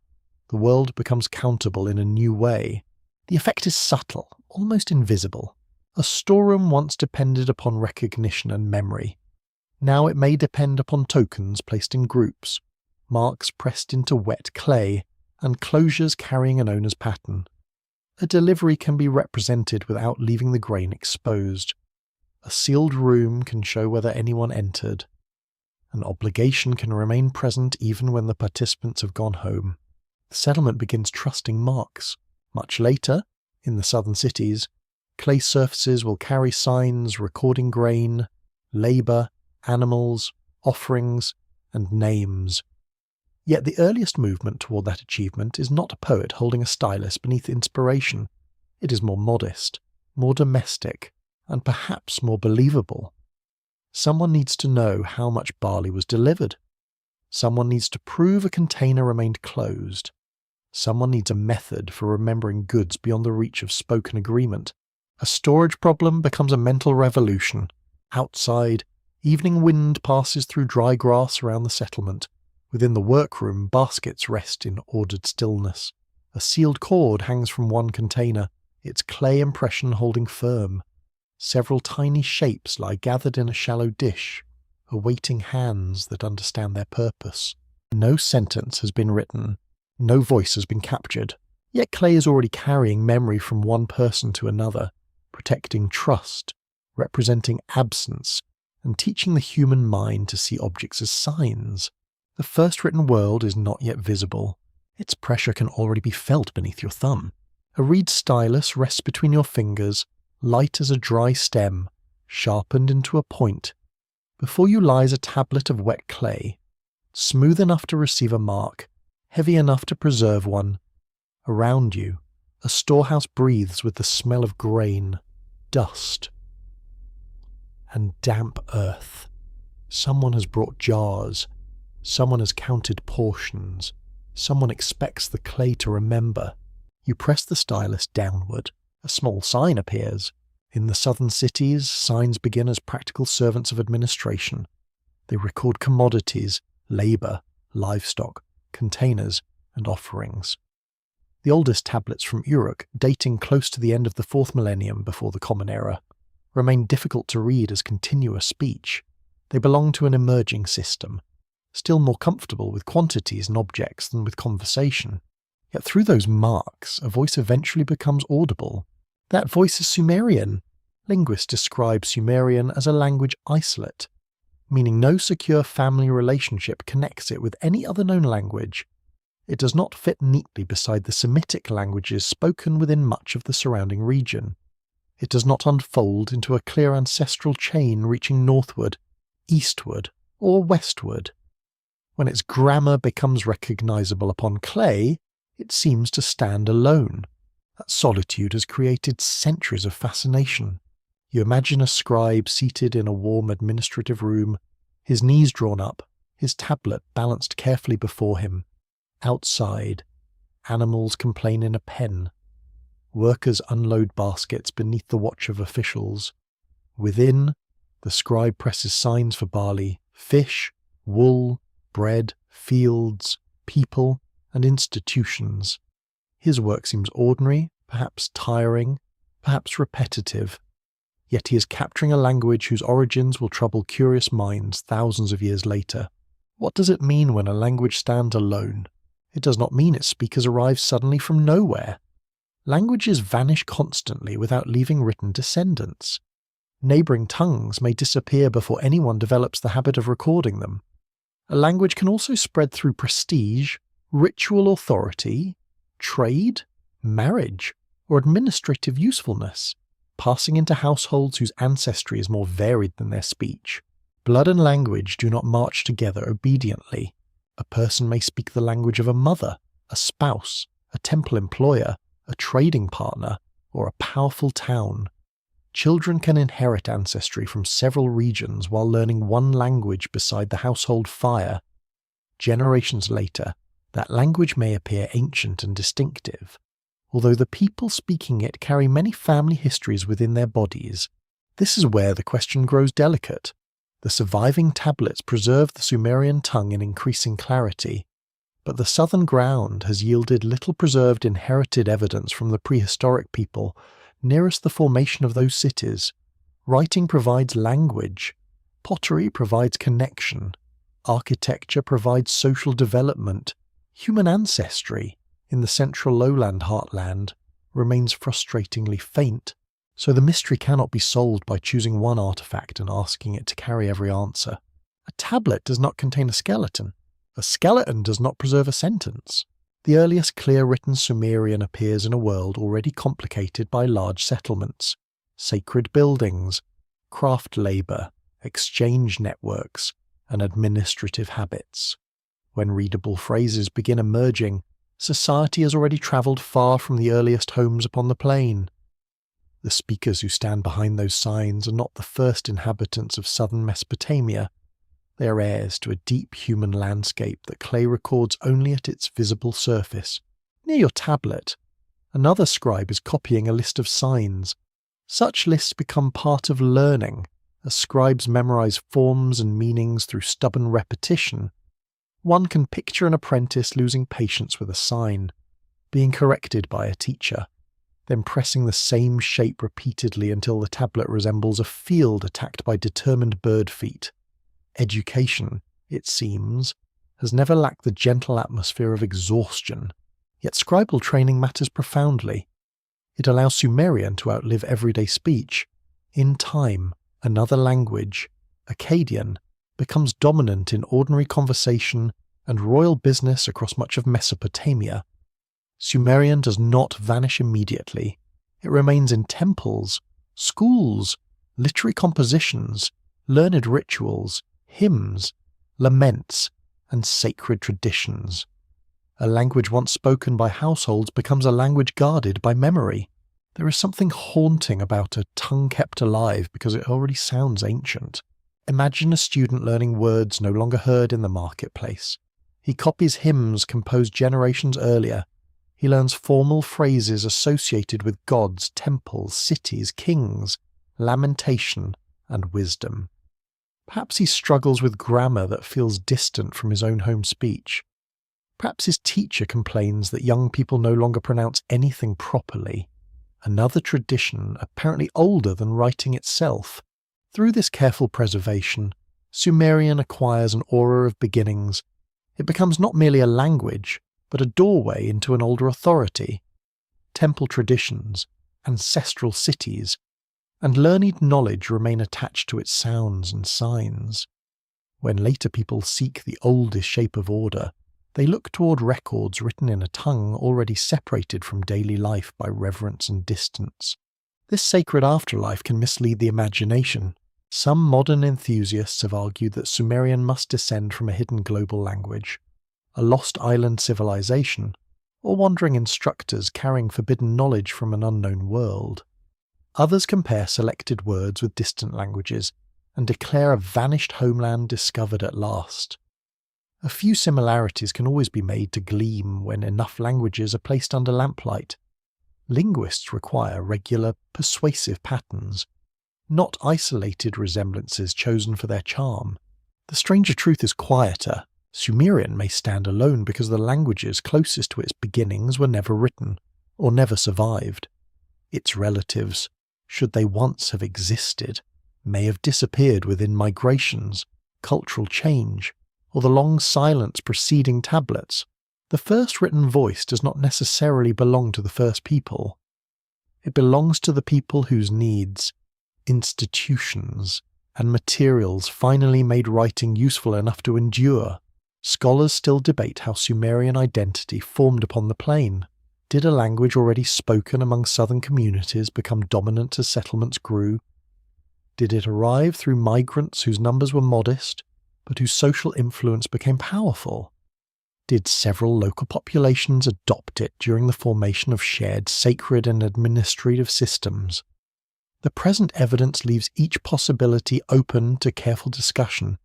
the world becomes countable in a new way. The effect is subtle, almost invisible. A storeroom once depended upon recognition and memory. Now it may depend upon tokens placed in groups, marks pressed into wet clay, and closures carrying an owner's pattern. A delivery can be represented without leaving the grain exposed. A sealed room can show whether anyone entered. An obligation can remain present even when the participants have gone home. The settlement begins trusting marks. Much later, in the southern cities, clay surfaces will carry signs recording grain, labour, animals, offerings, and names. Yet the earliest movement toward that achievement is not a poet holding a stylus beneath inspiration. It is more modest, more domestic, and perhaps more believable. Someone needs to know how much barley was delivered. Someone needs to prove a container remained closed. Someone needs a method for remembering goods beyond the reach of spoken agreement. A storage problem becomes a mental revolution. Outside, evening wind passes through dry grass around the settlement. Within the workroom, baskets rest in ordered stillness. A sealed cord hangs from one container, its clay impression holding firm. Several tiny shapes lie gathered in a shallow dish, awaiting hands that understand their purpose. No sentence has been written. No voice has been captured. Yet clay is already carrying memory from one person to another, protecting trust, representing absence, and teaching the human mind to see objects as signs. The first written world is not yet visible. Its pressure can already be felt beneath your thumb. A reed stylus rests between your fingers, light as a dry stem, sharpened into a point. Before you lies a tablet of wet clay, smooth enough to receive a mark, heavy enough to preserve one. Around you, a storehouse breathes with the smell of grain, dust, and damp earth. Someone has brought jars. Someone has counted portions. Someone expects the clay to remember. You press the stylus downward. A small sign appears. In the southern cities, signs begin as practical servants of administration. They record commodities, labour, livestock, containers, and offerings. The oldest tablets from Uruk, dating close to the end of the 4th millennium before the Common Era, remain difficult to read as continuous speech. They belong to an emerging system, still more comfortable with quantities and objects than with conversation. Yet through those marks, a voice eventually becomes audible. That voice is Sumerian. Linguists describe Sumerian as a language isolate, meaning no secure family relationship connects it with any other known language. It does not fit neatly beside the Semitic languages spoken within much of the surrounding region. It does not unfold into a clear ancestral chain reaching northward, eastward, or westward. When its grammar becomes recognizable upon clay, it seems to stand alone. That solitude has created centuries of fascination. You imagine a scribe seated in a warm administrative room, his knees drawn up, his tablet balanced carefully before him. Outside, animals complain in a pen. Workers unload baskets beneath the watch of officials. Within, the scribe presses signs for barley, fish, wool, bread, fields, people, and institutions. His work seems ordinary, perhaps tiring, perhaps repetitive. Yet he is capturing a language whose origins will trouble curious minds thousands of years later. What does it mean when a language stands alone? It does not mean its speakers arrive suddenly from nowhere. Languages vanish constantly without leaving written descendants. Neighbouring tongues may disappear before anyone develops the habit of recording them. A language can also spread through prestige, ritual authority, trade, marriage, or administrative usefulness, passing into households whose ancestry is more varied than their speech. Blood and language do not march together obediently. A person may speak the language of a mother, a spouse, a temple employer, a trading partner, or a powerful town. Children can inherit ancestry from several regions while learning one language beside the household fire. Generations later, that language may appear ancient and distinctive, although the people speaking it carry many family histories within their bodies. This is where the question grows delicate. The surviving tablets preserve the Sumerian tongue in increasing clarity, but the southern ground has yielded little preserved inherited evidence from the prehistoric people nearest the formation of those cities. Writing provides language, pottery provides connection, architecture provides social development. Human ancestry, in the central lowland heartland, remains frustratingly faint, so the mystery cannot be solved by choosing one artifact and asking it to carry every answer. A tablet does not contain a skeleton. A skeleton does not preserve a sentence. The earliest clear-written Sumerian appears in a world already complicated by large settlements, sacred buildings, craft labour, exchange networks, and administrative habits. When readable phrases begin emerging, society has already travelled far from the earliest homes upon the plain. The speakers who stand behind those signs are not the first inhabitants of southern Mesopotamia. They are heirs to a deep human landscape that clay records only at its visible surface. Near your tablet, another scribe is copying a list of signs. Such lists become part of learning, as scribes memorize forms and meanings through stubborn repetition. One can picture an apprentice losing patience with a sign, being corrected by a teacher, then pressing the same shape repeatedly until the tablet resembles a field attacked by determined bird feet. Education, it seems, has never lacked the gentle atmosphere of exhaustion, yet scribal training matters profoundly. It allows Sumerian to outlive everyday speech. In time, another language, Akkadian, becomes dominant in ordinary conversation and royal business across much of Mesopotamia. Sumerian does not vanish immediately. It remains in temples, schools, literary compositions, learned rituals, hymns, laments, and sacred traditions. A language once spoken by households becomes a language guarded by memory. There is something haunting about a tongue kept alive because it already sounds ancient. Imagine a student learning words no longer heard in the marketplace. He copies hymns composed generations earlier. He learns formal phrases associated with gods, temples, cities, kings, lamentation, and wisdom. Perhaps he struggles with grammar that feels distant from his own home speech. Perhaps his teacher complains that young people no longer pronounce anything properly. Another tradition, apparently older than writing itself. Through this careful preservation, Sumerian acquires an aura of beginnings. It becomes not merely a language, but a doorway into an older authority. Temple traditions, ancestral cities, and learned knowledge remain attached to its sounds and signs. When later people seek the oldest shape of order, they look toward records written in a tongue already separated from daily life by reverence and distance. This sacred afterlife can mislead the imagination. Some modern enthusiasts have argued that Sumerian must descend from a hidden global language, a lost island civilization, or wandering instructors carrying forbidden knowledge from an unknown world. Others compare selected words with distant languages and declare a vanished homeland discovered at last. A few similarities can always be made to gleam when enough languages are placed under lamplight. Linguists require regular, persuasive patterns, not isolated resemblances chosen for their charm. The stranger truth is quieter. Sumerian may stand alone because the languages closest to its beginnings were never written, or never survived. Its relatives, should they once have existed, may have disappeared within migrations, cultural change, or the long silence preceding tablets. The first written voice does not necessarily belong to the first people. It belongs to the people whose needs, institutions, and materials finally made writing useful enough to endure. Scholars still debate how Sumerian identity formed upon the plain. Did a language already spoken among southern communities become dominant as settlements grew? Did it arrive through migrants whose numbers were modest, but whose social influence became powerful? Did several local populations adopt it during the formation of shared sacred and administrative systems? The present evidence leaves each possibility open to careful discussion,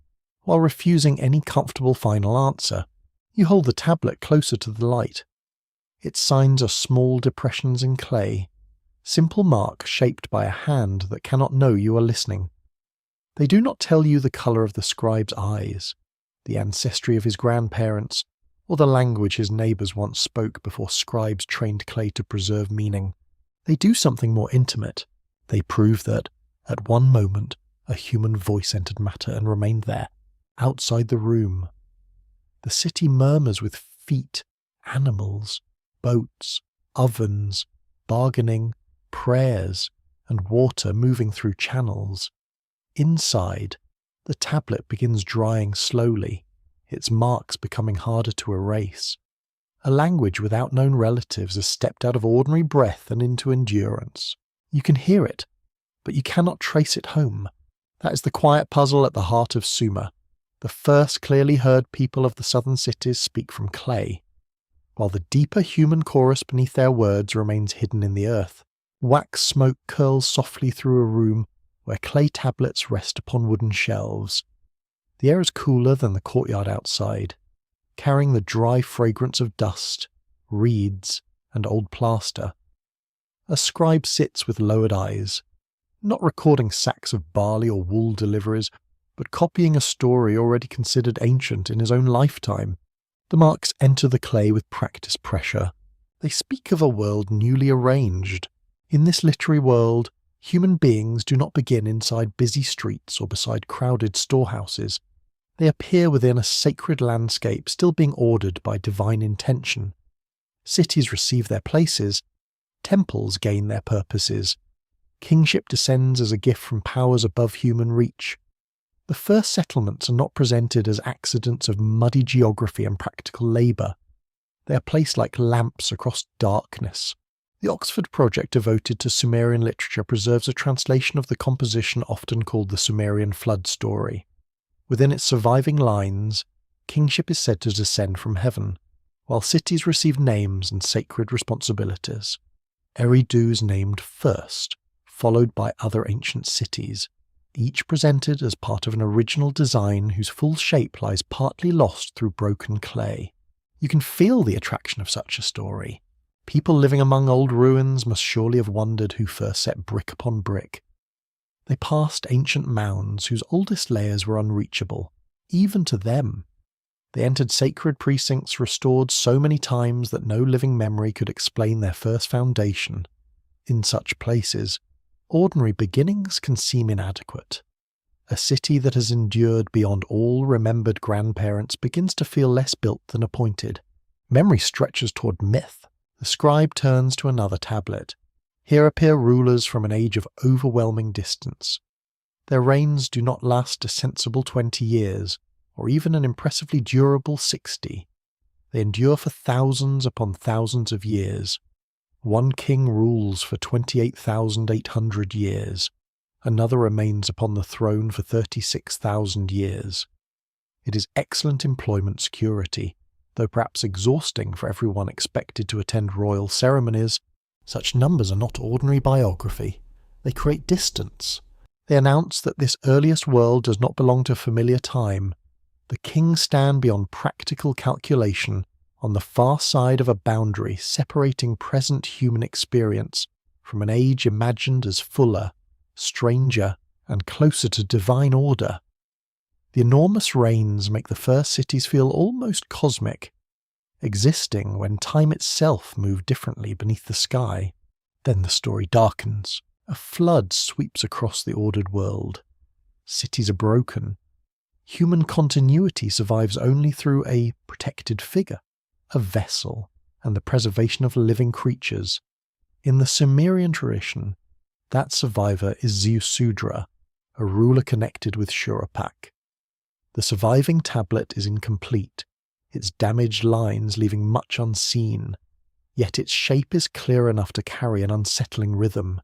while refusing any comfortable final answer. You hold the tablet closer to the light. Its signs are small depressions in clay, simple marks shaped by a hand that cannot know you are listening. They do not tell you the colour of the scribe's eyes, the ancestry of his grandparents, or the language his neighbours once spoke before scribes trained clay to preserve meaning. They do something more intimate. They prove that, at one moment, a human voice entered matter and remained there, outside the room. The city murmurs with feet, animals, boats, ovens, bargaining, prayers, and water moving through channels. Inside, the tablet begins drying slowly, its marks becoming harder to erase. A language without known relatives has stepped out of ordinary breath and into endurance. You can hear it, but you cannot trace it home. That is the quiet puzzle at the heart of Sumer. The first clearly heard people of the southern cities speak from clay, while the deeper human chorus beneath their words remains hidden in the earth. Wax smoke curls softly through a room where clay tablets rest upon wooden shelves. The air is cooler than the courtyard outside, carrying the dry fragrance of dust, reeds, and old plaster. A scribe sits with lowered eyes, not recording sacks of barley or wool deliveries, but copying a story already considered ancient in his own lifetime. The marks enter the clay with practiced pressure. They speak of a world newly arranged. In this literary world, human beings do not begin inside busy streets or beside crowded storehouses. They appear within a sacred landscape still being ordered by divine intention. Cities receive their places, temples gain their purposes. Kingship descends as a gift from powers above human reach. The first settlements are not presented as accidents of muddy geography and practical labour. They are placed like lamps across darkness. The Oxford project devoted to Sumerian literature preserves a translation of the composition often called the Sumerian flood story. Within its surviving lines, kingship is said to descend from heaven, while cities receive names and sacred responsibilities. Eridu is named first, followed by other ancient cities, each presented as part of an original design whose full shape lies partly lost through broken clay. You can feel the attraction of such a story. People living among old ruins must surely have wondered who first set brick upon brick. They passed ancient mounds whose oldest layers were unreachable, even to them. They entered sacred precincts restored so many times that no living memory could explain their first foundation. In such places, ordinary beginnings can seem inadequate. A city that has endured beyond all remembered grandparents begins to feel less built than appointed. Memory stretches toward myth. The scribe turns to another tablet. Here appear rulers from an age of overwhelming distance. Their reigns do not last a sensible 20 years, or even an impressively durable 60. They endure for thousands upon thousands of years. One king rules for 28,800 years. Another remains upon the throne for 36,000 years. It is excellent employment security, though perhaps exhausting for everyone expected to attend royal ceremonies. Such numbers are not ordinary biography. They create distance. They announce that this earliest world does not belong to familiar time. The kings stand beyond practical calculation on the far side of a boundary separating present human experience from an age imagined as fuller, stranger, and closer to divine order. The enormous reigns make the first cities feel almost cosmic, existing when time itself moved differently beneath the sky. Then the story darkens. A flood sweeps across the ordered world. Cities are broken. Human continuity survives only through a protected figure, a vessel, and the preservation of living creatures. In the Sumerian tradition, that survivor is Ziusudra, a ruler connected with Shuruppak. The surviving tablet is incomplete, its damaged lines leaving much unseen, yet its shape is clear enough to carry an unsettling rhythm: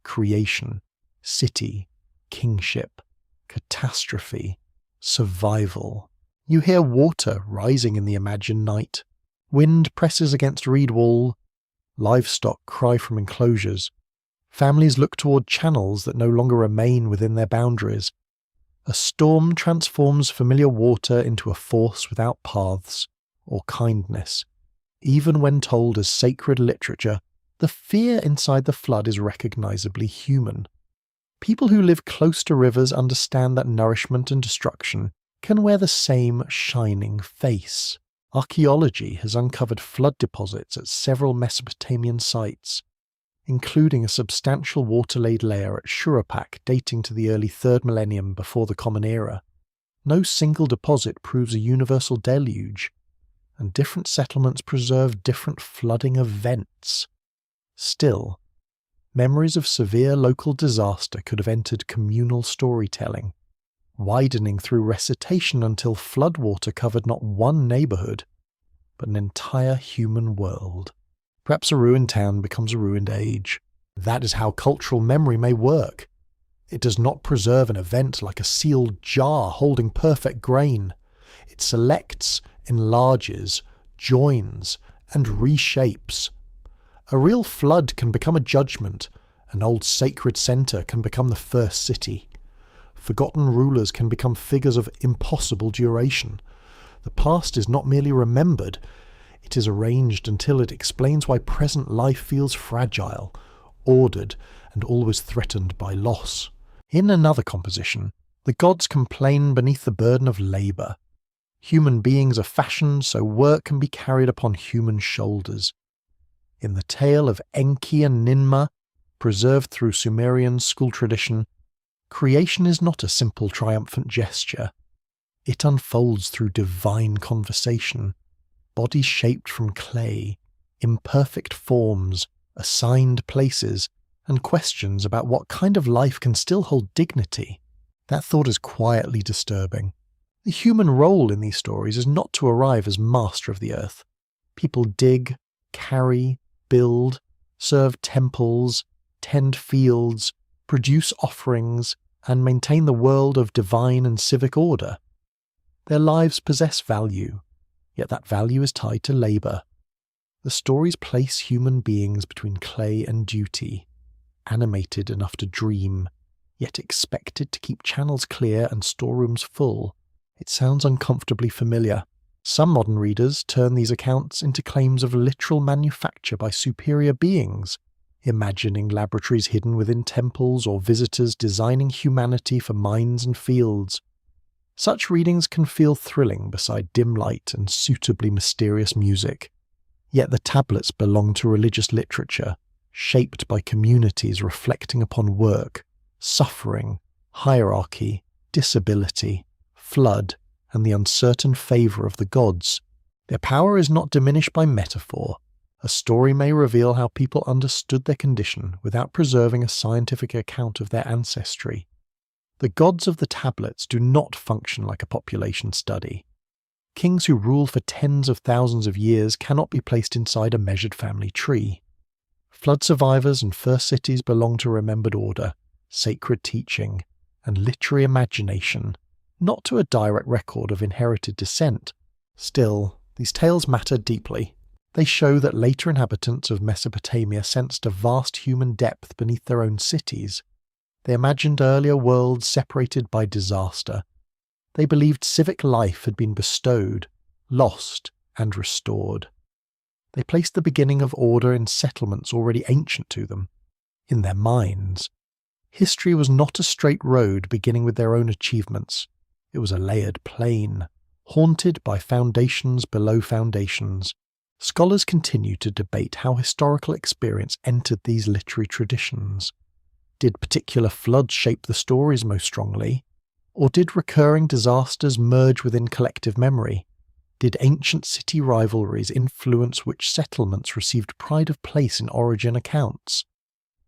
creation, city, kingship, catastrophe, survival. You hear water rising in the imagined night. Wind presses against reed wall. Livestock cry from enclosures. Families look toward channels that no longer remain within their boundaries. A storm transforms familiar water into a force without paths or kindness. Even when told as sacred literature, the fear inside the flood is recognizably human. People who live close to rivers understand that nourishment and destruction can wear the same shining face. Archaeology has uncovered flood deposits at several Mesopotamian sites, including a substantial water-laid layer at Shuruppak dating to the early 3rd millennium before the Common Era. No single deposit proves a universal deluge, and different settlements preserve different flooding events. Still, memories of severe local disaster could have entered communal storytelling, widening through recitation until floodwater covered not one neighborhood, but an entire human world. Perhaps a ruined town becomes a ruined age. That is how cultural memory may work. It does not preserve an event like a sealed jar holding perfect grain. It selects, enlarges, joins, and reshapes. A real flood can become a judgment, An old sacred centre can become the first city. Forgotten rulers can become figures of impossible duration. The past is not merely remembered, it is arranged until it explains why present life feels fragile, ordered, and always threatened by loss. In another composition, the gods complain beneath the burden of labour. Human beings are fashioned so work can be carried upon human shoulders. In the tale of Enki and Ninmah, preserved through Sumerian school tradition, creation is not a simple triumphant gesture. It unfolds through divine conversation, bodies shaped from clay, imperfect forms, assigned places, and questions about what kind of life can still hold dignity. That thought is quietly disturbing. The human role in these stories is not to arrive as master of the earth. People dig, carry, build, serve temples, tend fields, produce offerings, and maintain the world of divine and civic order. Their lives possess value, yet that value is tied to labour. The stories place human beings between clay and duty, animated enough to dream, yet expected to keep channels clear and storerooms full. It sounds uncomfortably familiar. Some modern readers turn these accounts into claims of literal manufacture by superior beings, imagining laboratories hidden within temples or visitors designing humanity for mines and fields. Such readings can feel thrilling beside dim light and suitably mysterious music. Yet the tablets belong to religious literature, shaped by communities reflecting upon work, suffering, hierarchy, disability, flood, and the uncertain favour of the gods. Their power is not diminished by metaphor. A story may reveal how people understood their condition without preserving a scientific account of their ancestry. The gods of the tablets do not function like a population study. Kings who rule for tens of thousands of years cannot be placed inside a measured family tree. Flood survivors and first cities belong to remembered order, sacred teaching, and literary imagination, not to a direct record of inherited descent. Still, these tales matter deeply. They show that later inhabitants of Mesopotamia sensed a vast human depth beneath their own cities. They imagined earlier worlds separated by disaster. They believed civic life had been bestowed, lost, and restored. They placed the beginning of order in settlements already ancient to them, in their minds. History was not a straight road beginning with their own achievements. It was a layered plain, haunted by foundations below foundations. Scholars continue to debate how historical experience entered these literary traditions. Did particular floods shape the stories most strongly? Or did recurring disasters merge within collective memory? Did ancient city rivalries influence which settlements received pride of place in origin accounts?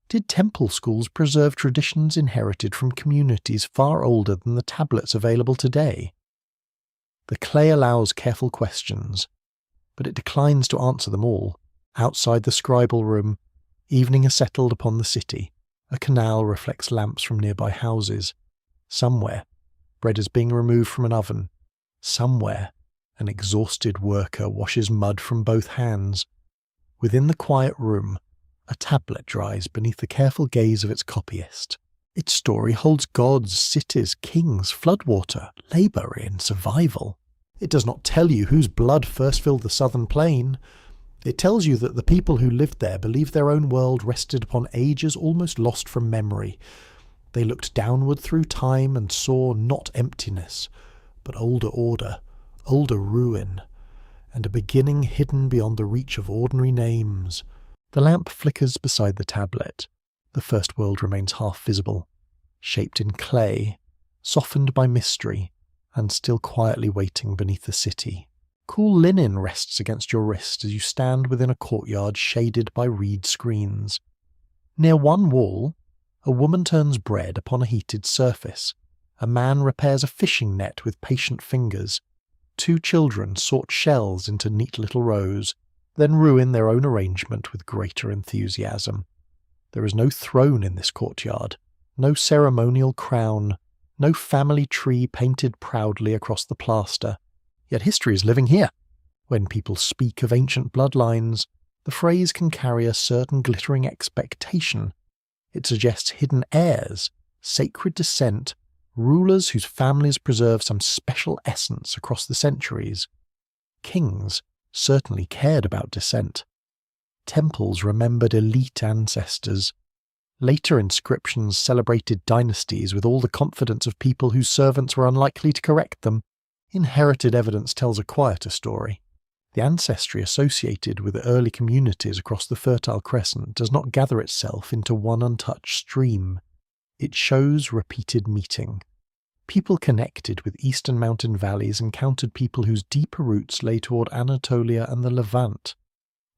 Did temple schools preserve traditions inherited from communities far older than the tablets available today? The clay allows careful questions, but it declines to answer them all. Outside the scribal room, evening has settled upon the city. A canal reflects lamps from nearby houses. Somewhere, bread is being removed from an oven. Somewhere, an exhausted worker washes mud from both hands. Within the quiet room, a tablet dries beneath the careful gaze of its copyist. Its story holds gods, cities, kings, floodwater, labour, and survival. It does not tell you whose blood first filled the southern plain. It tells you that the people who lived there believed their own world rested upon ages almost lost from memory. They looked downward through time and saw not emptiness, but older order, older ruin, and a beginning hidden beyond the reach of ordinary names. The lamp flickers beside the tablet. The first world remains half visible, shaped in clay, softened by mystery, and still quietly waiting beneath the city. Cool linen rests against your wrist as you stand within a courtyard shaded by reed screens. Near one wall, a woman turns bread upon a heated surface. A man repairs a fishing net with patient fingers. Two children sort shells into neat little rows, then ruin their own arrangement with greater enthusiasm. There is no throne in this courtyard, no ceremonial crown, no family tree painted proudly across the plaster. Yet history is living here. When people speak of ancient bloodlines, the phrase can carry a certain glittering expectation. It suggests hidden heirs, sacred descent, rulers whose families preserve some special essence across the centuries. Kings certainly cared about descent. Temples remembered elite ancestors. Later inscriptions celebrated dynasties with all the confidence of people whose servants were unlikely to correct them. Inherited evidence tells a quieter story. The ancestry associated with early communities across the Fertile Crescent does not gather itself into one untouched stream. It shows repeated meeting. People connected with eastern mountain valleys encountered people whose deeper roots lay toward Anatolia and the Levant.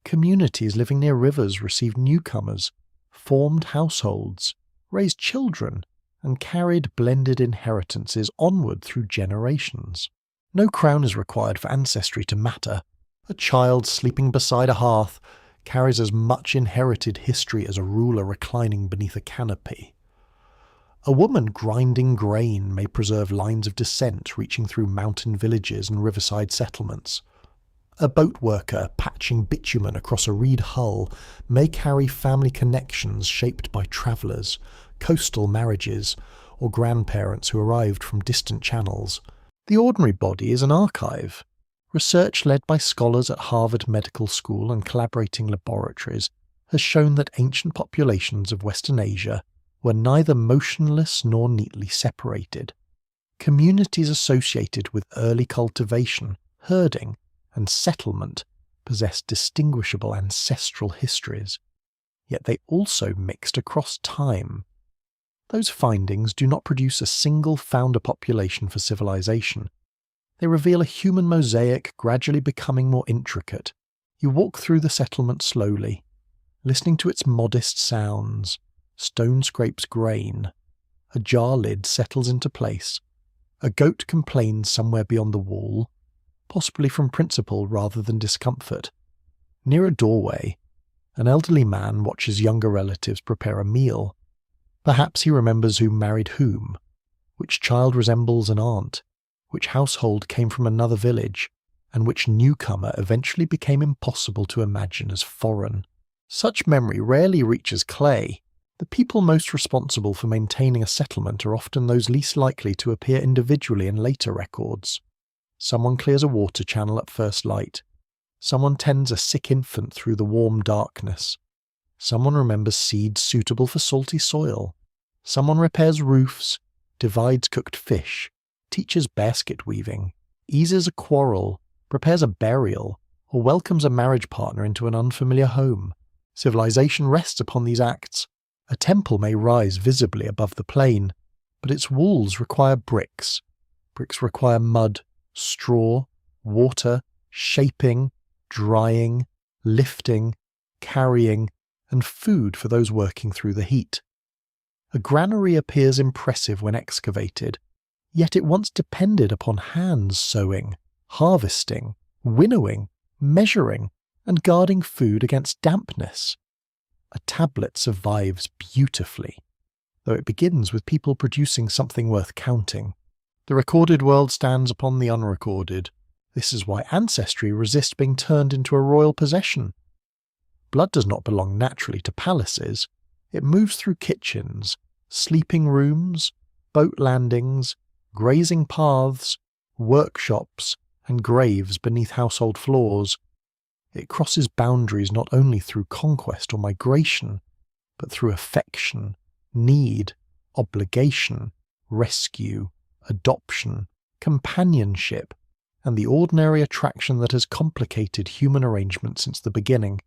Communities living near rivers received newcomers, formed households, raised children, and carried blended inheritances onward through generations. No crown is required for ancestry to matter. A child sleeping beside a hearth carries as much inherited history as a ruler reclining beneath a canopy. A woman grinding grain may preserve lines of descent reaching through mountain villages and riverside settlements. A boat worker patching bitumen across a reed hull may carry family connections shaped by travellers, coastal marriages, or grandparents who arrived from distant channels. The ordinary body is an archive. Research led by scholars at Harvard Medical School and collaborating laboratories has shown that ancient populations of Western Asia were neither motionless nor neatly separated. Communities associated with early cultivation, herding, and settlement possessed distinguishable ancestral histories, yet they also mixed across time. Those findings do not produce a single founder population for civilization. They reveal a human mosaic gradually becoming more intricate. You walk through the settlement slowly, listening to its modest sounds. Stone scrapes grain. A jar lid settles into place. A goat complains somewhere beyond the wall, possibly from principle rather than discomfort. Near a doorway, an elderly man watches younger relatives prepare a meal. Perhaps he remembers who married whom, which child resembles an aunt, which household came from another village, and which newcomer eventually became impossible to imagine as foreign. Such memory rarely reaches clay. The people most responsible for maintaining a settlement are often those least likely to appear individually in later records. Someone clears a water channel at first light. Someone tends a sick infant through the warm darkness. Someone remembers seeds suitable for salty soil. Someone repairs roofs, divides cooked fish, teaches basket weaving, eases a quarrel, prepares a burial, or welcomes a marriage partner into an unfamiliar home. Civilization rests upon these acts. A temple may rise visibly above the plain, but its walls require bricks. Bricks require mud, straw, water, shaping, drying, lifting, carrying, and food for those working through the heat. A granary appears impressive when excavated, yet it once depended upon hands sowing, harvesting, winnowing, measuring, and guarding food against dampness. A tablet survives beautifully, though it begins with people producing something worth counting. The recorded world stands upon the unrecorded. This is why ancestry resists being turned into a royal possession. Blood does not belong naturally to palaces. It moves through kitchens, sleeping rooms, boat landings, grazing paths, workshops, and graves beneath household floors. It crosses boundaries not only through conquest or migration, but through affection, need, obligation, rescue, adoption, companionship, and the ordinary attraction that has complicated human arrangement since the beginning.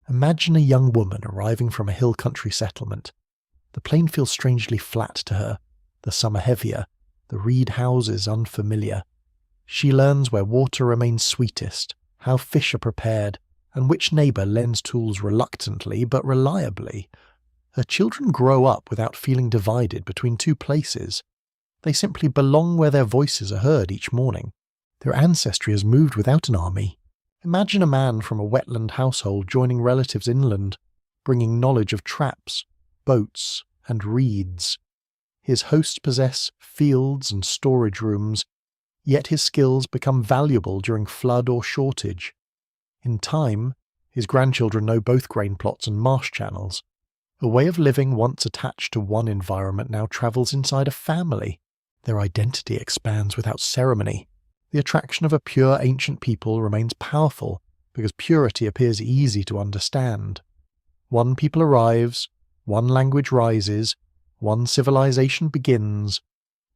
Imagine a young woman arriving from a hill country settlement. The plain feels strangely flat to her, the summer heavier, the reed houses unfamiliar. She learns where water remains sweetest, how fish are prepared, and which neighbour lends tools reluctantly but reliably. Her children grow up without feeling divided between two places. They simply belong where their voices are heard each morning. Their ancestry has moved without an army. Imagine a man from a wetland household joining relatives inland, bringing knowledge of traps, boats, and reeds. His hosts possess fields and storage rooms, yet his skills become valuable during flood or shortage. In time, his grandchildren know both grain plots and marsh channels. A way of living once attached to one environment now travels inside a family. Their identity expands without ceremony. The attraction of a pure ancient people remains powerful because purity appears easy to understand. One people arrives, one language rises, one civilization begins.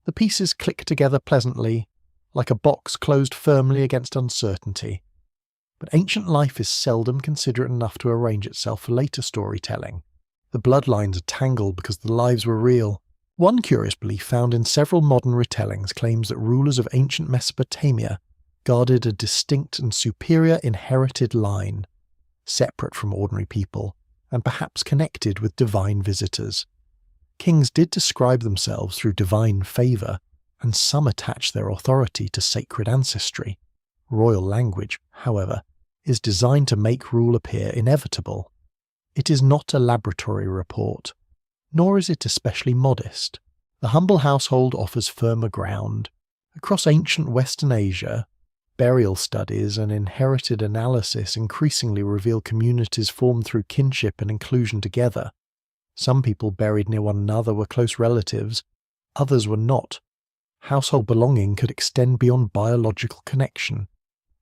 The pieces click together pleasantly, like a box closed firmly against uncertainty. But ancient life is seldom considerate enough to arrange itself for later storytelling. The bloodlines are tangled because the lives were real. One curious belief found in several modern retellings claims that rulers of ancient Mesopotamia guarded a distinct and superior inherited line, separate from ordinary people, and perhaps connected with divine visitors. Kings did describe themselves through divine favour, and some attached their authority to sacred ancestry. Royal language, however, is designed to make rule appear inevitable. It is not a laboratory report, nor is it especially modest. The humble household offers firmer ground. Across ancient Western Asia, burial studies and inherited analysis increasingly reveal communities formed through kinship and inclusion together. Some people buried near one another were close relatives, others were not. Household belonging could extend beyond biological connection.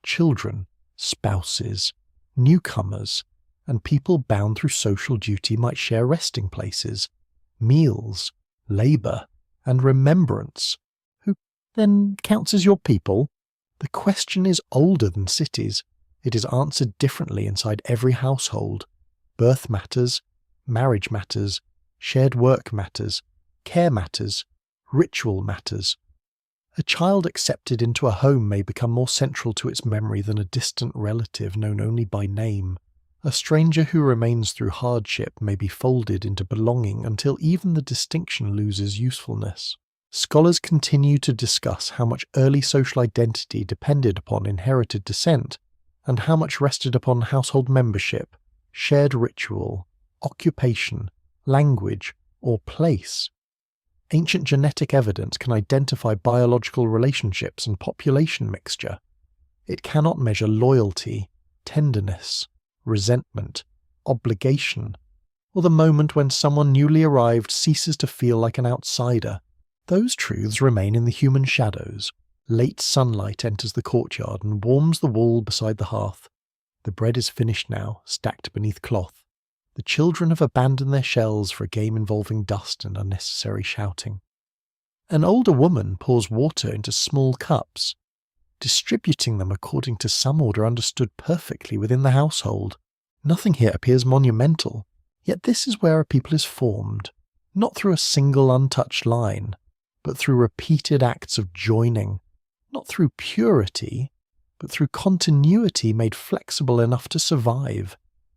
Children, spouses, newcomers, and people bound through social duty might share resting places, meals, labour, and remembrance. Who then counts as your people? The question is older than cities. It is answered differently inside every household. Birth matters, marriage matters, shared work matters, care matters, ritual matters. A child accepted into a home may become more central to its memory than a distant relative known only by name. A stranger who remains through hardship may be folded into belonging until even the distinction loses usefulness. Scholars continue to discuss how much early social identity depended upon inherited descent, and how much rested upon household membership, shared ritual, occupation, language, or place. Ancient genetic evidence can identify biological relationships and population mixture. It cannot measure loyalty, tenderness, resentment, obligation, or the moment when someone newly arrived ceases to feel like an outsider. Those truths remain in the human shadows. Late sunlight enters the courtyard and warms the wall beside the hearth. The bread is finished now, stacked beneath cloth. The children have abandoned their shells for a game involving dust and unnecessary shouting. An older woman pours water into small cups, distributing them according to some order understood perfectly within the household. Nothing here appears monumental, yet this is where a people is formed, not through a single untouched line, but through repeated acts of joining, not through purity, but through continuity made flexible enough to survive,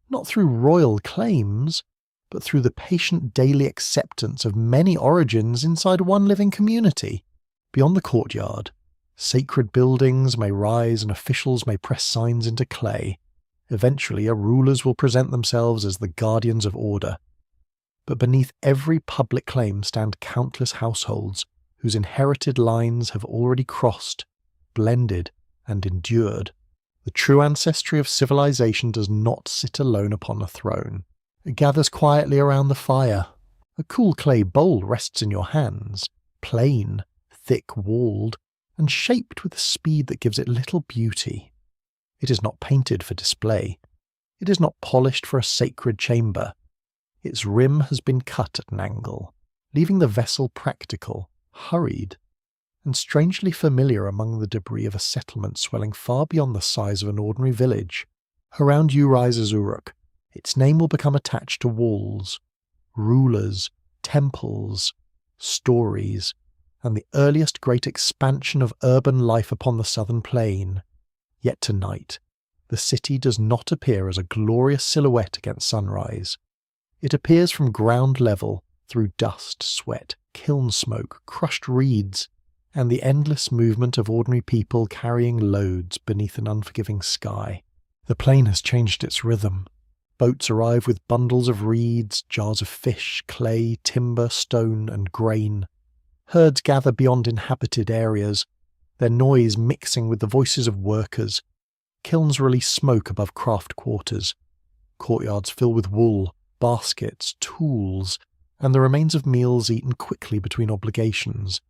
not through royal claims, but through the patient daily acceptance of many origins inside one living community. Beyond the courtyard, sacred buildings may rise and officials may press signs into clay. Eventually, rulers will present themselves as the guardians of order. But beneath every public claim stand countless households whose inherited lines have already crossed, blended, and endured. The true ancestry of civilization does not sit alone upon a throne. It gathers quietly around the fire. A cool clay bowl rests in your hands, plain, thick-walled, and shaped with a speed that gives it little beauty. It is not painted for display. It is not polished for a sacred chamber. Its rim has been cut at an angle, leaving the vessel practical, hurried, and strangely familiar among the debris of a settlement swelling far beyond the size of an ordinary village. Around you rises Uruk. Its name will become attached to walls, rulers, temples, stories, and the earliest great expansion of urban life upon the southern plain. Yet tonight, the city does not appear as a glorious silhouette against sunrise. It appears from ground level through dust, sweat, kiln smoke, crushed reeds, and the endless movement of ordinary people carrying loads beneath an unforgiving sky. The plain has changed its rhythm. Boats arrive with bundles of reeds, jars of fish, clay, timber, stone, and grain. Herds gather beyond inhabited areas, their noise mixing with the voices of workers. Kilns release smoke above craft quarters. Courtyards fill with wool, baskets, tools, and the remains of meals eaten quickly between obligations.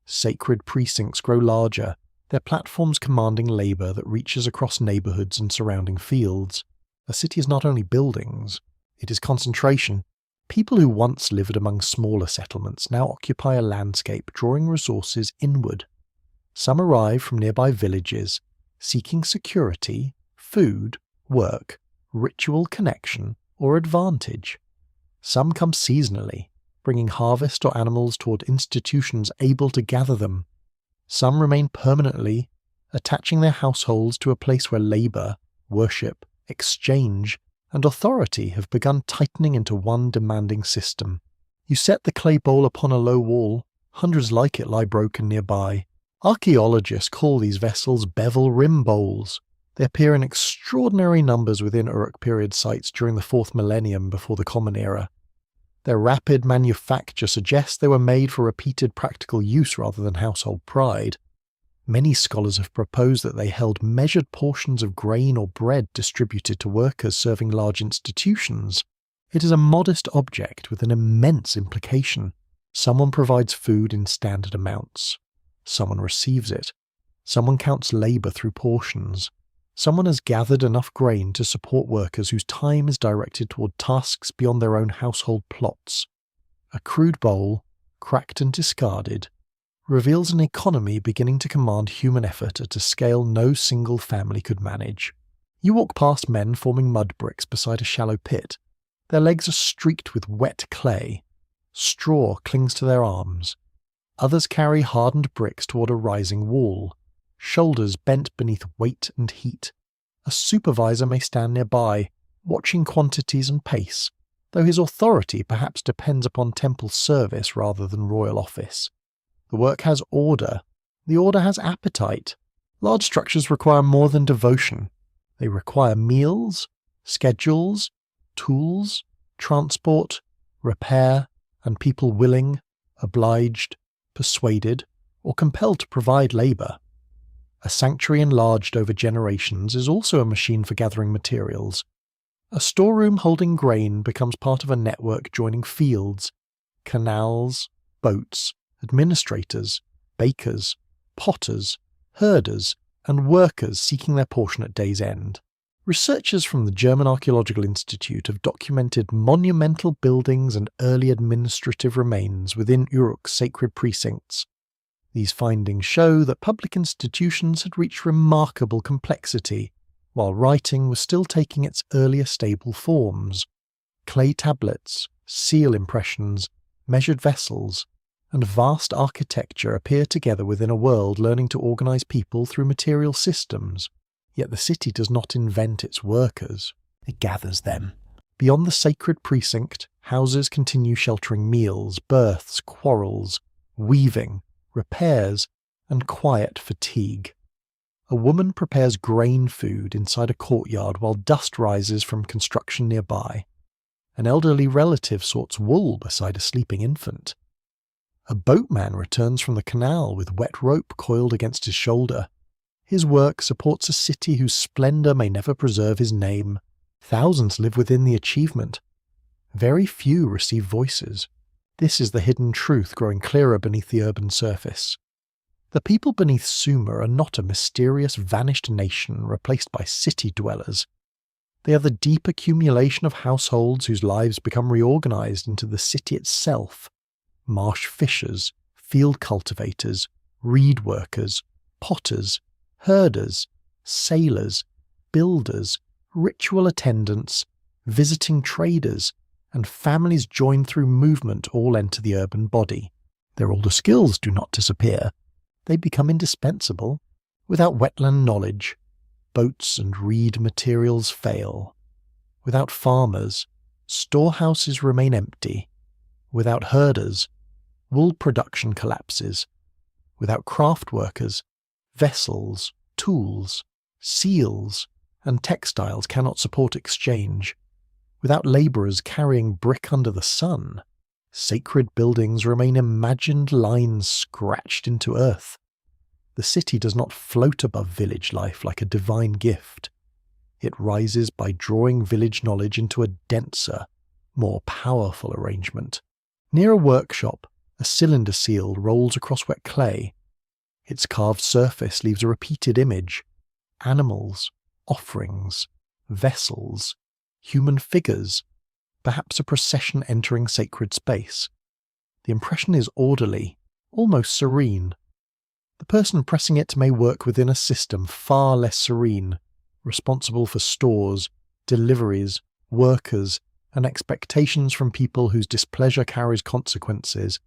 Sacred precincts grow larger, their platforms commanding labour that reaches across neighbourhoods and surrounding fields. A city is not only buildings, it is concentration. People who once lived among smaller settlements now occupy a landscape drawing resources inward. Some arrive from nearby villages, seeking security, food, work, ritual connection, or advantage. Some come seasonally, bringing harvest or animals toward institutions able to gather them. Some remain permanently, attaching their households to a place where labour, worship, exchange, and authority have begun tightening into one demanding system. You set the clay bowl upon a low wall, hundreds like it lie broken nearby. Archaeologists call these vessels bevel rim bowls. They appear in extraordinary numbers within Uruk period sites during the 4th millennium before the Common Era. Their rapid manufacture suggests they were made for repeated practical use rather than household pride. Many scholars have proposed that they held measured portions of grain or bread distributed to workers serving large institutions. It is a modest object with an immense implication. Someone provides food in standard amounts. Someone receives it. Someone counts labour through portions. Someone has gathered enough grain to support workers whose time is directed toward tasks beyond their own household plots. A crude bowl, cracked and discarded, reveals an economy beginning to command human effort at a scale no single family could manage. You walk past men forming mud bricks beside a shallow pit. Their legs are streaked with wet clay. Straw clings to their arms. Others carry hardened bricks toward a rising wall, shoulders bent beneath weight and heat. A supervisor may stand nearby, watching quantities and pace, though his authority perhaps depends upon temple service rather than royal office. The work has order. The order has appetite. Large structures require more than devotion. They require meals, schedules, tools, transport, repair, and people willing, obliged, persuaded, or compelled to provide labour. A sanctuary enlarged over generations is also a machine for gathering materials. A storeroom holding grain becomes part of a network joining fields, canals, boats, administrators, bakers, potters, herders, and workers seeking their portion at day's end. Researchers from the German Archaeological Institute have documented monumental buildings and early administrative remains within Uruk's sacred precincts. These findings show that public institutions had reached remarkable complexity, while writing was still taking its earlier stable forms. Clay tablets, seal impressions, measured vessels, and vast architecture appear together within a world learning to organize people through material systems. Yet the city does not invent its workers, it gathers them. Beyond the sacred precinct, houses continue sheltering meals, births, quarrels, weaving, repairs, and quiet fatigue. A woman prepares grain food inside a courtyard while dust rises from construction nearby. An elderly relative sorts wool beside a sleeping infant. A boatman returns from the canal with wet rope coiled against his shoulder. His work supports a city whose splendour may never preserve his name. Thousands live within the achievement. Very few receive voices. This is the hidden truth growing clearer beneath the urban surface. The people beneath Sumer are not a mysterious vanished nation replaced by city dwellers. They are the deep accumulation of households whose lives become reorganized into the city itself. Marsh fishers, field cultivators, reed workers, potters, herders, sailors, builders, ritual attendants, visiting traders, and families joined through movement all enter the urban body. Their older skills do not disappear. They become indispensable. Without wetland knowledge, boats and reed materials fail. Without farmers, storehouses remain empty. Without herders, wool production collapses. Without craft workers, vessels, tools, seals, and textiles cannot support exchange. Without labourers carrying brick under the sun, sacred buildings remain imagined lines scratched into earth. The city does not float above village life like a divine gift. It rises by drawing village knowledge into a denser, more powerful arrangement. Near a workshop, a cylinder seal rolls across wet clay. Its carved surface leaves a repeated image: animals, offerings, vessels, human figures, perhaps a procession entering sacred space. The impression is orderly, almost serene. The person pressing it may work within a system far less serene, responsible for stores, deliveries, workers, and expectations from people whose displeasure carries consequences.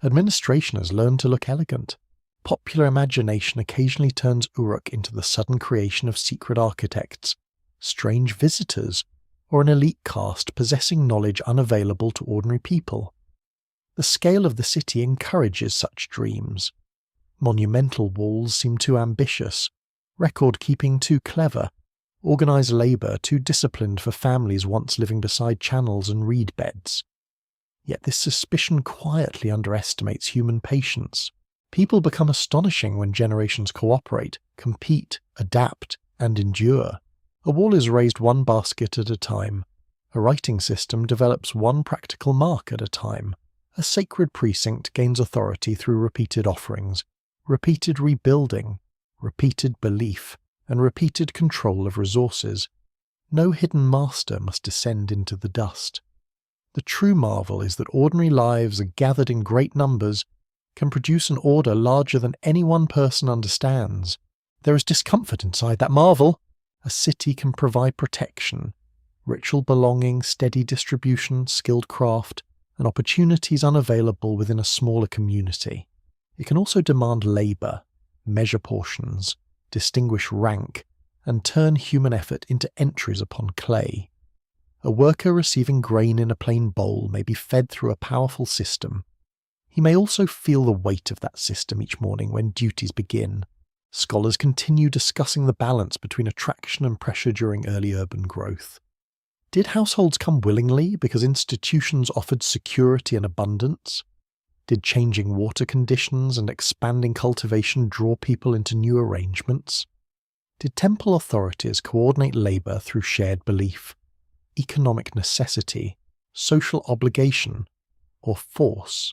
Administration has learned to look elegant. Popular imagination occasionally turns Uruk into the sudden creation of secret architects, strange visitors, or an elite caste possessing knowledge unavailable to ordinary people. The scale of the city encourages such dreams. Monumental walls seem too ambitious, record-keeping too clever, organised labour too disciplined for families once living beside channels and reed beds. Yet this suspicion quietly underestimates human patience. People become astonishing when generations cooperate, compete, adapt, and endure. A wall is raised one basket at a time. A writing system develops one practical mark at a time. A sacred precinct gains authority through repeated offerings, repeated rebuilding, repeated belief, and repeated control of resources. No hidden master must descend into the dust. The true marvel is that ordinary lives, gathered in great numbers, can produce an order larger than any one person understands. There is discomfort inside that marvel. A city can provide protection, ritual belonging, steady distribution, skilled craft, and opportunities unavailable within a smaller community. It can also demand labour, measure portions, distinguish rank, and turn human effort into entries upon clay. A worker receiving grain in a plain bowl may be fed through a powerful system. He may also feel the weight of that system each morning when duties begin. Scholars continue discussing the balance between attraction and pressure during early urban growth. Did households come willingly because institutions offered security and abundance? Did changing water conditions and expanding cultivation draw people into new arrangements? Did temple authorities coordinate labour through shared belief, economic necessity, social obligation, or force?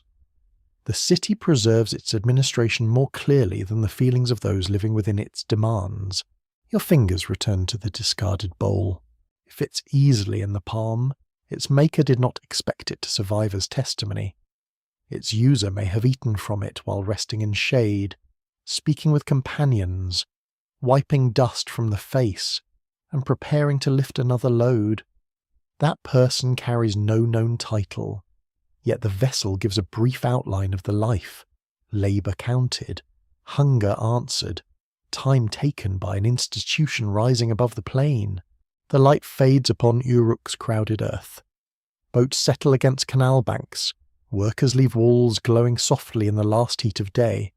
The city preserves its administration more clearly than the feelings of those living within its demands. Your fingers return to the discarded bowl. It fits easily in the palm. Its maker did not expect it to survive as testimony. Its user may have eaten from it while resting in shade, speaking with companions, wiping dust from the face, and preparing to lift another load. That person carries no known title, yet the vessel gives a brief outline of the life: labour counted, hunger answered, time taken by an institution rising above the plain. The light fades upon Uruk's crowded earth. Boats settle against canal banks. Workers leave walls glowing softly in the last heat of day.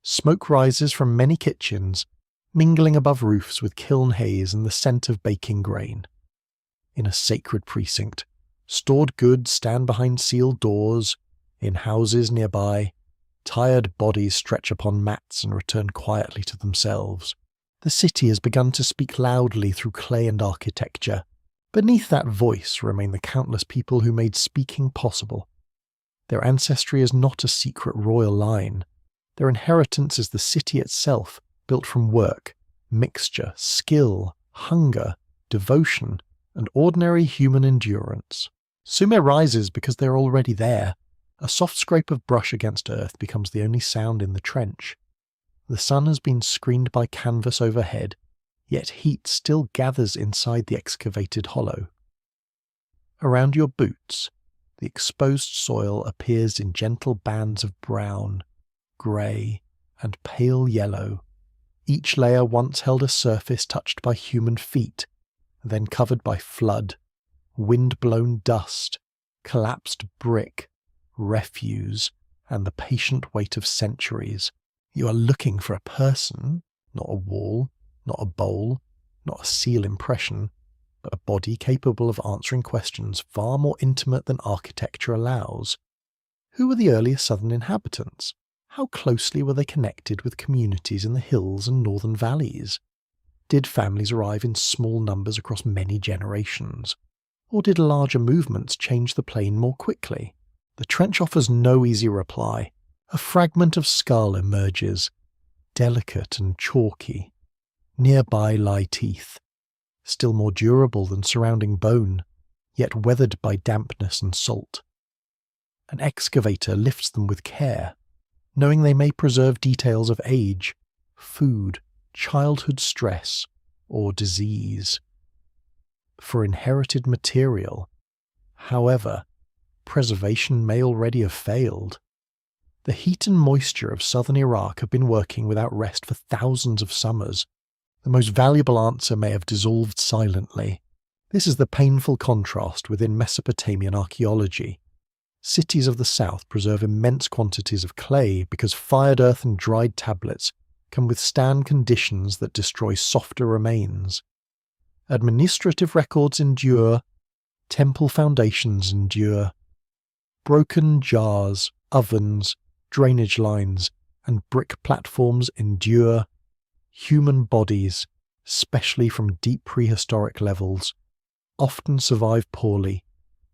Smoke rises from many kitchens, mingling above roofs with kiln haze and the scent of baking grain. In a sacred precinct, stored goods stand behind sealed doors. In houses nearby, tired bodies stretch upon mats and return quietly to themselves. The city has begun to speak loudly through clay and architecture. Beneath that voice remain the countless people who made speaking possible. Their ancestry is not a secret royal line. Their inheritance is the city itself, built from work, mixture, skill, hunger, devotion, and ordinary human endurance. Sumer rises because they're already there. A soft scrape of brush against earth becomes the only sound in the trench. The sun has been screened by canvas overhead, yet heat still gathers inside the excavated hollow. Around your boots, the exposed soil appears in gentle bands of brown, grey, and pale yellow. Each layer once held a surface touched by human feet, then covered by flood, wind-blown dust, collapsed brick, refuse, and the patient weight of centuries. You are looking for a person, not a wall, not a bowl, not a seal impression, but a body capable of answering questions far more intimate than architecture allows. Who were the earliest southern inhabitants? How closely were they connected with communities in the hills and northern valleys? Did families arrive in small numbers across many generations? Or did larger movements change the plain more quickly? The trench offers no easy reply. A fragment of skull emerges, delicate and chalky. Nearby lie teeth, still more durable than surrounding bone, yet weathered by dampness and salt. An excavator lifts them with care, knowing they may preserve details of age, food, childhood stress, or disease. For inherited material, however, preservation may already have failed. The heat and moisture of southern Iraq have been working without rest for thousands of summers. The most valuable answer may have dissolved silently. This is the painful contrast within Mesopotamian archaeology. Cities of the south preserve immense quantities of clay because fired earth and dried tablets can withstand conditions that destroy softer remains. Administrative records endure, temple foundations endure. Broken jars, ovens, drainage lines, and brick platforms endure. Human bodies, especially from deep prehistoric levels, often survive poorly,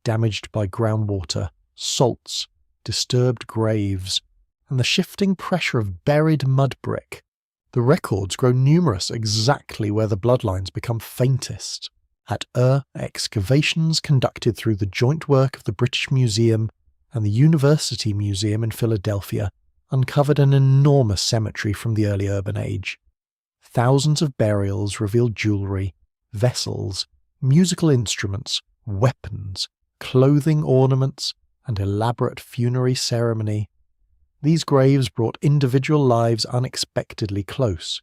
damaged by groundwater, salts, disturbed graves, and the shifting pressure of buried mud brick. The records grow numerous exactly where the bloodlines become faintest. At excavations conducted through the joint work of the British Museum and the University Museum in Philadelphia uncovered an enormous cemetery from the early urban age. Thousands of burials revealed jewellery, vessels, musical instruments, weapons, clothing ornaments, and elaborate funerary ceremony. These graves brought individual lives unexpectedly close,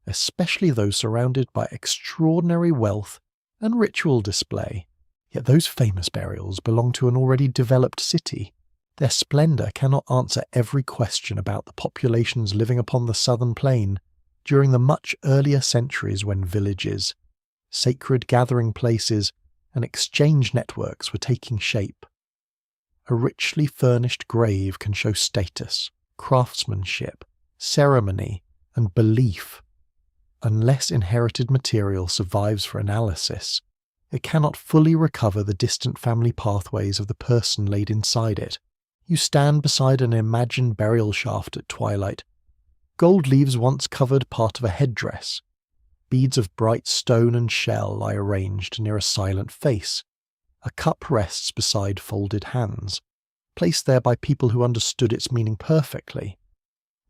especially those surrounded by extraordinary wealth and ritual display. Yet those famous burials belong to an already developed city. Their splendour cannot answer every question about the populations living upon the southern plain during the much earlier centuries when villages, sacred gathering places, and exchange networks were taking shape. A richly furnished grave can show status, craftsmanship, ceremony, and belief. Unless inherited material survives for analysis, it cannot fully recover the distant family pathways of the person laid inside it. You stand beside an imagined burial shaft at twilight. Gold leaves once covered part of a headdress. Beads of bright stone and shell lie arranged near a silent face. A cup rests beside folded hands, placed there by people who understood its meaning perfectly.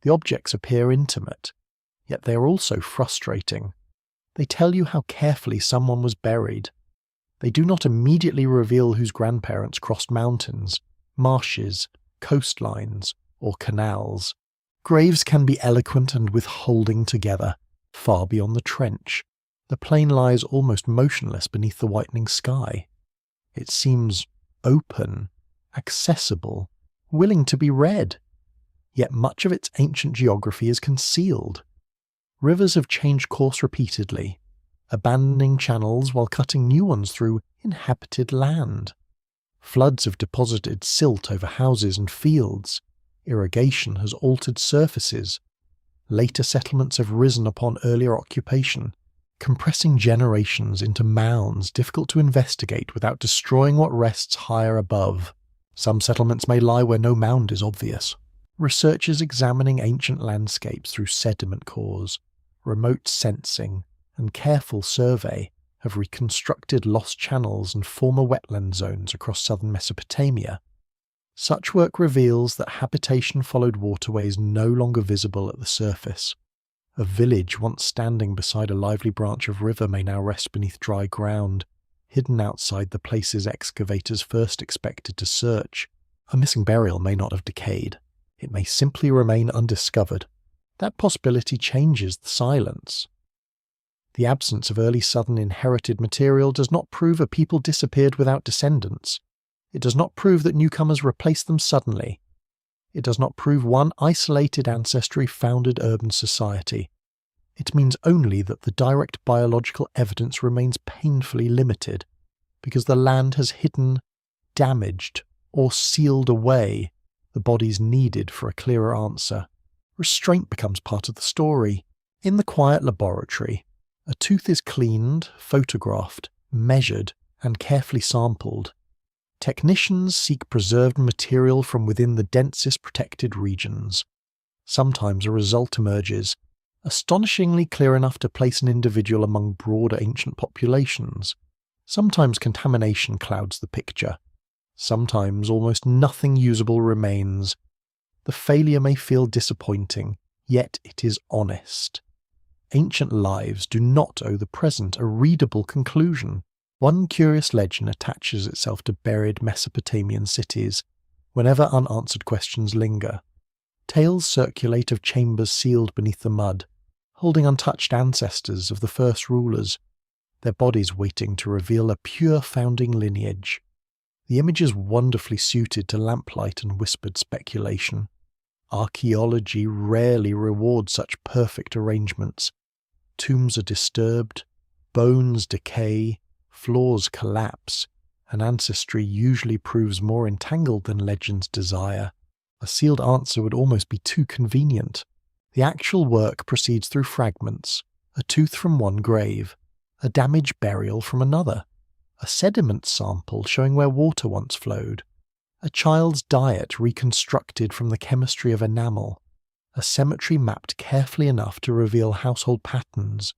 The objects appear intimate, yet they are also frustrating. They tell you how carefully someone was buried. They do not immediately reveal whose grandparents crossed mountains, marshes, coastlines, or canals. Graves can be eloquent and withholding together, far beyond the trench. The plain lies almost motionless beneath the whitening sky. It seems open, accessible, willing to be read. Yet much of its ancient geography is concealed. Rivers have changed course repeatedly, abandoning channels while cutting new ones through inhabited land. Floods have deposited silt over houses and fields. Irrigation has altered surfaces. Later settlements have risen upon earlier occupation, compressing generations into mounds difficult to investigate without destroying what rests higher above. Some settlements may lie where no mound is obvious. Researchers examining ancient landscapes through sediment cores, remote sensing, and careful survey have reconstructed lost channels and former wetland zones across southern Mesopotamia. Such work reveals that habitation followed waterways no longer visible at the surface. A village once standing beside a lively branch of river may now rest beneath dry ground, hidden outside the places excavators first expected to search. A missing burial may not have decayed. It may simply remain undiscovered. That possibility changes the silence. The absence of early southern inherited material does not prove a people disappeared without descendants. It does not prove that newcomers replaced them suddenly. It does not prove one isolated ancestry founded urban society. It means only that the direct biological evidence remains painfully limited, because the land has hidden, damaged, or sealed away the bodies needed for a clearer answer. Restraint becomes part of the story. In the quiet laboratory, a tooth is cleaned, photographed, measured, and carefully sampled. Technicians seek preserved material from within the densest protected regions. Sometimes a result emerges, astonishingly clear enough to place an individual among broader ancient populations. Sometimes contamination clouds the picture. Sometimes almost nothing usable remains. The failure may feel disappointing, yet it is honest. Ancient lives do not owe the present a readable conclusion. One curious legend attaches itself to buried Mesopotamian cities whenever unanswered questions linger. Tales circulate of chambers sealed beneath the mud, holding untouched ancestors of the first rulers, their bodies waiting to reveal a pure founding lineage. The image is wonderfully suited to lamplight and whispered speculation. Archaeology rarely rewards such perfect arrangements. Tombs are disturbed, bones decay, floors collapse, and ancestry usually proves more entangled than legends desire. A sealed answer would almost be too convenient. The actual work proceeds through fragments: a tooth from one grave, a damaged burial from another, a sediment sample showing where water once flowed, a child's diet reconstructed from the chemistry of enamel, a cemetery mapped carefully enough to reveal household patterns,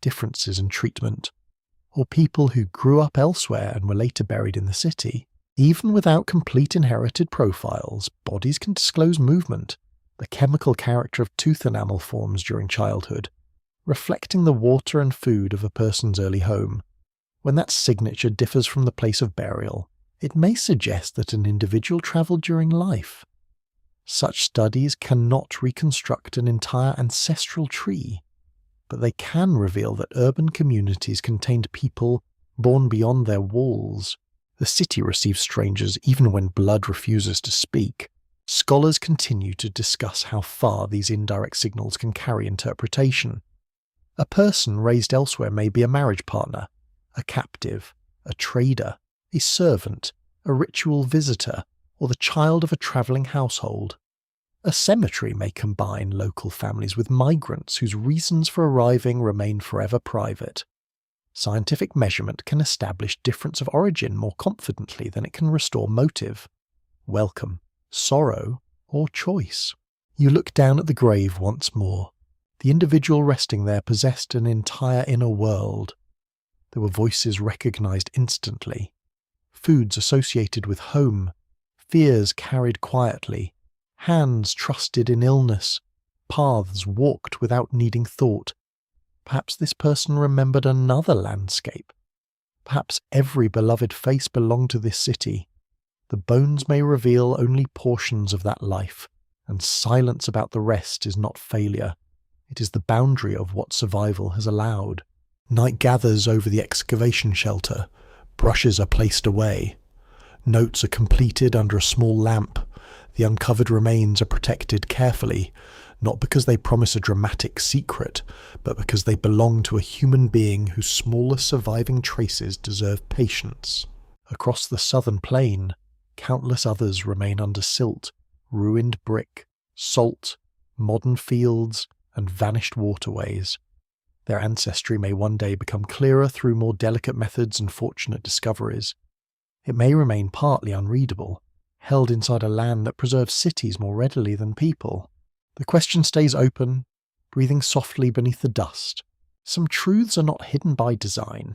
differences in treatment, or people who grew up elsewhere and were later buried in the city. Even without complete inherited profiles, bodies can disclose movement. The chemical character of tooth enamel forms during childhood, reflecting the water and food of a person's early home. When that signature differs from the place of burial, it may suggest that an individual travelled during life. Such studies cannot reconstruct an entire ancestral tree, but they can reveal that urban communities contained people born beyond their walls. The city receives strangers even when blood refuses to speak. Scholars continue to discuss how far these indirect signals can carry interpretation. A person raised elsewhere may be a marriage partner, a captive, a trader, a servant, a ritual visitor, or the child of a travelling household. A cemetery may combine local families with migrants whose reasons for arriving remain forever private. Scientific measurement can establish difference of origin more confidently than it can restore motive, welcome, sorrow, or choice. You look down at the grave once more. The individual resting there possessed an entire inner world. There were voices recognized instantly, foods associated with home, fears carried quietly, hands trusted in illness, paths walked without needing thought. Perhaps this person remembered another landscape. Perhaps every beloved face belonged to this city. The bones may reveal only portions of that life, and silence about the rest is not failure. It is the boundary of what survival has allowed. Night gathers over the excavation shelter. Brushes are placed away. Notes are completed under a small lamp. The uncovered remains are protected carefully, not because they promise a dramatic secret, but because they belong to a human being whose smallest surviving traces deserve patience. Across the southern plain, countless others remain under silt, ruined brick, salt, modern fields, and vanished waterways. Their ancestry may one day become clearer through more delicate methods and fortunate discoveries. It may remain partly unreadable, held inside a land that preserves cities more readily than people. The question stays open, breathing softly beneath the dust. Some truths are not hidden by design.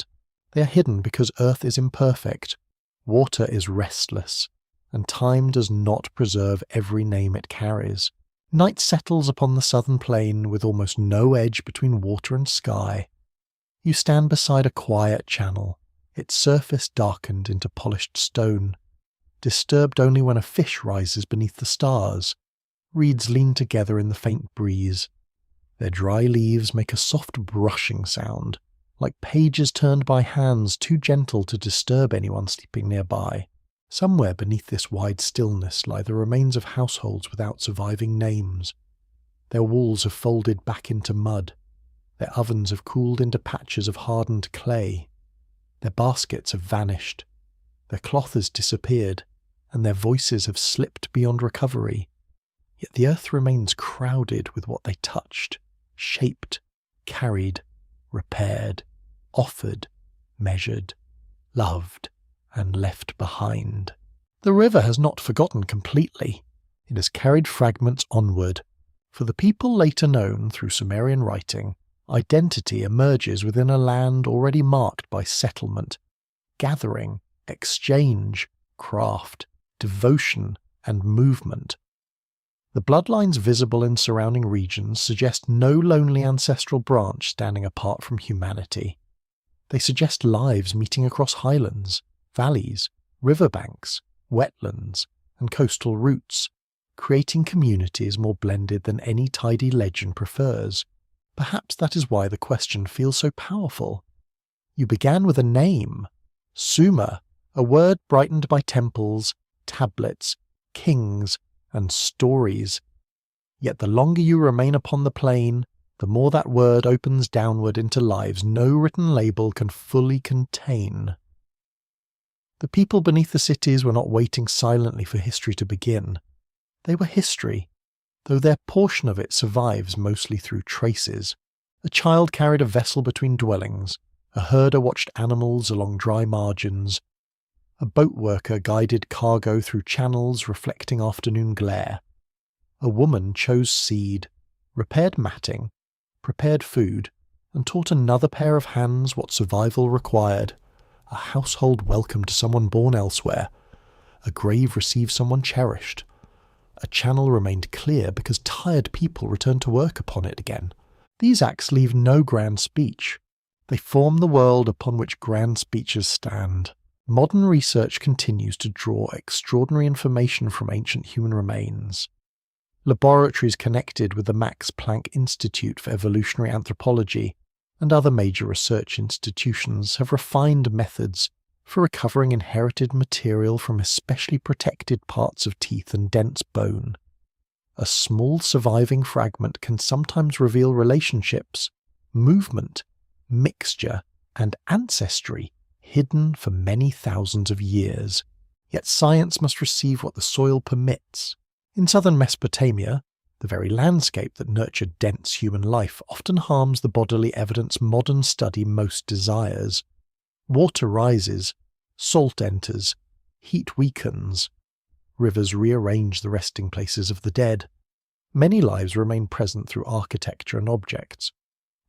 They are hidden because Earth is imperfect, water is restless, and time does not preserve every name it carries. Night settles upon the southern plain with almost no edge between water and sky. You stand beside a quiet channel, its surface darkened into polished stone, disturbed only when a fish rises beneath the stars. Reeds lean together in the faint breeze. Their dry leaves make a soft brushing sound, like pages turned by hands too gentle to disturb anyone sleeping nearby. Somewhere beneath this wide stillness lie the remains of households without surviving names. Their walls have folded back into mud. Their ovens have cooled into patches of hardened clay. Their baskets have vanished. Their cloth has disappeared, and their voices have slipped beyond recovery. Yet the earth remains crowded with what they touched, shaped, carried, repaired, offered, measured, loved, and left behind. The river has not forgotten completely. It has carried fragments onward. For the people later known through Sumerian writing, identity emerges within a land already marked by settlement, gathering, exchange, craft, devotion, and movement. The bloodlines visible in surrounding regions suggest no lonely ancestral branch standing apart from humanity. They suggest lives meeting across highlands, valleys, riverbanks, wetlands, and coastal routes, creating communities more blended than any tidy legend prefers. Perhaps that is why the question feels so powerful. You began with a name, Sumer, a word brightened by temples, tablets, kings, and stories. Yet the longer you remain upon the plain, the more that word opens downward into lives no written label can fully contain. The people beneath the cities were not waiting silently for history to begin. They were history, though their portion of it survives mostly through traces. A child carried a vessel between dwellings, a herder watched animals along dry margins, a boat worker guided cargo through channels reflecting afternoon glare. A woman chose seed, repaired matting, prepared food, and taught another pair of hands what survival required. A household welcomed someone born elsewhere. A grave received someone cherished. A channel remained clear because tired people returned to work upon it again. These acts leave no grand speech. They form the world upon which grand speeches stand. Modern research continues to draw extraordinary information from ancient human remains. Laboratories connected with the Max Planck Institute for Evolutionary Anthropology and other major research institutions have refined methods for recovering inherited material from especially protected parts of teeth and dense bone. A small surviving fragment can sometimes reveal relationships, movement, mixture, and ancestry hidden for many thousands of years. Yet science must receive what the soil permits. In southern Mesopotamia, the very landscape that nurtured dense human life often harms the bodily evidence modern study most desires. Water rises, salt enters, heat weakens. Rivers rearrange the resting places of the dead. Many lives remain present through architecture and objects,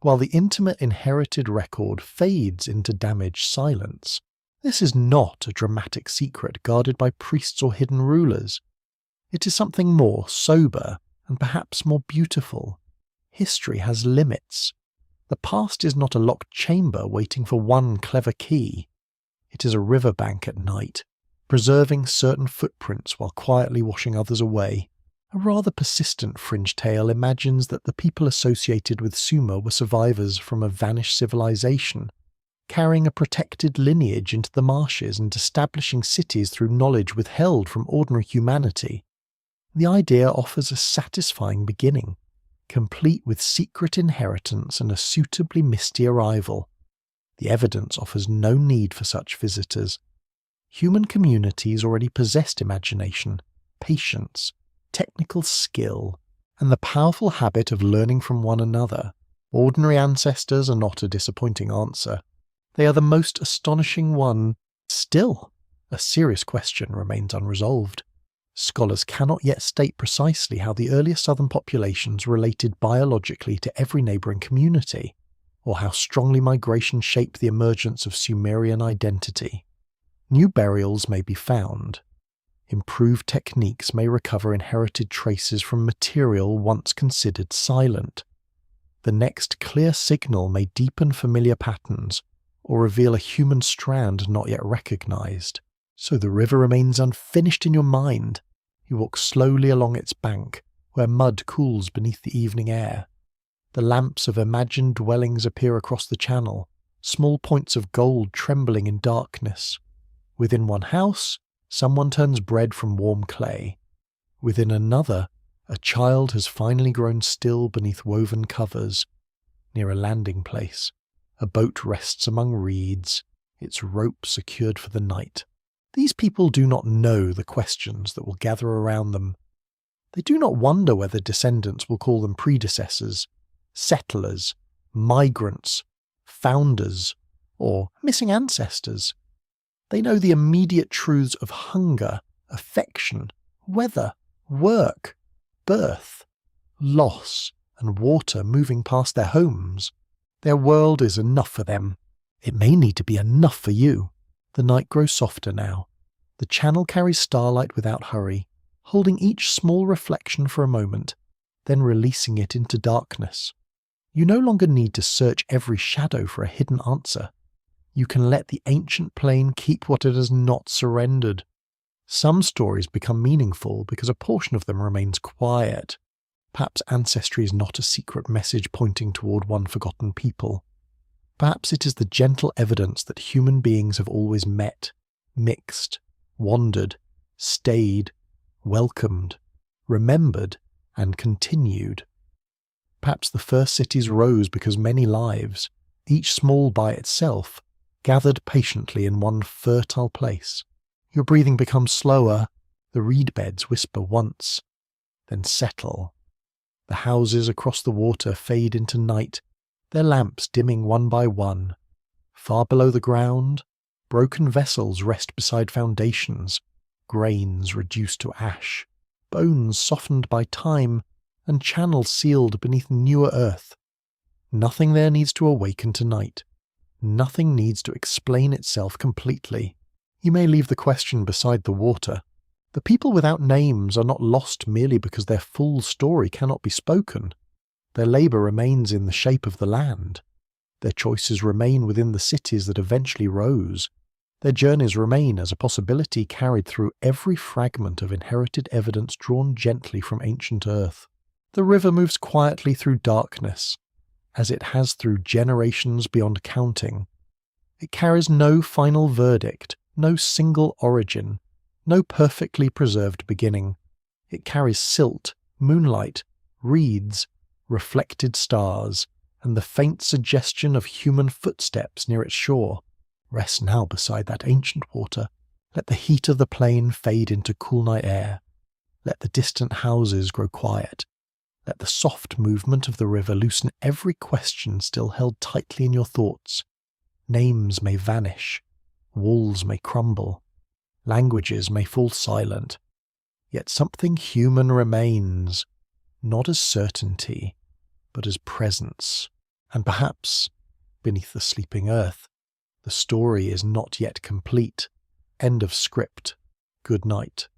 while the intimate inherited record fades into damaged silence. This is not a dramatic secret guarded by priests or hidden rulers. It is something more sober and perhaps more beautiful. History has limits. The past is not a locked chamber waiting for one clever key. It is a riverbank at night, preserving certain footprints while quietly washing others away. A rather persistent fringe tale imagines that the people associated with Sumer were survivors from a vanished civilization, carrying a protected lineage into the marshes and establishing cities through knowledge withheld from ordinary humanity. The idea offers a satisfying beginning, complete with secret inheritance and a suitably misty arrival. The evidence offers no need for such visitors. Human communities already possessed imagination, patience, technical skill, and the powerful habit of learning from one another. Ordinary ancestors are not a disappointing answer. They are the most astonishing one. Still, a serious question remains unresolved. Scholars cannot yet state precisely how the earlier southern populations related biologically to every neighbouring community, or how strongly migration shaped the emergence of Sumerian identity. New burials may be found. Improved techniques may recover inherited traces from material once considered silent. The next clear signal may deepen familiar patterns, or reveal a human strand not yet recognized. So the river remains unfinished in your mind. You walk slowly along its bank, where mud cools beneath the evening air. The lamps of imagined dwellings appear across the channel, small points of gold trembling in darkness. Within one house, someone turns bread from warm clay. Within another, a child has finally grown still beneath woven covers. Near a landing place, a boat rests among reeds, its rope secured for the night. These people do not know the questions that will gather around them. They do not wonder whether descendants will call them predecessors, settlers, migrants, founders, or missing ancestors. They know the immediate truths of hunger, affection, weather, work, birth, loss, and water moving past their homes. Their world is enough for them. It may need to be enough for you. The night grows softer now. The channel carries starlight without hurry, holding each small reflection for a moment, then releasing it into darkness. You no longer need to search every shadow for a hidden answer. You can let the ancient plain keep what it has not surrendered. Some stories become meaningful because a portion of them remains quiet. Perhaps ancestry is not a secret message pointing toward one forgotten people. Perhaps it is the gentle evidence that human beings have always met, mixed, wandered, stayed, welcomed, remembered, and continued. Perhaps the first cities rose because many lives, each small by itself, gathered patiently in one fertile place. Your breathing becomes slower, the reed beds whisper once, then settle. The houses across the water fade into night, their lamps dimming one by one. Far below the ground, broken vessels rest beside foundations, grains reduced to ash, bones softened by time, and channels sealed beneath newer earth. Nothing there needs to awaken tonight. Nothing needs to explain itself completely. You may leave the question beside the water. The people without names are not lost merely because their full story cannot be spoken. Their labour remains in the shape of the land. Their choices remain within the cities that eventually rose. Their journeys remain as a possibility carried through every fragment of inherited evidence drawn gently from ancient earth. The river moves quietly through darkness, as it has through generations beyond counting. It carries no final verdict, no single origin, no perfectly preserved beginning. It carries silt, moonlight, reeds, reflected stars, and the faint suggestion of human footsteps near its shore. Rest now beside that ancient water. Let the heat of the plain fade into cool night air. Let the distant houses grow quiet. Let the soft movement of the river loosen every question still held tightly in your thoughts. Names may vanish, walls may crumble, languages may fall silent, yet something human remains, not as certainty, but as presence. And perhaps, beneath the sleeping earth, the story is not yet complete. End of script. Good night.